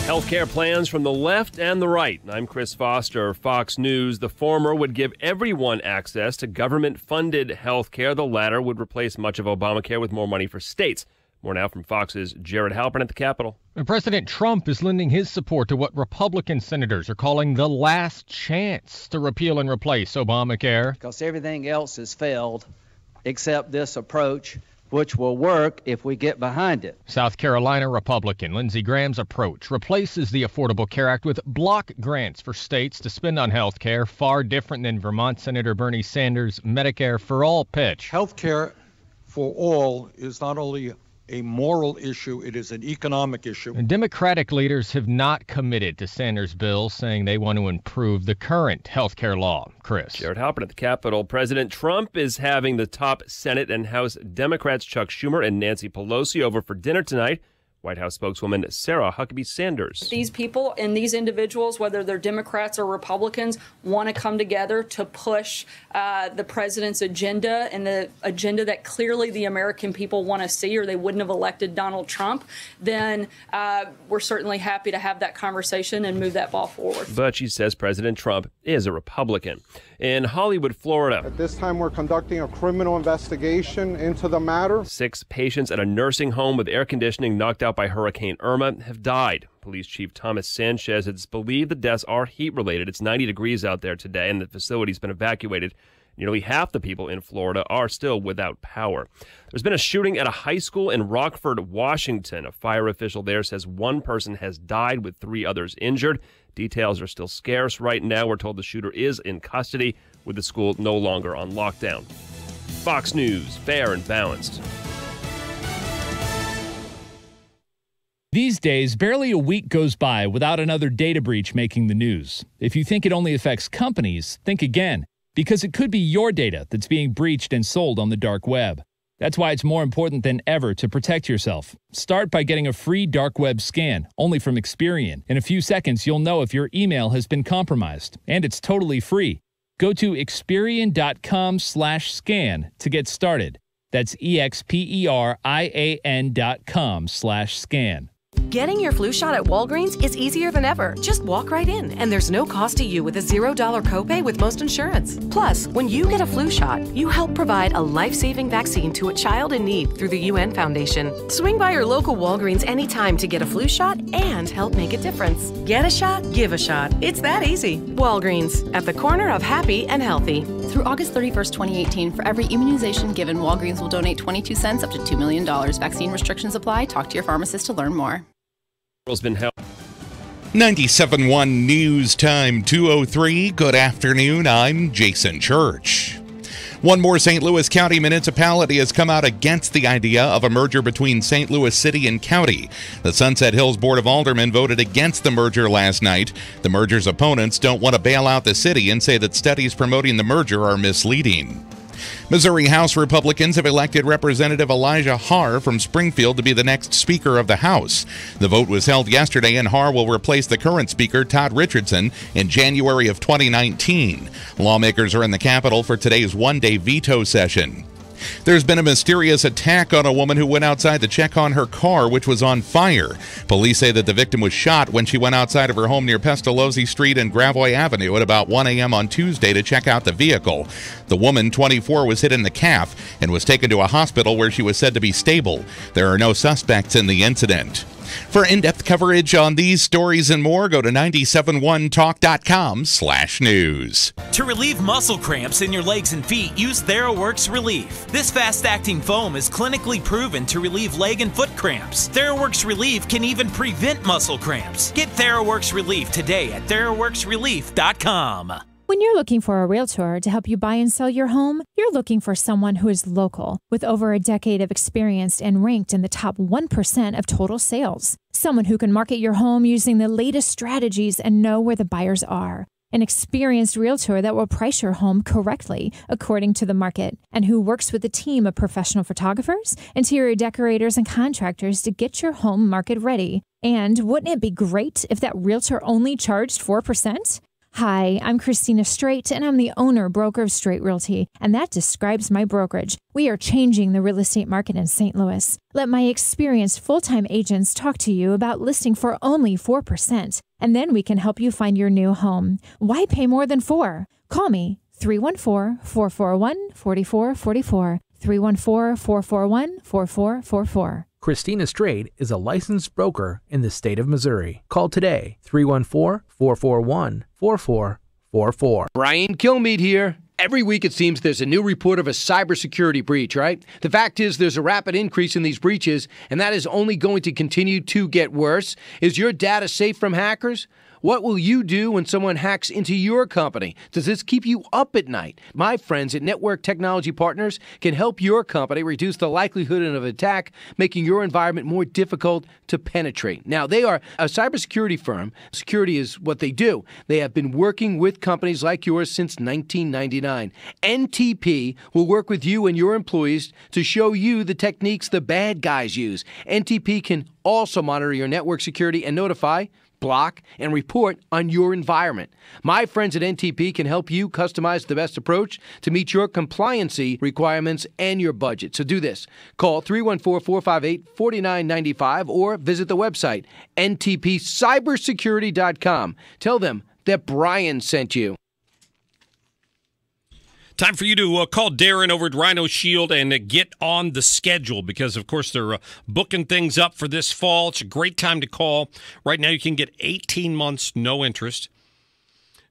Healthcare plans from the left and the right. I'm Chris Foster, Fox News. The former would give everyone access to government-funded health care. The latter would replace much of Obamacare with more money for states. More now from Fox's Jared Halpern at the Capitol. President Trump is lending his support to what Republican senators are calling the last chance to repeal and replace Obamacare. Because everything else has failed except this approach, which will work if we get behind it. South Carolina Republican Lindsey Graham's approach replaces the Affordable Care Act with block grants for states to spend on health care, far different than Vermont Senator Bernie Sanders' Medicare for All pitch. Health care for all is not only a moral issue, it is an economic issue. And Democratic leaders have not committed to Sanders' bill, saying they want to improve the current health care law. Chris. Jared Halpern at the Capitol. President Trump is having the top Senate and House Democrats Chuck Schumer and Nancy Pelosi over for dinner tonight. White House spokeswoman Sarah Huckabee Sanders. These people and these individuals, whether they're Democrats or Republicans, want to come together to push the president's agenda and the agenda that clearly the American people want to see, or they wouldn't have elected Donald Trump. Then we're certainly happy to have that conversation and move that ball forward. But she says President Trump is a Republican. In Hollywood, Florida. At this time, we're conducting a criminal investigation into the matter. 6 patients at a nursing home with air conditioning knocked out by Hurricane Irma have died. Police Chief Thomas Sanchez has believed the deaths are heat-related. It's 90 degrees out there today, and the facility's been evacuated. Nearly half the people in Florida are still without power. There's been a shooting at a high school in Rockford, Washington. A fire official there says 1 person has died with 3 others injured. Details are still scarce. Right now, we're told the shooter is in custody, with the school no longer on lockdown. Fox News, fair and balanced. These days, barely a week goes by without another data breach making the news. If you think it only affects companies, think again, because it could be your data that's being breached and sold on the dark web. That's why it's more important than ever to protect yourself. Start by getting a free dark web scan, only from Experian. In a few seconds, you'll know if your email has been compromised, and it's totally free. Go to Experian.com/scan to get started. That's EXPERIAN.com/scan. Getting your flu shot at Walgreens is easier than ever. Just walk right in, and there's no cost to you with a $0 copay with most insurance. Plus, when you get a flu shot, you help provide a life-saving vaccine to a child in need through the UN Foundation. Swing by your local Walgreens anytime to get a flu shot and help make a difference. Get a shot, give a shot. It's that easy. Walgreens, at the corner of happy and healthy. Through August 31st, 2018, for every immunization given, Walgreens will donate 22 cents up to $2 million. Vaccine restrictions apply. Talk to your pharmacist to learn more. Been held. 97.1 News Time 2:03. Good afternoon. I'm Jason Church. One more St. Louis County municipality has come out against the idea of a merger between St. Louis City and County. The Sunset Hills Board of Aldermen voted against the merger last night. The merger's opponents don't want to bail out the city and say that studies promoting the merger are misleading. Missouri House Republicans have elected Representative Elijah Haar from Springfield to be the next Speaker of the House. The vote was held yesterday, and Haar will replace the current Speaker, Todd Richardson, in January of 2019. Lawmakers are in the Capitol for today's one-day veto session. There's been a mysterious attack on a woman who went outside to check on her car, which was on fire. Police say that the victim was shot when she went outside of her home near Pestalozzi Street and Gravois Avenue at about 1 a.m. on Tuesday to check out the vehicle. The woman, 24, was hit in the calf and was taken to a hospital where she was said to be stable. There are no suspects in the incident. For in-depth coverage on these stories and more, go to 971talk.com/news. To relieve muscle cramps in your legs and feet, use TheraWorks Relief. This fast-acting foam is clinically proven to relieve leg and foot cramps. TheraWorks Relief can even prevent muscle cramps. Get TheraWorks Relief today at TheraWorksRelief.com. When you're looking for a realtor to help you buy and sell your home, you're looking for someone who is local, with over a decade of experience and ranked in the top 1% of total sales. Someone who can market your home using the latest strategies and know where the buyers are. An experienced realtor that will price your home correctly according to the market, and who works with a team of professional photographers, interior decorators, and contractors to get your home market ready. And wouldn't it be great if that realtor only charged 4%? Hi, I'm Christina Straight, and I'm the owner-broker of Straight Realty, and that describes my brokerage. We are changing the real estate market in St. Louis. Let my experienced full-time agents talk to you about listing for only 4%, and then we can help you find your new home. Why pay more than 4? Call me, 314-441-4444, 314-441-4444. Christina Straight is a licensed broker in the state of Missouri. Call today, 314-441-4444. Brian Kilmeade here. Every week it seems there's a new report of a cybersecurity breach, right? The fact is there's a rapid increase in these breaches, and that is only going to continue to get worse. Is your data safe from hackers? What will you do when someone hacks into your company? Does this keep you up at night? My friends at Network Technology Partners can help your company reduce the likelihood of an attack, making your environment more difficult to penetrate. Now, they are a cybersecurity firm. Security is what they do. They have been working with companies like yours since 1999. NTP will work with you and your employees to show you the techniques the bad guys use. NTP can also monitor your network security and notify, block, and report on your environment. My friends at NTP can help you customize the best approach to meet your compliancy requirements and your budget. So do this. Call 314-458-4995 or visit the website ntpcybersecurity.com. Tell them that Brian sent you. Time for you to call Darren over at Rhino Shield and get on the schedule because, of course, they're booking things up for this fall. It's a great time to call. Right now you can get 18 months, no interest.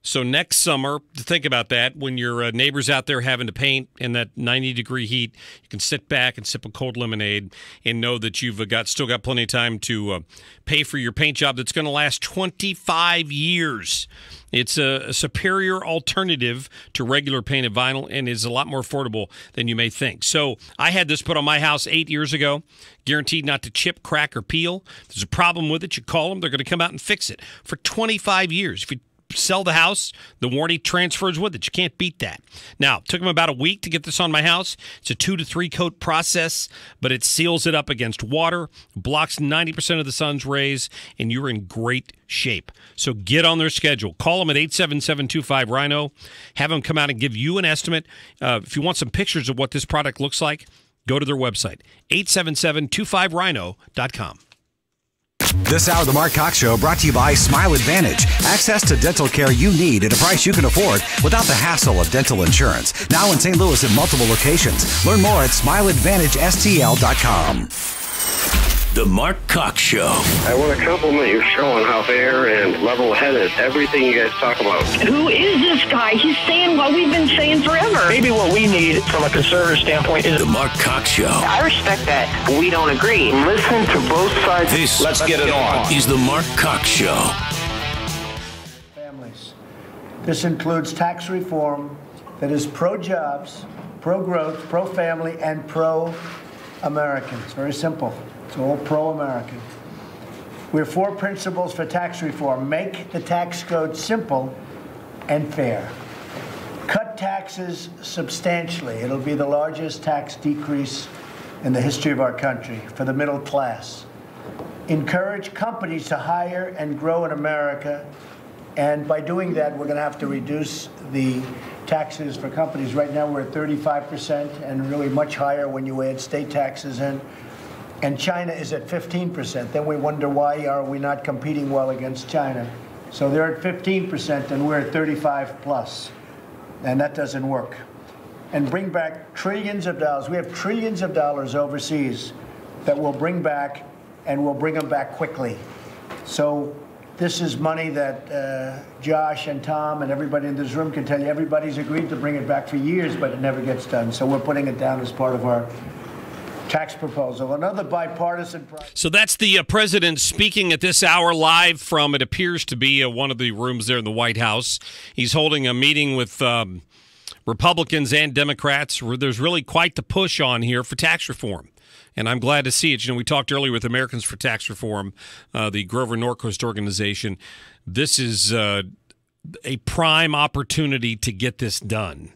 So next summer, think about that. When your neighbor's out there having to paint in that 90-degree heat, you can sit back and sip a cold lemonade and know that you've still got plenty of time to pay for your paint job that's going to last 25 years. It's a superior alternative to regular painted vinyl and is a lot more affordable than you may think. So I had this put on my house 8 years ago, guaranteed not to chip, crack, or peel. If there's a problem with it, you call them. They're going to come out and fix it for 25 years. If you sell the house, the warranty transfers with it. You can't beat that. Now, it took them about a week to get this on my house. It's a 2 to 3 coat process, but it seals it up against water, blocks 90% of the sun's rays, and you're in great shape. So get on their schedule. Call them at 877-25-RHINO. Have them come out and give you an estimate. If you want some pictures of what this product looks like, go to their website, 877-25rhino.com. This hour of the Mark Cox Show brought to you by Smile Advantage. Access to dental care you need at a price you can afford without the hassle of dental insurance. Now in St. Louis at multiple locations. Learn more at SmileAdvantageSTL.com. The Mark Cox Show. I want to compliment your show on how fair and level-headed everything you guys talk about. Who is this guy? He's saying what we've been saying forever. Maybe what we need from a conservative standpoint is The Mark Cox Show. I respect that. We don't agree. Listen to both sides. Let's get it on. Is The Mark Cox Show. Families. This includes tax reform that is pro-jobs, pro-growth, pro-family, and pro-American. It's very simple. It's all pro-American. We have 4 principles for tax reform. Make the tax code simple and fair. Cut taxes substantially. It'll be the largest tax decrease in the history of our country for the middle class. Encourage companies to hire and grow in America And by doing that, we're going to have to reduce the taxes for companies. Right now, we're at 35% and really much higher when you add state taxes in. And China is at 15%. Then we wonder, why are we not competing well against China? So they're at 15% and we're at 35 plus. And that doesn't work. And bring back trillions of dollars. We have trillions of dollars overseas that we'll bring back, and we'll bring them back quickly. So this is money that Josh and Tom and everybody in this room can tell you. Everybody's agreed to bring it back for years, but it never gets done. So we're putting it down as part of our tax proposal. Another bipartisan project. So that's the president speaking at this hour live from, it appears to be one of the rooms there in the White House. He's holding a meeting with Republicans and Democrats. There's really quite the push on here for tax reform. And I'm glad to see it. You know, we talked earlier with Americans for Tax Reform, the Grover Norquist organization. This is a prime opportunity to get this done.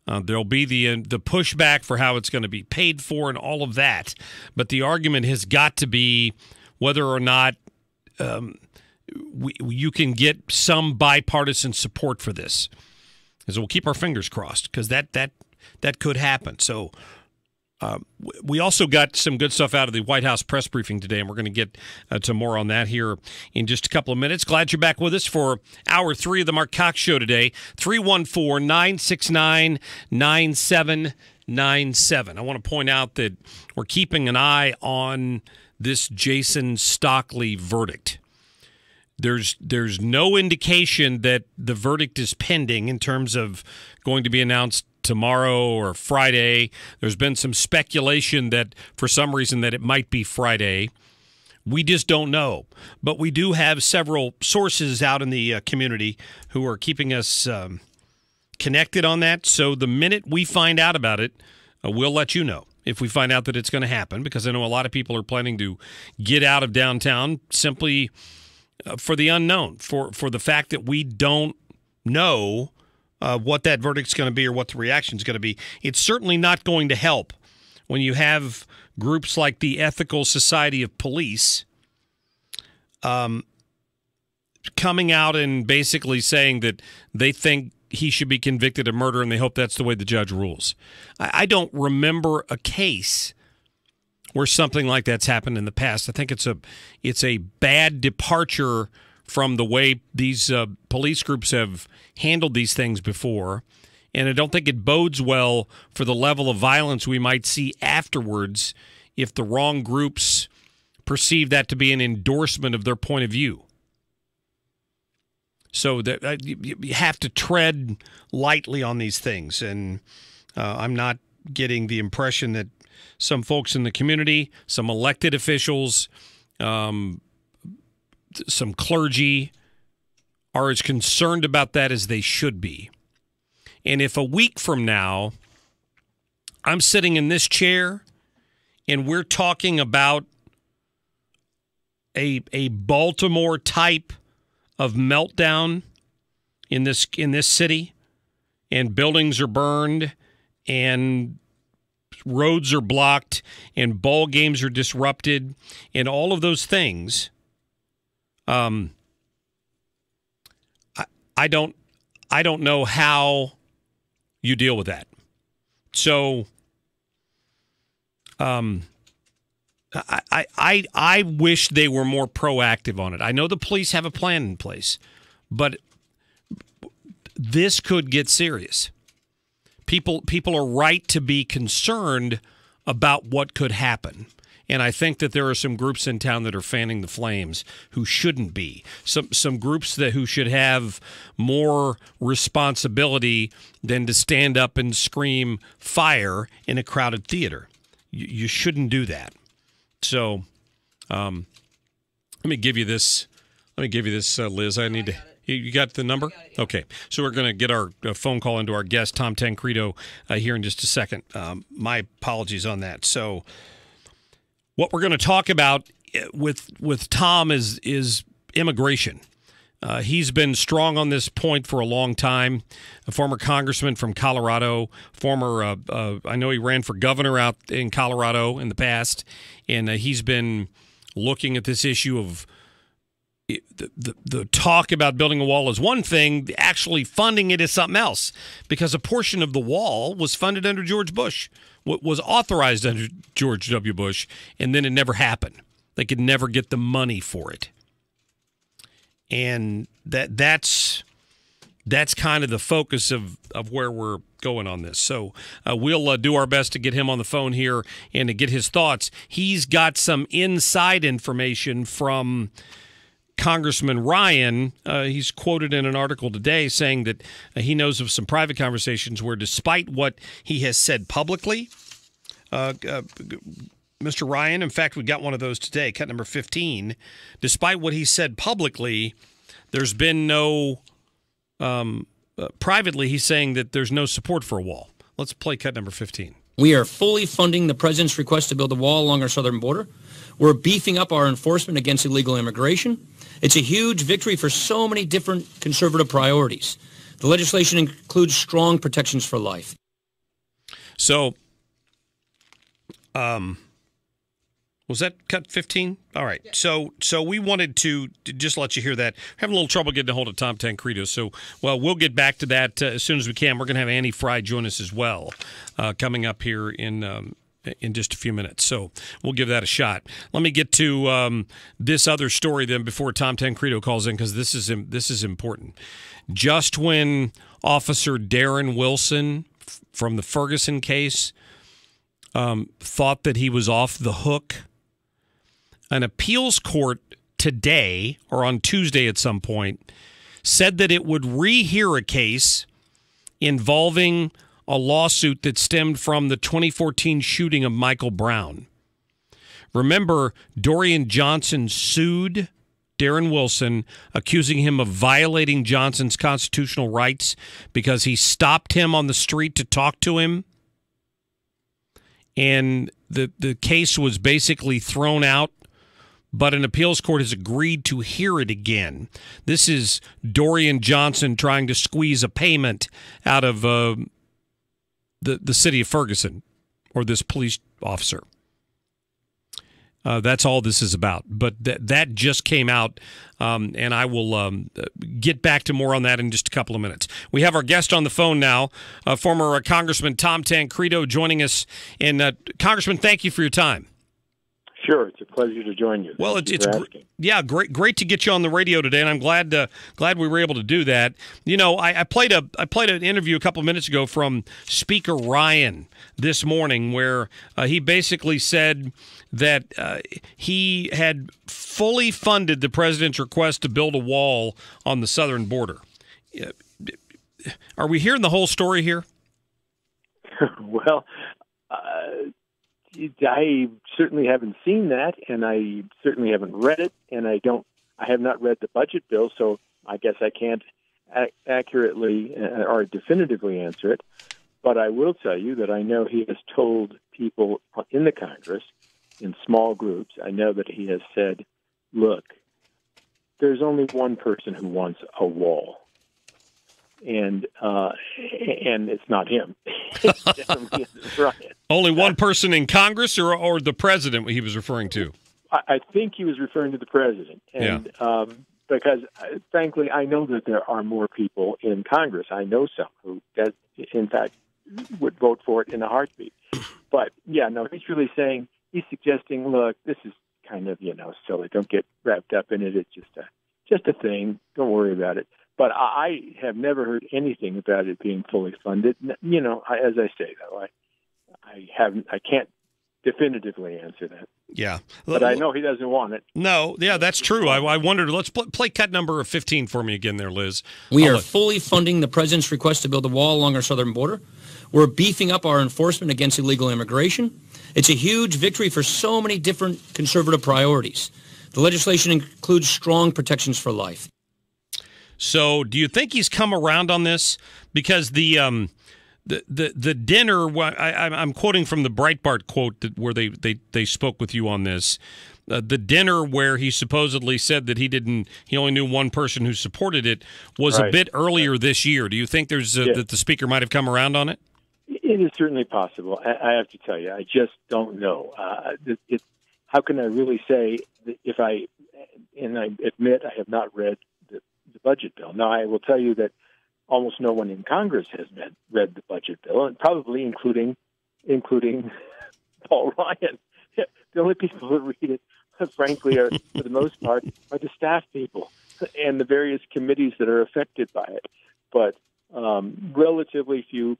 There'll be the pushback for how it's going to be paid for and all of that. But the argument has got to be whether or not you can get some bipartisan support for this. So we'll keep our fingers crossed, because that could happen. So we also got some good stuff out of the White House press briefing today, and we're going to get to more on that here in just a couple of minutes. Glad you're back with us for Hour 3 of the Mark Cox Show today. 314-969-9797. I want to point out that we're keeping an eye on this Jason Stockley verdict. There's no indication that the verdict is pending in terms of going to be announced tomorrow or Friday. There's been some speculation that for some reason that it might be Friday. We just don't know. But we do have several sources out in the community who are keeping us connected on that. So the minute we find out about it, we'll let you know if we find out that it's going to happen, because I know a lot of people are planning to get out of downtown simply for the unknown, for the fact that we don't know what that verdict's going to be or what the reaction's going to be. It's certainly not going to help when you have groups like the Ethical Society of Police coming out and basically saying that they think he should be convicted of murder and they hope that's the way the judge rules. I don't remember a case where something like that's happened in the past. I think it's a bad departure from the way these police groups have handled these things before, and I don't think it bodes well for the level of violence we might see afterwards if the wrong groups perceive that to be an endorsement of their point of view. So that you have to tread lightly on these things, and I'm not getting the impression that some folks in the community, some elected officials, some clergy are as concerned about that as they should be. And if a week from now I'm sitting in this chair and we're talking about a Baltimore type of meltdown in this city, and buildings are burned and roads are blocked and ball games are disrupted and all of those things, I don't know how you deal with that. So I wish they were more proactive on it. I know the police have a plan in place, but this could get serious. People are right to be concerned about what could happen. And I think that there are some groups in town that are fanning the flames who shouldn't be. Some groups who should have more responsibility than to stand up and scream fire in a crowded theater. You shouldn't do that. So let me give you this. Liz. I need to. You got the number? Okay. So we're going to get our phone call into our guest, Tom Tancredo, here in just a second. My apologies on that. So what we're going to talk about with Tom is immigration. He's been strong on this point for a long time. A former congressman from Colorado, I know he ran for governor out in Colorado in the past, and he's been looking at this issue of the talk about building a wall is one thing, actually funding it is something else, because a portion of the wall was funded under George Bush, was authorized under George W. Bush, and then it never happened. They could never get the money for it. And that's kind of the focus of where we're going on this. So we'll do our best to get him on the phone here and to get his thoughts. He's got some inside information from Congressman Ryan. He's quoted in an article today saying that he knows of some private conversations where, despite what he has said publicly, Mr. Ryan, in fact, we got one of those today, cut number 15, despite what he said publicly, there's been no, privately, he's saying that there's no support for a wall. Let's play cut number 15. We are fully funding the president's request to build a wall along our southern border. We're beefing up our enforcement against illegal immigration. It's a huge victory for so many different conservative priorities. The legislation includes strong protections for life. So, was that cut 15? All right. Yeah. So we wanted to just let you hear that. Having a little trouble getting a hold of Tom Tancredo. So, we'll get back to that as soon as we can. We're going to have Annie Fry join us as well coming up here in just a few minutes. So we'll give that a shot. Let me get to this other story then before Tom Tancredo calls in, because this is important. Just when Officer Darren Wilson from the Ferguson case thought that he was off the hook, an appeals court today, or on Tuesday at some point, said that it would rehear a case involving a lawsuit that stemmed from the 2014 shooting of Michael Brown. Remember, Dorian Johnson sued Darren Wilson, accusing him of violating Johnson's constitutional rights because he stopped him on the street to talk to him. And the case was basically thrown out, but an appeals court has agreed to hear it again. This is Dorian Johnson trying to squeeze a payment out of the city of Ferguson, or this police officer. That's all this is about. But that just came out, and I will get back to more on that in just a couple of minutes. We have our guest on the phone now, former Congressman Tom Tancredo, joining us. And Congressman, thank you for your time. Sure, it's a pleasure to join you. Well, it's great to get you on the radio today, and I'm glad we were able to do that. You know, I played an interview a couple of minutes ago from Speaker Ryan this morning, where he basically said that he had fully funded the president's request to build a wall on the southern border. Are we hearing the whole story here? Well, I certainly haven't seen that, and I certainly haven't read it, and I have not read the budget bill, so I guess I can't accurately or definitively answer it. But I will tell you that I know he has told people in the Congress, in small groups, I know that he has said, look, there's only one person who wants a wall. And it's not him. Only one person in Congress, or the president he was referring to? I think he was referring to the president. And because, frankly, I know that there are more people in Congress. I know some who, in fact, would vote for it in a heartbeat. But, he's really saying, he's suggesting, look, this is kind of, silly. Don't get wrapped up in it. It's just a thing. Don't worry about it. But I have never heard anything about it being fully funded. As I say, though, I can't definitively answer that. Yeah. But I know he doesn't want it. No, that's true. I wondered. Let's play cut number 15 for me again there, Liz. We are fully funding the president's request to build a wall along our southern border. We're beefing up our enforcement against illegal immigration. It's a huge victory for so many different conservative priorities. The legislation includes strong protections for life. So, do you think he's come around on this? Because the dinner, I'm quoting from the Breitbart quote where they spoke with you on this. The dinner where he supposedly said that he only knew one person who supported it was a bit earlier this year. Do you think that the speaker might have come around on it? It is certainly possible. I have to tell you, I just don't know. How can I really say if I and I admit I have not read the budget bill. Now, I will tell you that almost no one in Congress has read the budget bill, and probably including Paul Ryan. The only people who read it, frankly, are for the most part, are the staff people and the various committees that are affected by it. But relatively few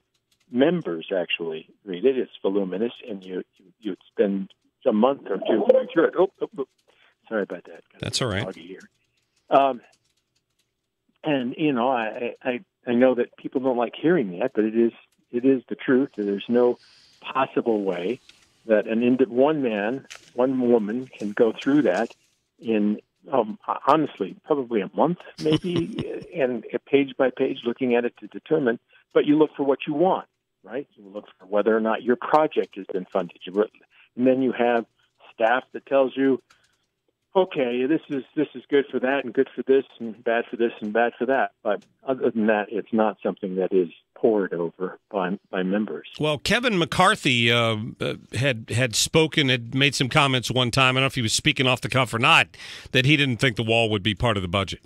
members actually read it. It's voluminous, and you'd spend a month or two going through it. Oh, sorry about that. That's all right. Here. And I know that people don't like hearing that, but it is the truth. There's no possible way that one woman can go through that in honestly probably a month, maybe, and page by page looking at it to determine. But you look for what you want, right? You look for whether or not your project has been funded, and then you have staff that tells you, okay, this is good for that and good for this and bad for this and bad for that. But other than that, it's not something that is pored over by members. Well, Kevin McCarthy had spoken, had made some comments one time. I don't know if he was speaking off the cuff or not, that he didn't think the wall would be part of the budget.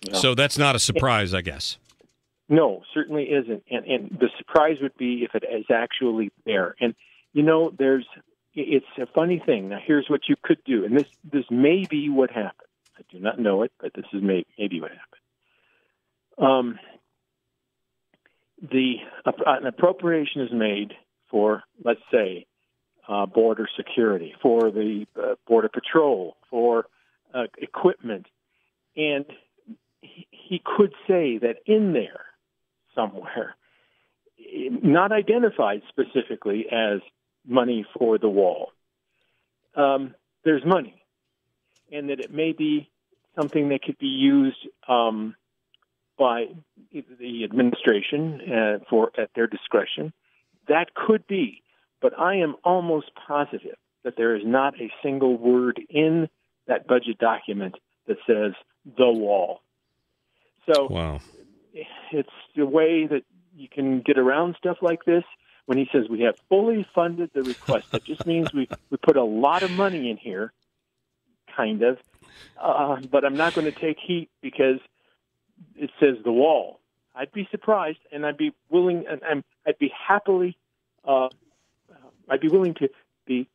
No. So that's not a surprise, I guess. No, certainly isn't. And the surprise would be if it is actually there. And, it's a funny thing. Now, here's what you could do, and this may be what happened. I do not know it, but this is maybe what happened. An appropriation is made for, let's say, border security, for the border patrol, for equipment, and he could say that in there somewhere, not identified specifically as money for the wall, there's money, and that it may be something that could be used by the administration at their discretion. That could be, but I am almost positive that there is not a single word in that budget document that says the wall. So wow. It's the way that you can get around stuff like this. When he says we have fully funded the request, that just means we put a lot of money in here, kind of. But I'm not going to take heat because it says the wall. I'd be surprised, and I'd be willing, and I'd be willing to be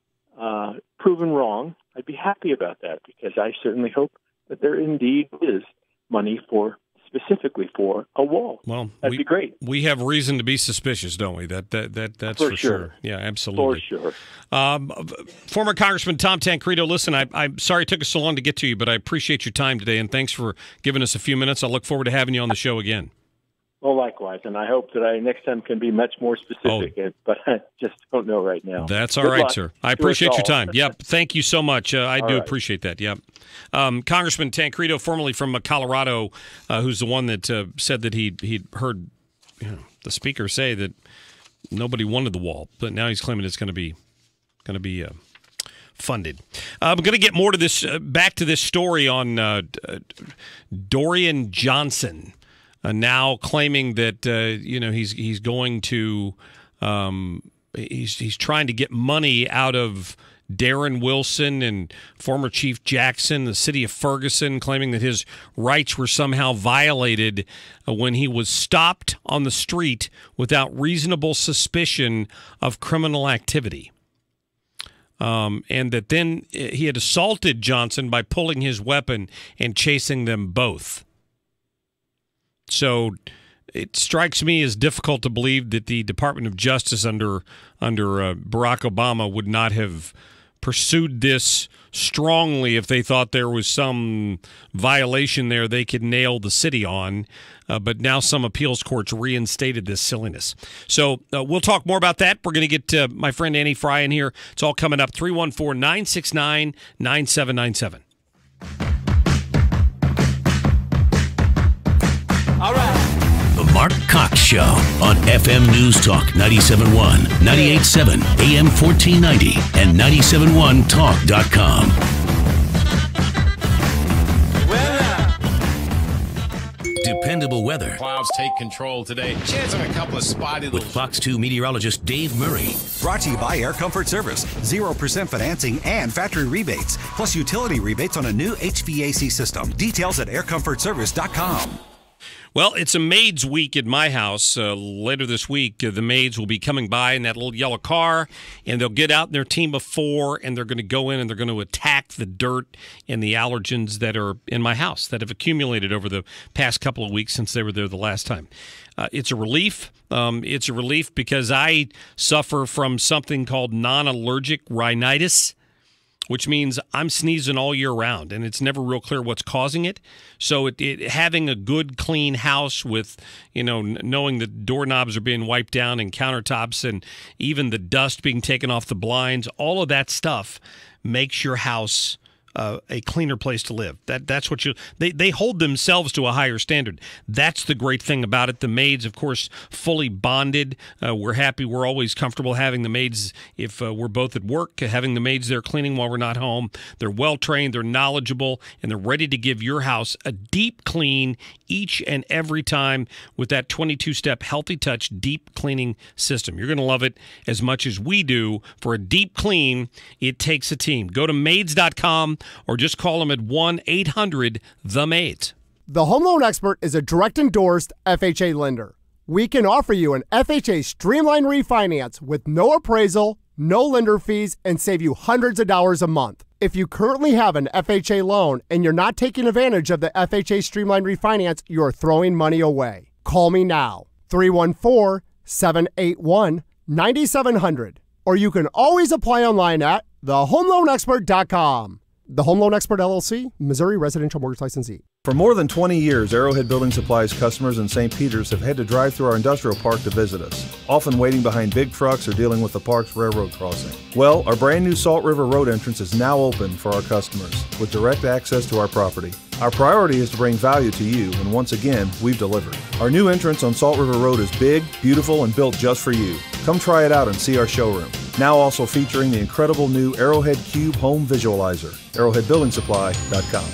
proven wrong. I'd be happy about that because I certainly hope that there indeed is money specifically for a wall. Well, that'd be great. We have reason to be suspicious, don't we? That's for sure. Yeah, absolutely. For sure. Former Congressman Tom Tancredo, listen, I'm sorry it took us so long to get to you, but I appreciate your time today, and thanks for giving us a few minutes. I look forward to having you on the show again. Well, likewise, and I hope that I next time can be much more specific, but I just don't know right now. That's all right, sir. I appreciate your time. Yep, thank you so much. I do appreciate that. Yep. Congressman Tancredo, formerly from Colorado, who's the one that said that he'd heard the speaker say that nobody wanted the wall, but now he's claiming it's going to be funded. I'm going to get more to this. Back to this story on Dorian Johnson. Now claiming that he's going to he's trying to get money out of Darren Wilson and former Chief Jackson, the city of Ferguson, claiming that his rights were somehow violated when he was stopped on the street without reasonable suspicion of criminal activity. And that then he had assaulted Johnson by pulling his weapon and chasing them both. So it strikes me as difficult to believe that the Department of Justice under Barack Obama would not have pursued this strongly if they thought there was some violation there they could nail the city on. But now some appeals courts reinstated this silliness. So we'll talk more about that. We're going to get my friend Annie Fry in here. It's all coming up. 314-969-9797. All right. The Mark Cox Show on FM News Talk 97.1, 98.7, AM 1490, and 97.1talk.com. dependable weather. Clouds take control today. Chance of a couple of spotty with Fox 2 meteorologist Dave Murray. Brought to you by Air Comfort Service. 0% financing and factory rebates, plus utility rebates on a new HVAC system. Details at aircomfortservice.com. Well, it's a maids week at my house. Later this week, the maids will be coming by in that little yellow car, and they'll get out in their team of 4, and they're going to go in and they're going to attack the dirt and the allergens that are in my house that have accumulated over the past couple of weeks since they were there the last time. It's a relief. It's a relief because I suffer from something called non-allergic rhinitis, which means I'm sneezing all year round, and it's never real clear what's causing it. So having a good, clean house with, knowing the doorknobs are being wiped down and countertops and even the dust being taken off the blinds, all of that stuff makes your house a cleaner place to live. That's what they hold themselves to a higher standard. That's the great thing about it. The maids, of course, fully bonded. We're happy. We're always comfortable having the maids if we're both at work, having the maids there cleaning while we're not home. They're well trained, they're knowledgeable, and they're ready to give your house a deep clean each and every time with that 22-step Healthy Touch deep cleaning system. You're going to love it as much as we do. For a deep clean, it takes a team. Go to maids.com or just call them at 1-800-THE-MAIDS. The Home Loan Expert is a direct endorsed FHA lender. We can offer you an FHA streamlined refinance with no appraisal, no lender fees, and save you hundreds of dollars a month. If you currently have an FHA loan and you're not taking advantage of the FHA streamlined refinance, you're throwing money away. Call me now, 314-781-9700. Or you can always apply online at thehomeloanexpert.com. The Home Loan Expert, LLC, Missouri Residential Mortgage Licensee. For more than 20 years, Arrowhead Building Supplies customers in St. Peters have had to drive through our industrial park to visit us, often waiting behind big trucks or dealing with the park's railroad crossing. Well, our brand new Salt River Road entrance is now open for our customers, with direct access to our property. Our priority is to bring value to you, and once again, we've delivered. Our new entrance on Salt River Road is big, beautiful, and built just for you. Come try it out and see our showroom. Now also featuring the incredible new Arrowhead Cube Home Visualizer. ArrowheadBuildingSupply.com.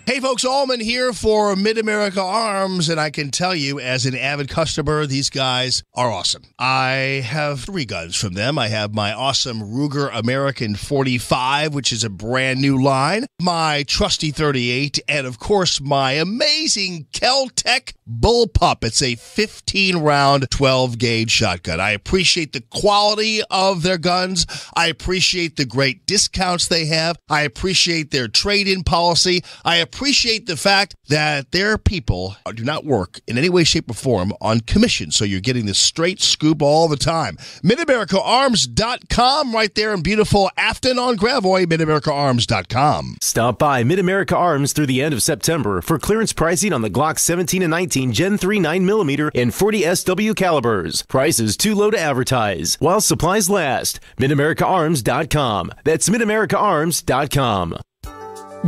Hey folks, Allman here for Mid-America Arms, and I can tell you as an avid customer, these guys are awesome. I have 3 guns from them. I have my awesome Ruger American 45, which is a brand new line, my trusty 38, and of course my amazing Kel-Tec Bullpup. It's a 15-round 12-gauge shotgun. I appreciate the quality of their guns. I appreciate the great discounts they have. I appreciate their trade-in policy. I appreciate the fact that their people do not work in any way, shape, or form on commission, so you're getting the straight scoop all the time. MidAmericaArms.com, right there in beautiful Afton on Gravois, MidAmericaArms.com. Stop by Mid-America Arms through the end of September for clearance pricing on the Glock 17 and 19 Gen 3 9mm and 40 SW calibers. Prices too low to advertise while supplies last. MidAmericaArms.com. That's MidAmericaArms.com.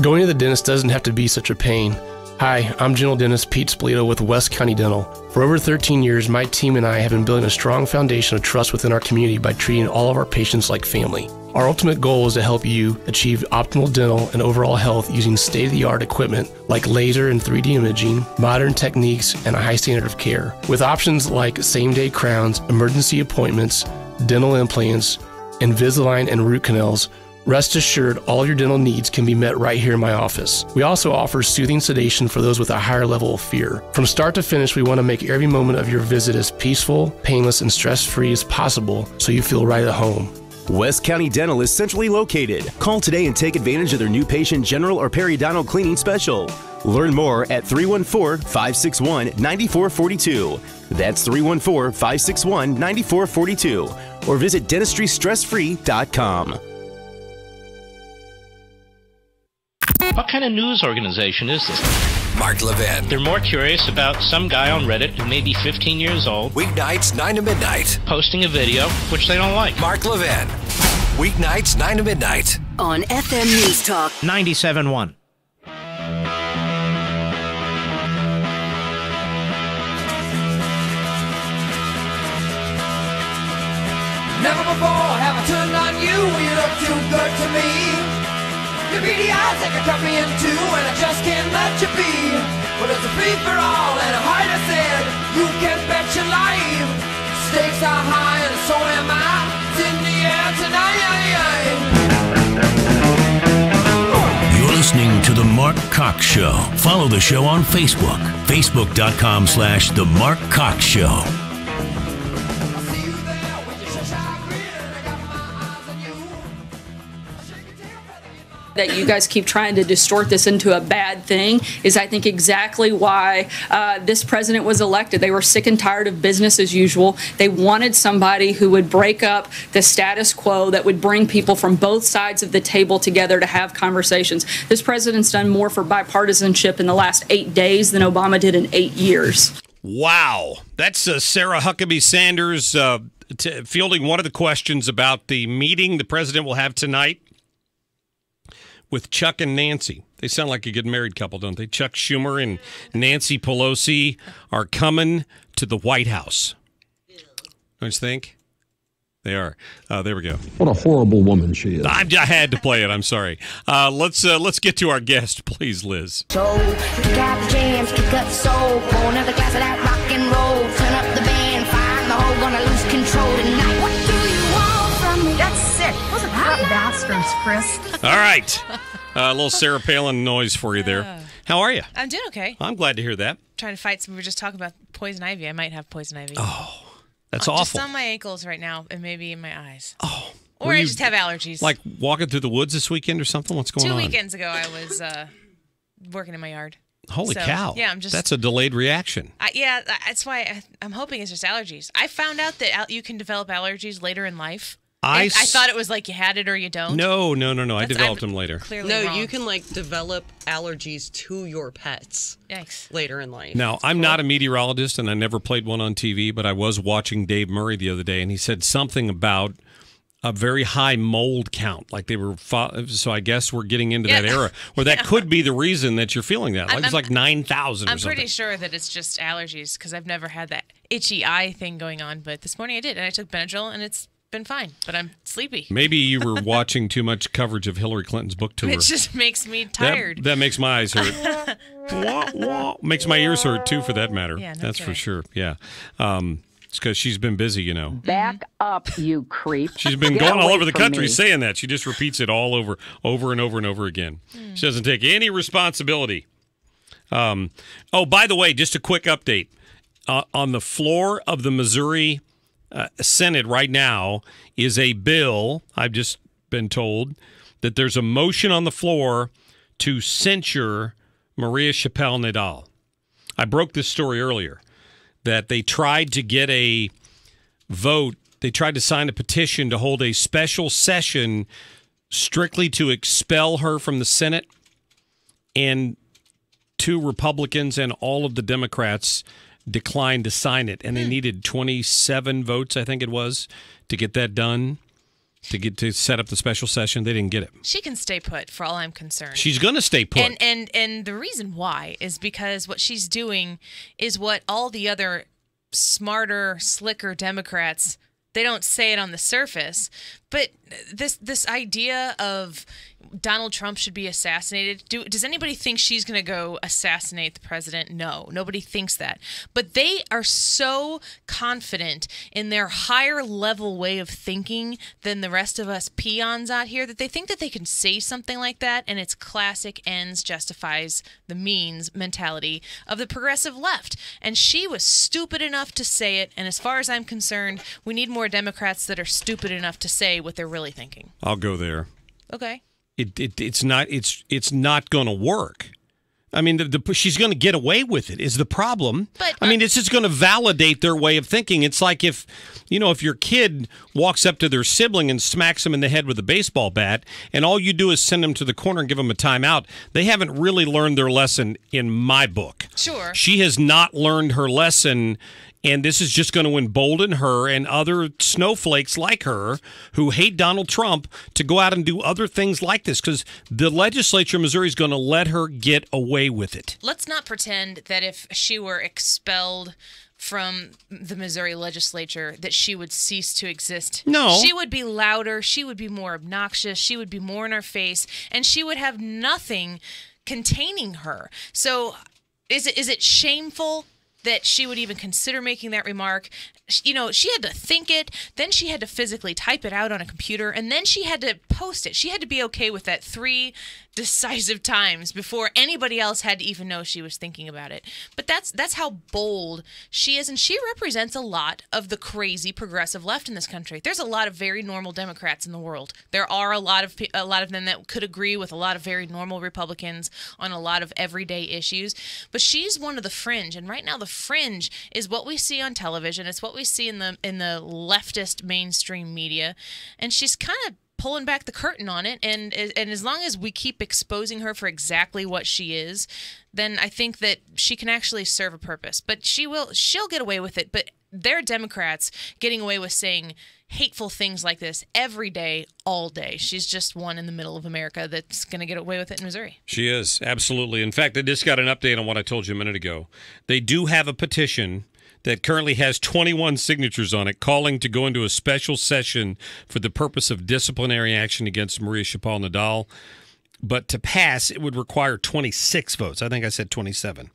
Going to the dentist doesn't have to be such a pain. Hi, I'm General Dentist Pete Spolito with West County Dental. For over 13 years, my team and I have been building a strong foundation of trust within our community by treating all of our patients like family. Our ultimate goal is to help you achieve optimal dental and overall health using state-of-the-art equipment like laser and 3D imaging, modern techniques, and a high standard of care. With options like same-day crowns, emergency appointments, dental implants, Invisalign and root canals, rest assured all your dental needs can be met right here in my office. We also offer soothing sedation for those with a higher level of fear. From start to finish, we want to make every moment of your visit as peaceful, painless, and stress-free as possible so you feel right at home. West County Dental is centrally located. Call today and take advantage of their new patient general or periodontal cleaning special. Learn more at 314-561-9442. That's 314-561-9442. Or visit dentistrystressfree.com. What kind of news organization is this? Mark Levin. They're more curious about some guy on Reddit who may be 15 years old. Weeknights, 9 to midnight. Posting a video, which they don't like. Mark Levin. Weeknights, 9 to midnight. On FM News Talk 97.1. Never before have I turned on you. You look too good to me. your beady eyes that can cut me in two, and I just can't let you be. But it's a free for all, and a heart I said, you can bet your life. Stakes are high, and so am I. It's in the air tonight. You're listening to The Mark Cox Show. Follow the show on Facebook. Facebook.com/The Mark Cox Show. That you guys keep trying to distort this into a bad thing is, I think, exactly why this president was elected. They were sick and tired of business as usual. They wanted somebody who would break up the status quo, that would bring people from both sides of the table together to have conversations. This president's done more for bipartisanship in the last 8 days than Obama did in 8 years. Wow. That's Sarah Huckabee Sanders fielding one of the questions about the meeting the president will have tonight with Chuck and Nancy. They sound like a good married couple, don't they? Chuck Schumer and Nancy Pelosi are coming to the White House. Don't you think? They are. There we go. What a horrible woman she is. I had to play it. I'm sorry. Let's get to our guest, please, Liz. So, kick out the jams, kick up the soul, pour another glass of that rock and roll, turn up the band, find the hole, gonna lose control tonight. What do you want from me? That's sick. Those are hot bastards, Chris. All right. A little Sarah Palin noise for you there. How are you? I'm doing okay. I'm glad to hear that. Trying to fight some. We were just talking about poison ivy. I might have poison ivy. Oh, that's awful. Just on my ankles right now, and maybe in my eyes. Oh. Or I just have allergies. Like walking through the woods this weekend or something? What's going on? 2 weekends ago, I was working in my yard. Holy cow. Yeah, that's a delayed reaction. Yeah, that's why I'm hoping it's just allergies. I found out that you can develop allergies later in life. I thought it was like you had it or you don't. No. I developed them later. Clearly wrong. You can develop allergies to your pets. Yikes. Later in life. Now, I'm not a meteorologist and I never played one on TV, but I was watching Dave Murray the other day and he said something about a very high mold count. Like they were, so I guess we're getting into that era where that could be the reason that you're feeling that. Like it's like 9,000 or something. I'm pretty sure that it's just allergies because I've never had that itchy eye thing going on. But this morning I did, and I took Benadryl, and it's been fine. But I'm sleepy. Maybe you were watching too much coverage of Hillary Clinton's book tour. It just makes me tired. That makes my eyes hurt. Wah, wah. Makes my ears hurt too, for that matter. Yeah, that's for sure. Yeah. It's because she's been busy, you know. Back up, you creep. She's been going all over the country saying that. She just repeats it all over and over again. She doesn't take any responsibility. By the way, just a quick update. On the floor of the Missouri Senate right now is a bill, I've just been told, that there's a motion on the floor to censure Maria Chappelle-Nadal. I broke this story earlier, that they tried to get a vote. They tried to sign a petition to hold a special session strictly to expel her from the Senate, and 2 Republicans and all of the Democrats declined to sign it, and they needed 27 votes, I think it was, to get that done, to set up the special session. They didn't get it. She can stay put, for all I'm concerned. She's going to stay put. And the reason why is because what she's doing is what all the other smarter, slicker Democrats, they don't say it on the surface, but this idea of Donald Trump should be assassinated. Does anybody think she's going to go assassinate the president? No, nobody thinks that. But they are so confident in their higher level way of thinking than the rest of us peons out here that they think that they can say something like that, and it's classic ends justifies the means mentality of the progressive left. And she was stupid enough to say it, and as far as I'm concerned, we need more Democrats that are stupid enough to say what they're really thinking. I'll go there. Okay. It's not going to work. I mean, she's going to get away with it is the problem. But, I mean, it's just going to validate their way of thinking. It's like if your kid walks up to their sibling and smacks them in the head with a baseball bat, and all you do is send them to the corner and give them a timeout, they haven't really learned their lesson in my book. Sure. She has not learned her lesson And this is just going to embolden her and other snowflakes like her who hate Donald Trump to go out and do other things like this, because the legislature of Missouri is going to let her get away with it. Let's not pretend that if she were expelled from the Missouri legislature that she would cease to exist. No. She would be louder, she would be more obnoxious, she would be more in our face, and she would have nothing containing her. So is it shameful that she would even consider making that remark? You know, she had to think it, then she had to physically type it out on a computer, and then she had to post it. She had to be okay with that 3 decisive times before anybody else had to even know she was thinking about it. But that's how bold she is, and she represents a lot of the crazy progressive left in this country. There's a lot of very normal Democrats in the world. There are a lot of them that could agree with a lot of very normal Republicans on a lot of everyday issues, but she's one of the fringe, and right now the fringe is what we see on television. It's what we see in the leftist mainstream media, and she's kind of pulling back the curtain on it, and as long as we keep exposing her for exactly what she is, then I think that she can actually serve a purpose. But she'll get away with it. But there are Democrats getting away with saying hateful things like this every day, all day. She's just one in the middle of America that's going to get away with it in Missouri. She is, absolutely. In fact, I just got an update on what I told you a minute ago. They do have a petition that currently has 21 signatures on it, calling to go into a special session for the purpose of disciplinary action against Maria Chappelle-Nadal. But to pass, it would require 26 votes. I think I said 27. It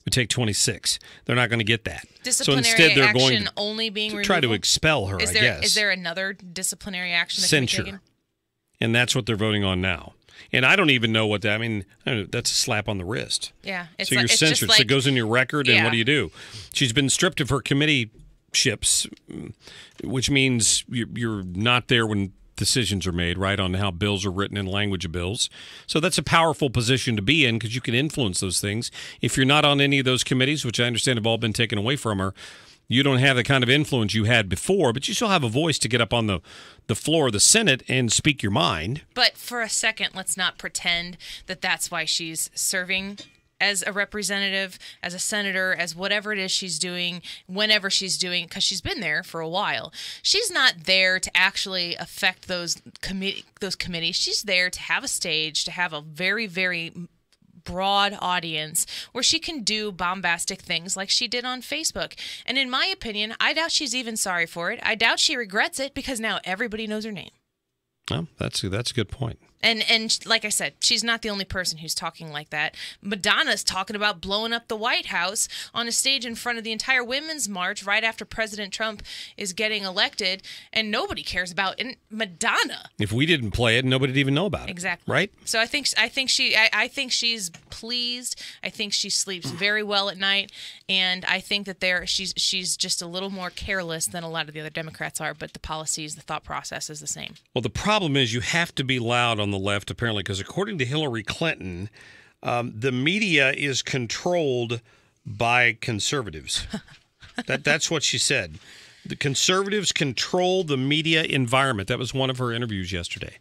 would take 26. They're not going to get that. Disciplinary so instead, they're action going to only being removal? try to expel her, I guess. Is there another disciplinary action that Censure. can be taken? And that's what they're voting on now. And I don't even know what that, I mean, that's a slap on the wrist. Yeah. So you're censored. So it goes in your record, and what do? She's been stripped of her committeeships, which means you're not there when decisions are made, right, on how bills are written and language of bills. So that's a powerful position to be in because you can influence those things. If you're not on any of those committees, which I understand have all been taken away from her, you don't have the kind of influence you had before, but you still have a voice to get up on the floor of the Senate and speak your mind. But for a second, let's not pretend that that's why she's serving as a representative, as a senator, as whatever it is she's doing, whenever she's doing, because she's been there for a while. She's not there to actually affect those committees. She's there to have a stage, to have a very, very broad audience where she can do bombastic things like she did on Facebook. And in my opinion, I doubt she's even sorry for it. I doubt she regrets it because now everybody knows her name. Well, that's a good point. And like I said, she's not the only person who's talking like that. Madonna's talking about blowing up the White House on a stage in front of the entire Women's March right after President Trump is getting elected, and nobody cares about it. Madonna. If we didn't play it, nobody'd even know about it. Exactly. Right? So I think she's pleased. I think she sleeps very well at night, and I think that she's just a little more careless than a lot of the other Democrats are, but the policies, the thought process is the same. Well, the problem is you have to be loud on the left, apparently, because according to Hillary Clinton, the media is controlled by conservatives. That's what she said. The conservatives control the media environment. That was one of her interviews yesterday.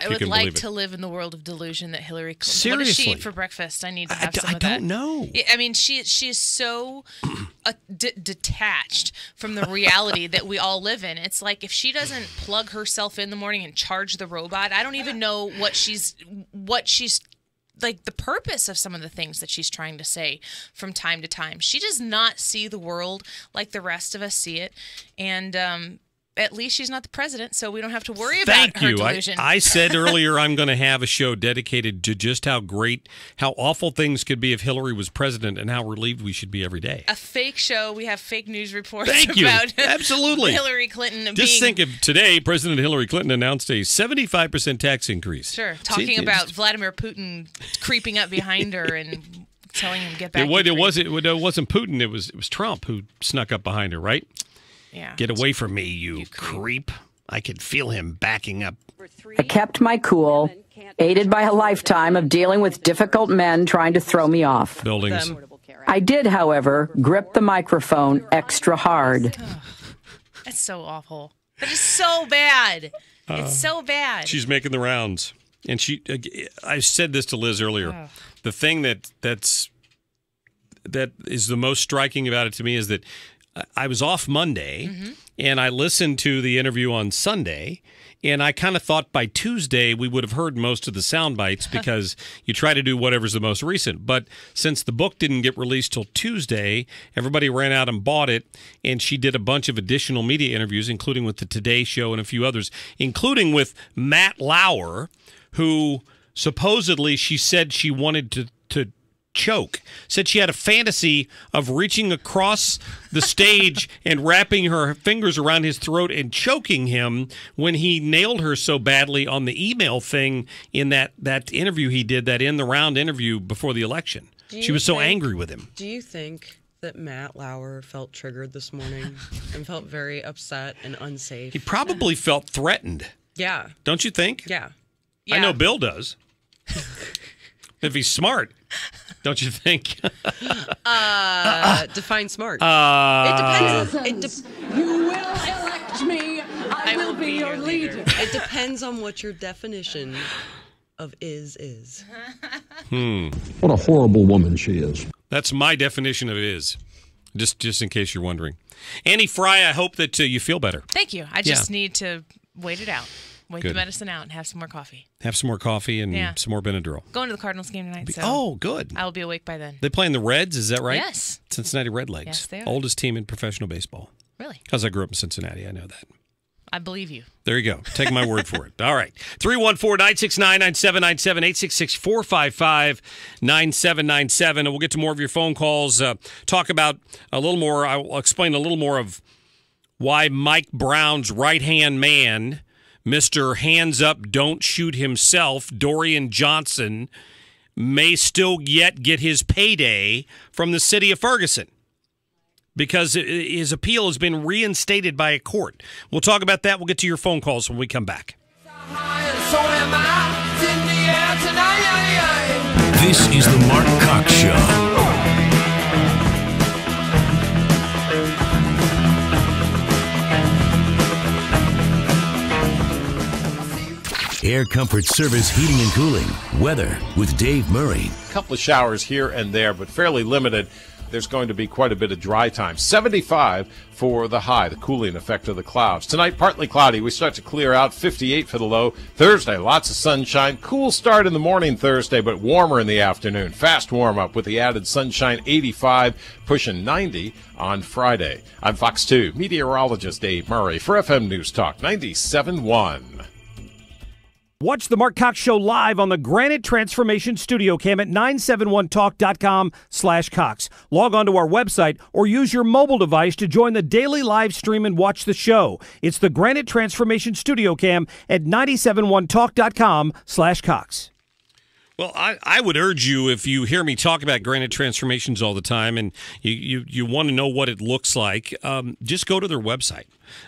I would like to live in the world of delusion that Hillary Clinton. Seriously. What does she eat for breakfast? I need to have some of that. I don't know. I mean, she is so detached from the reality that we all live in. It's like if she doesn't plug herself in the morning and charge the robot, I don't even know what she's like the purpose of some of the things that she's trying to say from time to time. She does not see the world like the rest of us see it, and at least she's not the president, so we don't have to worry about her delusion. I said earlier I'm going to have a show dedicated to just how awful things could be if Hillary was president and how relieved we should be every day. A fake show. We have fake news reports about Absolutely. Hillary Clinton Just think of today, President Hillary Clinton announced a 75% tax increase. Sure. Talking about Vladimir Putin creeping up behind her and telling him get back. It wasn't Putin, it was Trump who snuck up behind her, right? Yeah. Get away from me, you creep. I could feel him backing up. I kept my cool, aided by a lifetime of dealing with difficult men trying to throw me off. Buildings. I did, however, grip the microphone extra hard. That's so awful. That is so bad. It's so bad. She's making the rounds. And I said this to Liz earlier. The thing that is the most striking about it to me is that I was off Monday, and I listened to the interview on Sunday, and I kind of thought by Tuesday we would have heard most of the sound bites because you try to do whatever's the most recent. But since the book didn't get released till Tuesday, everybody ran out and bought it, and she did a bunch of additional media interviews, including with the Today Show and a few others, including with Matt Lauer, who supposedly she said she wanted to choke. Said she had a fantasy of reaching across the stage and wrapping her fingers around his throat and choking him when he nailed her so badly on the email thing in that interview he did, that in the round interview before the election. She was so angry with him. Do you think that Matt Lauer felt triggered this morning and felt very upset and unsafe? He probably felt threatened. Yeah. Don't you think? Yeah. I know Bill does. If he's smart. Don't you think? Define smart. It depends. You will elect me. I will be your leader. It depends on what your definition of is. What a horrible woman she is. That's my definition of is. Just in case you're wondering. Annie Fry, I hope that you feel better. Thank you. I just need to wait it out. Wait Good. the medicine out and have some more coffee. Have some more coffee and some more Benadryl. Going to the Cardinals game tonight. So oh, good. I will be awake by then. They playing the Reds, is that right? Yes. Cincinnati Redlegs. Yes, they are. Oldest team in professional baseball. Really? Because I grew up in Cincinnati, I know that. I believe you. There you go. Take my word for it. All right. 314-969-9797, 866-455-9797. And we'll get to more of your phone calls. Talk about a little more. I'll explain a little more of why Mike Brown's right-hand man, Mr. Hands Up, Don't Shoot himself, Dorian Johnson, may still yet get his payday from the city of Ferguson, because his appeal has been reinstated by a court. We'll talk about that. We'll get to your phone calls when we come back. This is the Mark Cox Show. Air Comfort Service Heating and Cooling. Weather with Dave Murray. A couple of showers here and there, but fairly limited. There's going to be quite a bit of dry time. 75 for the high, the cooling effect of the clouds. Tonight, partly cloudy. We start to clear out. 58 for the low. Thursday, lots of sunshine. Cool start in the morning Thursday, but warmer in the afternoon. Fast warm-up with the added sunshine. 85, pushing 90 on Friday. I'm Fox 2 meteorologist Dave Murray for FM News Talk 97.1. Watch the Mark Cox Show live on the Granite Transformation Studio Cam at 971talk.com/Cox. Log on to our website or use your mobile device to join the daily live stream and watch the show. It's the Granite Transformation Studio Cam at 971talk.com/Cox. Well, I would urge you, if you hear me talk about Granite Transformations all the time and you want to know what it looks like, just go to their website,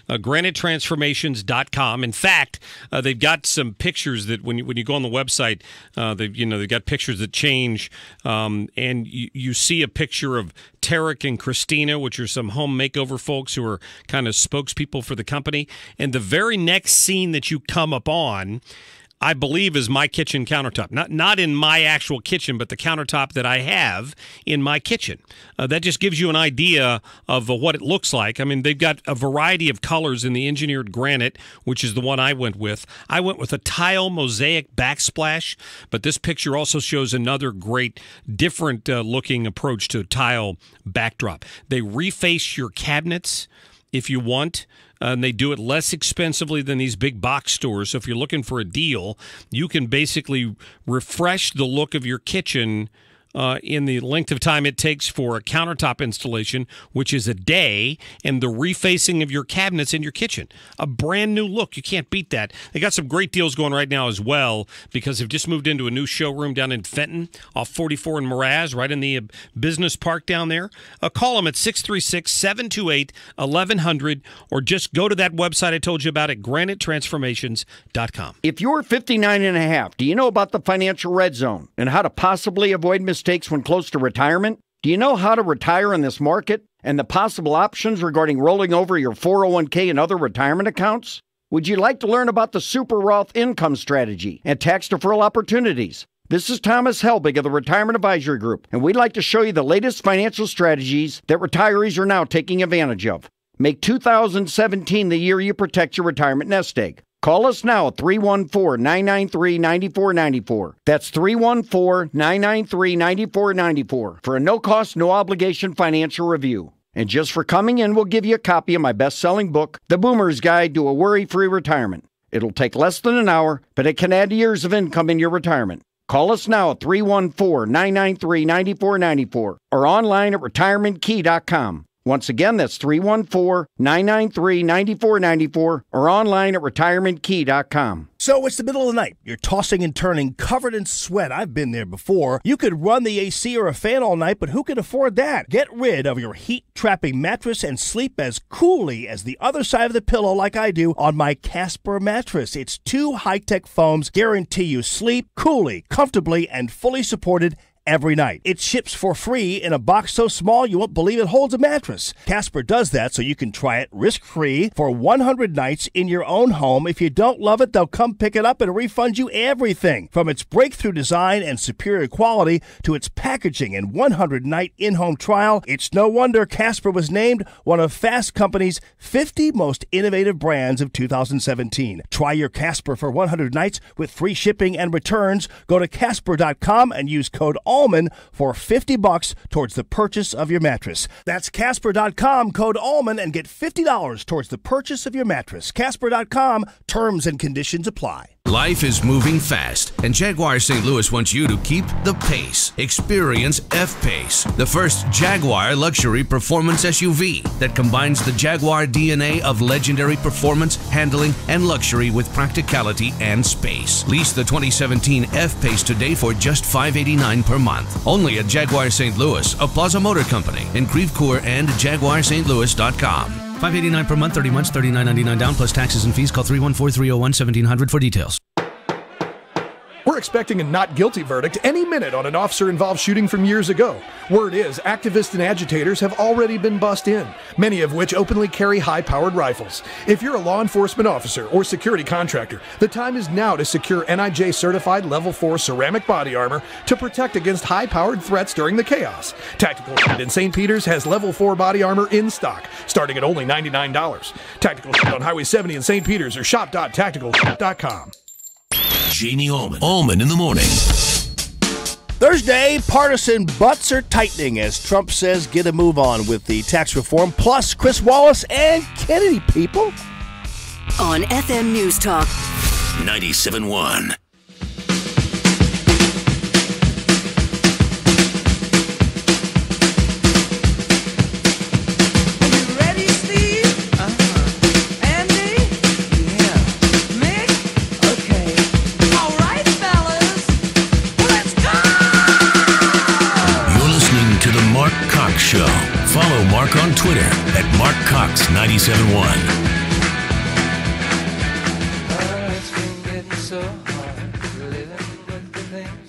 granitetransformations.com. In fact, they've got some pictures that when you go on the website, they've got pictures that change, and you see a picture of Tarek and Christina, which are some home makeover folks who are kind of spokespeople for the company. And the very next scene that you come up on, I believe, is my kitchen countertop. Not in my actual kitchen, but the countertop that I have in my kitchen. That just gives you an idea of what it looks like. I mean, they've got a variety of colors in the engineered granite, which is the one I went with. I went with a tile mosaic backsplash, but this picture also shows another great, different looking approach to tile backdrop. They reface your cabinets if you want. And they do it less expensively than these big box stores. So if you're looking for a deal, you can basically refresh the look of your kitchen in the length of time it takes for a countertop installation, which is a day, and the refacing of your cabinets in your kitchen. A brand new look. You can't beat that. They got some great deals going right now as well, because they've just moved into a new showroom down in Fenton off 44 in Mraz, right in the business park down there. Call them at 636-728-1100, or just go to that website I told you about at granitetransformations.com. If you're 59 and a half, do you know about the financial red zone and how to possibly avoid mistakes when close to retirement? Do you know how to retire in this market and the possible options regarding rolling over your 401k and other retirement accounts? Would you like to learn about the Super Roth income strategy and tax deferral opportunities? This is Thomas Helbig of the Retirement Advisory Group, and we'd like to show you the latest financial strategies that retirees are now taking advantage of. Make 2017 the year you protect your retirement nest egg. Call us now at 314-993-9494. That's 314-993-9494 for a no-cost, no-obligation financial review. And just for coming in, we'll give you a copy of my best-selling book, The Boomer's Guide to a Worry-Free Retirement. It'll take less than an hour, but it can add years of income in your retirement. Call us now at 314-993-9494 or online at retirementkey.com. Once again, that's 314-993-9494 or online at retirementkey.com. So it's the middle of the night. You're tossing and turning, covered in sweat. I've been there before. You could run the AC or a fan all night, but who can afford that? Get rid of your heat-trapping mattress and sleep as coolly as the other side of the pillow like I do on my Casper mattress. Its 2 high-tech foams guarantee you sleep coolly, comfortably, and fully supported every night. It ships for free in a box so small you won't believe it holds a mattress. Casper does that so you can try it risk-free for 100 nights in your own home. If you don't love it, they'll come pick it up and refund you everything. From its breakthrough design and superior quality to its packaging and 100-night in-home trial, it's no wonder Casper was named one of Fast Company's 50 most innovative brands of 2017. Try your Casper for 100 nights with free shipping and returns. Go to Casper.com and use code Allman for $50 towards the purchase of your mattress. That's Casper.com, code Allman, and get $50 towards the purchase of your mattress. Casper.com, terms and conditions apply. Life is moving fast, and Jaguar St. Louis wants you to keep the pace. Experience F-Pace, the first Jaguar luxury performance SUV that combines the Jaguar DNA of legendary performance, handling, and luxury with practicality and space. Lease the 2017 F-Pace today for just $589 per month. Only at Jaguar St. Louis, a Plaza Motor Company in Creve Coeur and JaguarSt.Louis.com. $589 per month, 30 months, $39.99 down, plus taxes and fees. Call 314-301-1700 for details. We're expecting a not guilty verdict any minute on an officer-involved shooting from years ago. Word is, activists and agitators have already been bussed in, many of which openly carry high-powered rifles. If you're a law enforcement officer or security contractor, the time is now to secure NIJ-certified Level 4 ceramic body armor to protect against high-powered threats during the chaos. Tactical Shit in St. Peter's has Level 4 body armor in stock, starting at only $99. Tactical Shit on Highway 70 in St. Peter's or shop.tacticalshit.com. Janie Allman in the morning. Thursday, partisan butts are tightening as Trump says get a move on with the tax reform, plus Chris Wallace and Kennedy people. On FM News Talk 97.1. Show. Follow Mark on Twitter at MarkCox971.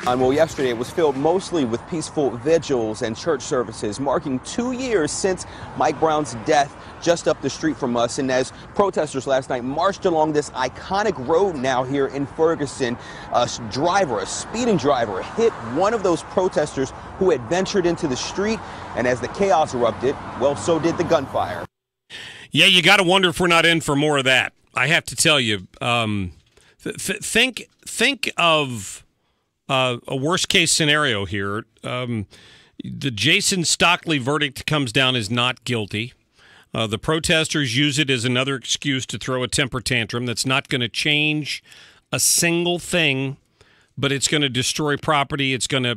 Well, yesterday it was filled mostly with peaceful vigils and church services, marking 2 years since Mike Brown's death just up the street from us. And as protesters last night marched along this iconic road now here in Ferguson, a speeding driver, hit one of those protesters who had ventured into the street. And as the chaos erupted, well, so did the gunfire. Yeah, you got to wonder if we're not in for more of that. I have to tell you, think of a worst-case scenario here. The Jason Stockley verdict comes down as not guilty. The protesters use it as another excuse to throw a temper tantrum that's not going to change a single thing, but it's going to destroy property. It's going to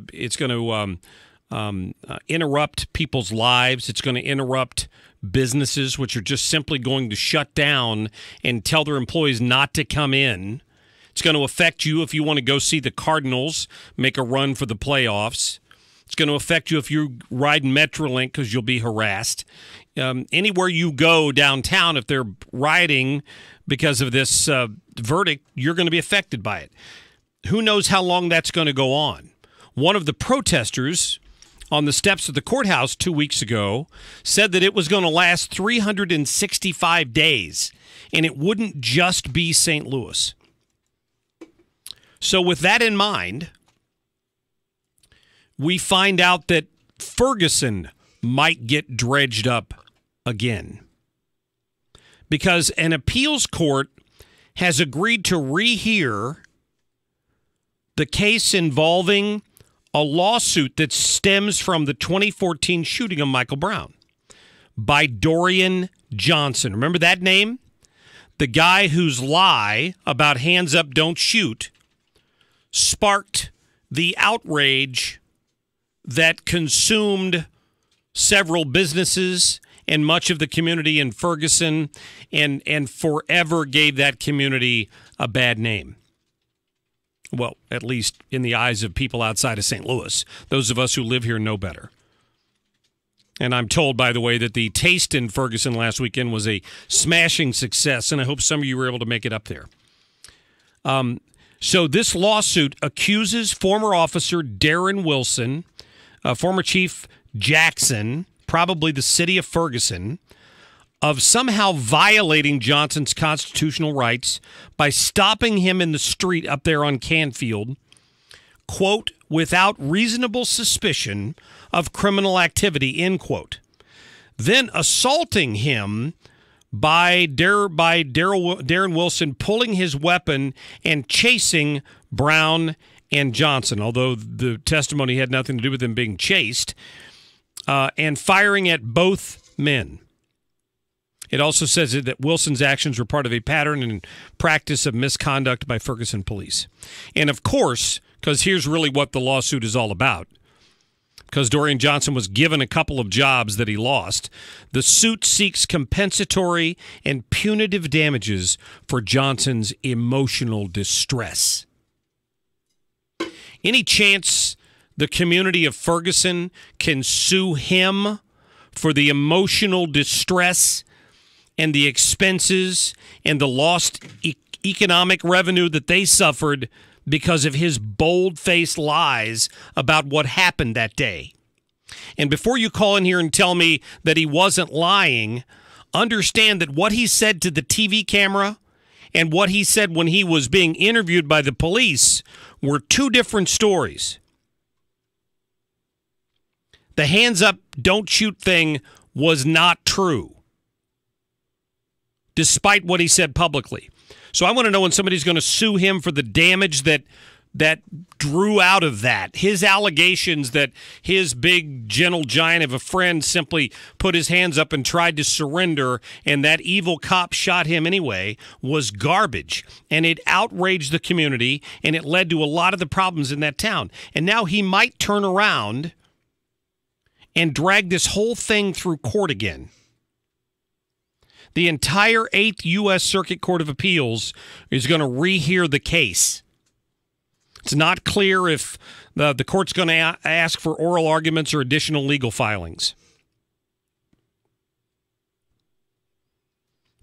interrupt people's lives. It's going to interrupt businesses, which are just simply going to shut down and tell their employees not to come in. It's going to affect you if you want to go see the Cardinals make a run for the playoffs. It's going to affect you if you ride Metrolink because you'll be harassed. Anywhere you go downtown, if they're rioting because of this verdict, you're going to be affected by it. Who knows how long that's going to go on? One of the protesters on the steps of the courthouse 2 weeks ago said that it was going to last 365 days, and it wouldn't just be St. Louis. So with that in mind, we find out that Ferguson might get dredged up again. Because an appeals court has agreed to rehear the case involving a lawsuit that stems from the 2014 shooting of Michael Brown by Dorian Johnson. Remember that name? The guy whose lie about hands up, don't shoot sparked the outrage that consumed several businesses and much of the community in Ferguson and forever gave that community a bad name. Well, at least in the eyes of people outside of St. Louis. Those of us who live here know better. And I'm told, by the way, that the Taste in Ferguson last weekend was a smashing success, and I hope some of you were able to make it up there. So this lawsuit accuses former officer Darren Wilson, former Chief Jackson, probably the city of Ferguson, of somehow violating Johnson's constitutional rights by stopping him in the street up there on Canfield, quote, without reasonable suspicion of criminal activity, end quote. Then assaulting him by Darren Wilson pulling his weapon and chasing Brown and Johnson, although the testimony had nothing to do with them being chased, and firing at both men. It also says that Wilson's actions were part of a pattern and practice of misconduct by Ferguson police. And of course, because here's really what the lawsuit is all about, because Dorian Johnson was given a couple of jobs that he lost, the suit seeks compensatory and punitive damages for Johnson's emotional distress. Any chance the community of Ferguson can sue him for the emotional distress and the expenses and the lost economic revenue that they suffered because of his bold-faced lies about what happened that day? And before you call in here and tell me that he wasn't lying, understand that what he said to the TV camera and what he said when he was being interviewed by the police were two different stories. The hands up, don't shoot thing was not true, despite what he said publicly. So I want to know when somebody's going to sue him for the damage that drew out of that. His allegations that his big, gentle giant of a friend simply put his hands up and tried to surrender, and that evil cop shot him anyway, was garbage. And it outraged the community, and it led to a lot of the problems in that town. And now he might turn around and drag this whole thing through court again. The entire 8th U.S. Circuit Court of Appeals is going to rehear the case. It's not clear if the court's going to ask for oral arguments or additional legal filings.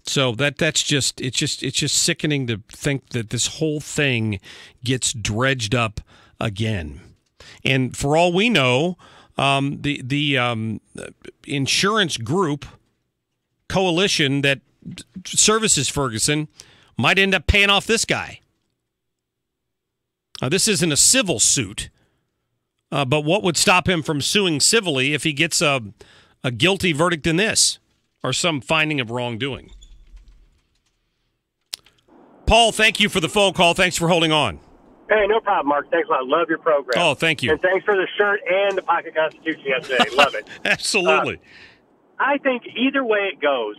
So it's just sickening to think that this whole thing gets dredged up again. And for all we know, the insurance group coalition that services Ferguson might end up paying off this guy. This isn't a civil suit, but what would stop him from suing civilly if he gets a guilty verdict in this or some finding of wrongdoing? Paul, thank you for the phone call. Thanks for holding on. Hey, no problem, Mark. Thanks a lot. Love your program. Oh, thank you. And thanks for the shirt and the Pocket Constitution yesterday. Love it. Absolutely. I think either way it goes,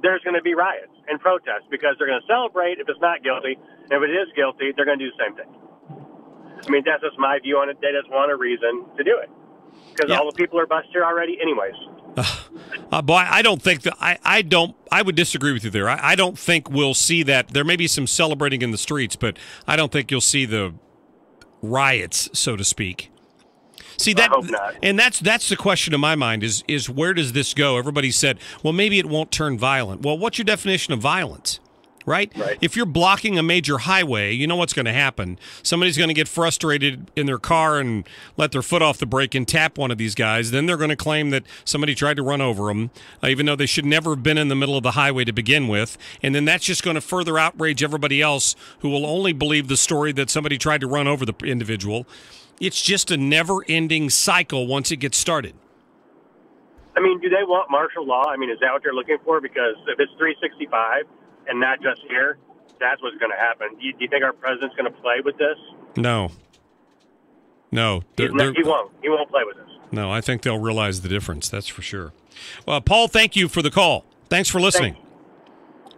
there's going to be riots and protests because they're going to celebrate if it's not guilty. If it is guilty, they're going to do the same thing. I mean, that's just my view on it. They just want a reason to do it because all the people are busted here already anyways. Boy, I don't think that I would disagree with you there. I don't think we'll see that. There may be some celebrating in the streets, but I don't think you'll see the riots, so to speak. See that, I hope not. And that's the question in my mind is where does this go? Everybody said, well, maybe it won't turn violent. Well, what's your definition of violence? Right? If you're blocking a major highway, you know what's going to happen. Somebody's going to get frustrated in their car and let their foot off the brake and tap one of these guys. Then they're going to claim that somebody tried to run over them, even though they should never have been in the middle of the highway to begin with. And then that's just going to further outrage everybody else who will only believe the story that somebody tried to run over the individual. It's just a never-ending cycle once it gets started. I mean, do they want martial law? I mean, is that what they're looking for? Because if it's 365 and not just here, that's what's going to happen. Do you think our president's going to play with this? No. He won't. He won't play with this. No, I think they'll realize the difference. That's for sure. Well, Paul, thank you for the call. Thanks for listening.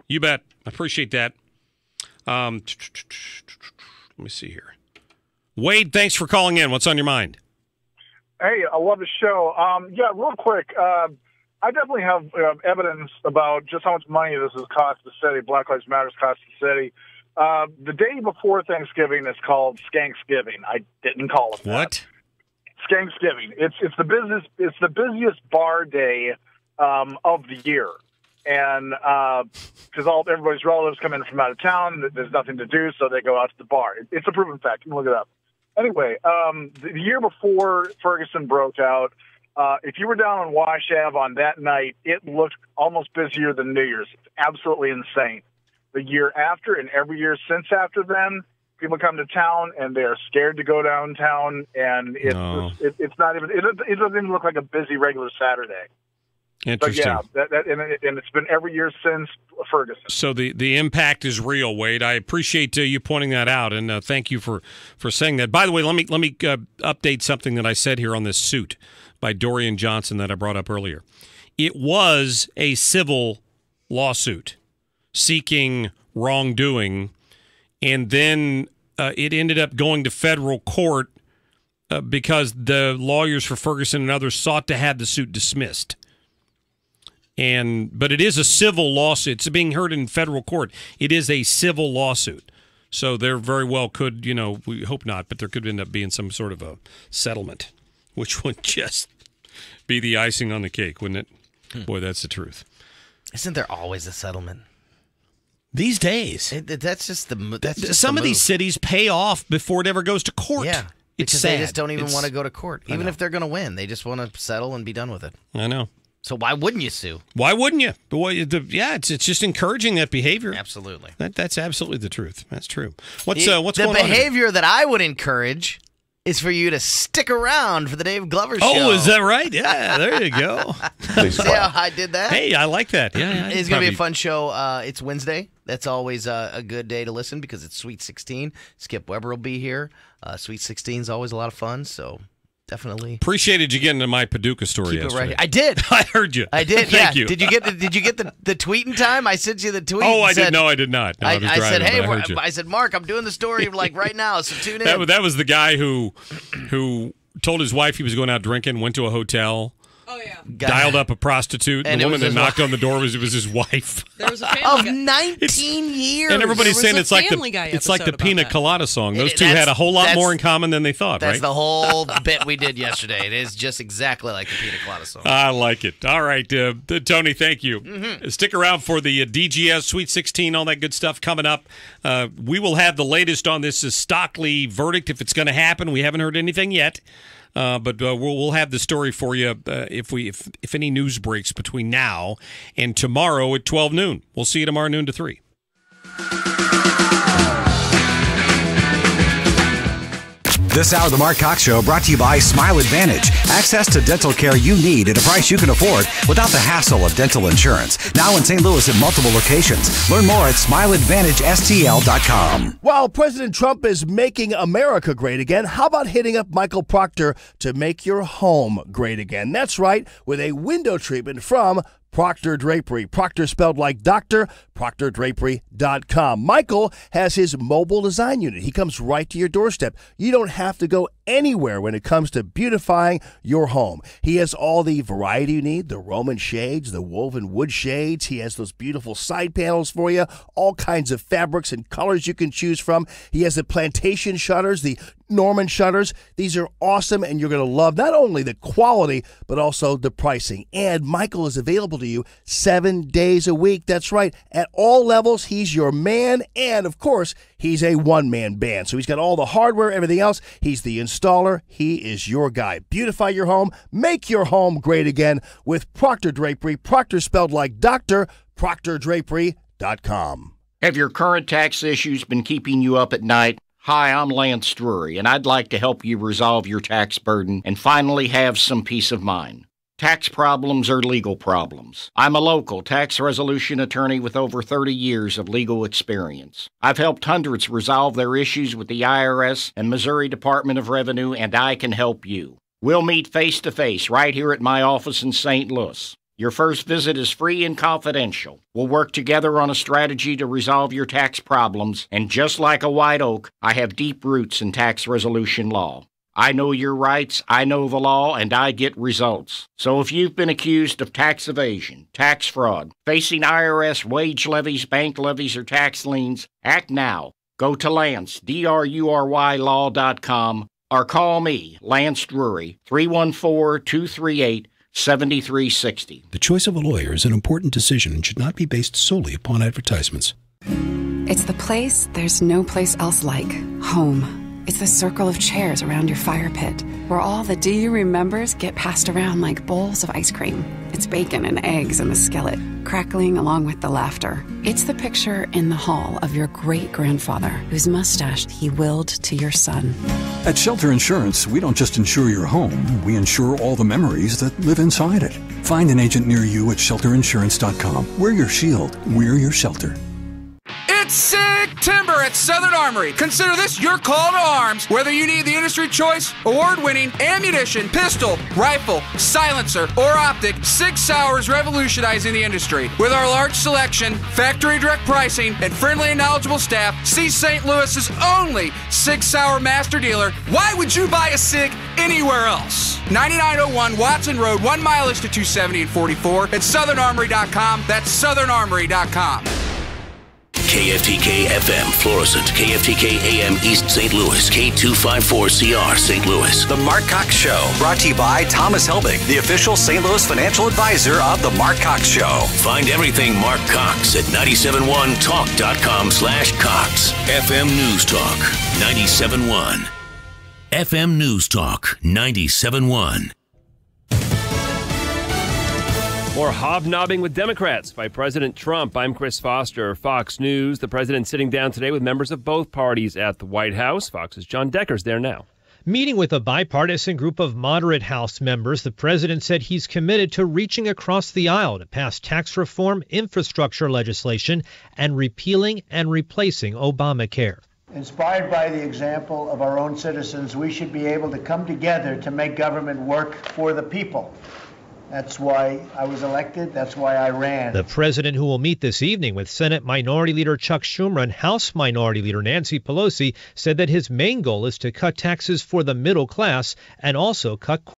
You bet. I appreciate that. Let me see here. Wade, thanks for calling in. What's on your mind? Hey, I love the show. Yeah, real quick. I definitely have evidence about just how much money this has cost the city. Black Lives Matter cost the city. The day before Thanksgiving is called Skanksgiving. I didn't call it that. What? Skanksgiving. It's the busiest bar day of the year, and because everybody's relatives come in from out of town, there's nothing to do, so they go out to the bar. It's a proven fact. You can look it up. Anyway, the year before Ferguson broke out, if you were down on Wash Ave on that night, it looked almost busier than New Year's. It's absolutely insane. The year after and every year since after then, people come to town and they're scared to go downtown, and it's not even. It doesn't even look like a busy regular Saturday. Interesting. But yeah, and it's been every year since Ferguson. So the impact is real, Wade. I appreciate you pointing that out, and thank you for saying that. By the way, let me update something that I said here on this suit by Dorian Johnson that I brought up earlier. It was a civil lawsuit seeking wrongdoing, and then it ended up going to federal court because the lawyers for Ferguson and others sought to have the suit dismissed. But it is a civil lawsuit. It's being heard in federal court. It is a civil lawsuit. So there very well could, we hope not, but there could end up being some sort of a settlement, which would just be the icing on the cake, wouldn't it? Boy, that's the truth. Isn't there always a settlement? These days. That's just the some of these cities pay off before it ever goes to court. Yeah. It's because sad. they just don't even want to go to court. Even if they're going to win, they just want to settle and be done with it. I know. So why wouldn't you sue? Why wouldn't you? It's just encouraging that behavior. Absolutely. That's absolutely the truth. That's true. What's going on? The behavior that I would encourage is for you to stick around for the Dave Glover show. Oh, is that right? Yeah, there you go. See how I did that? Hey, I like that. Yeah. It's going to be a fun show. It's Wednesday. That's always a good day to listen because it's Sweet 16. Skip Weber will be here. Sweet 16 is always a lot of fun, so definitely. Appreciated you getting to my Paducah story Keep yesterday. It right here. I did. I heard you. I did. Thank you. Did you get the tweet in time? I sent you the tweet. Oh, I did. No, I did not. No, I said, hey, I said, Mark, I'm doing the story like right now, so tune in. That was the guy who told his wife he was going out drinking, went to a hotel. Oh, yeah. Dialed up a prostitute. And the woman that knocked on the door was his wife. There was a family of 19 years. And everybody's saying it's like the Pina Colada song. Those two had a whole lot more in common than they thought, that's right? That's the whole bit we did yesterday. It is just exactly like the Pina Colada song. I like it. All right, Tony, thank you. Mm-hmm. Stick around for the DGS Sweet 16, all that good stuff coming up. We will have the latest on this Stockley verdict if it's going to happen. We haven't heard anything yet. But we'll have the story for you if any news breaks between now and tomorrow at 12 noon. We'll see you tomorrow noon to 3. This hour of the Mark Cox Show brought to you by Smile Advantage. Access to dental care you need at a price you can afford without the hassle of dental insurance. Now in St. Louis at multiple locations. Learn more at SmileAdvantageSTL.com. While President Trump is making America great again, how about hitting up Michael Proctor to make your home great again? That's right, with a window treatment from Proctor Drapery. Proctor spelled like doctor, ProctorDrapery.com. Michael has his mobile design unit. He comes right to your doorstep. You don't have to go anywhere when it comes to beautifying your home. He has all the variety you need, the Roman shades, the woven wood shades. He has those beautiful side panels for you, all kinds of fabrics and colors you can choose from. He has the plantation shutters, the Norman shutters. These are awesome, and you're going to love not only the quality, but also the pricing. And Michael is available to you 7 days a week. That's right. At all levels, he's your man. And, of course, he's a one-man band. So he's got all the hardware, everything else. He's the installer. He is your guy. Beautify your home. Make your home great again with Proctor Drapery. Proctor spelled like doctor, ProctorDrapery.com. Have your current tax issues been keeping you up at night? Hi, I'm Lance Drury, and I'd like to help you resolve your tax burden and finally have some peace of mind. Tax problems are legal problems. I'm a local tax resolution attorney with over 30 years of legal experience. I've helped hundreds resolve their issues with the IRS and Missouri Department of Revenue, and I can help you. We'll meet face-to-face right here at my office in St. Louis. Your first visit is free and confidential. We'll work together on a strategy to resolve your tax problems, and just like a white oak, I have deep roots in tax resolution law. I know your rights, I know the law, and I get results. So if you've been accused of tax evasion, tax fraud, facing IRS wage levies, bank levies, or tax liens, act now. Go to Lance, DRURYlaw.com, or call me, Lance Drury, 314-238-7360. The choice of a lawyer is an important decision and should not be based solely upon advertisements. It's the place there's no place else like. Home. It's the circle of chairs around your fire pit, where all the do you remembers get passed around like bowls of ice cream. It's bacon and eggs in the skillet, crackling along with the laughter. It's the picture in the hall of your great-grandfather, whose mustache he willed to your son. At Shelter Insurance, we don't just insure your home, we insure all the memories that live inside it. Find an agent near you at shelterinsurance.com. We're your shield. We're your shelter. It's September at Southern Armory. Consider this your call to arms. Whether you need the industry choice, award-winning ammunition, pistol, rifle, silencer, or optic, 6 Sauer is revolutionizing the industry. With our large selection, factory direct pricing, and friendly and knowledgeable staff, see St. Louis's only 6 Sauer master dealer. Why would you buy a SIG anywhere else? 9901 Watson Road, 1 mile east to 270 and 44 at southernarmory.com. That's southernarmory.com. KFTK FM Florissant, KFTK AM East St. Louis, K254CR St. Louis. The Mark Cox Show, brought to you by Thomas Helbig, the official St. Louis financial advisor of The Mark Cox Show. Find everything Mark Cox at 971talk.com/Cox. FM News Talk 97.1. FM News Talk 97.1. More hobnobbing with Democrats by President Trump. I'm Chris Foster, Fox News. The president sitting down today with members of both parties at the White House. Fox's John Decker's there now. Meeting with a bipartisan group of moderate House members, the president said he's committed to reaching across the aisle to pass tax reform, infrastructure legislation, and repealing and replacing Obamacare. Inspired by the example of our own citizens, we should be able to come together to make government work for the people. That's why I was elected. That's why I ran. The president, who will meet this evening with Senate Minority Leader Chuck Schumer and House Minority Leader Nancy Pelosi, said that his main goal is to cut taxes for the middle class and also cut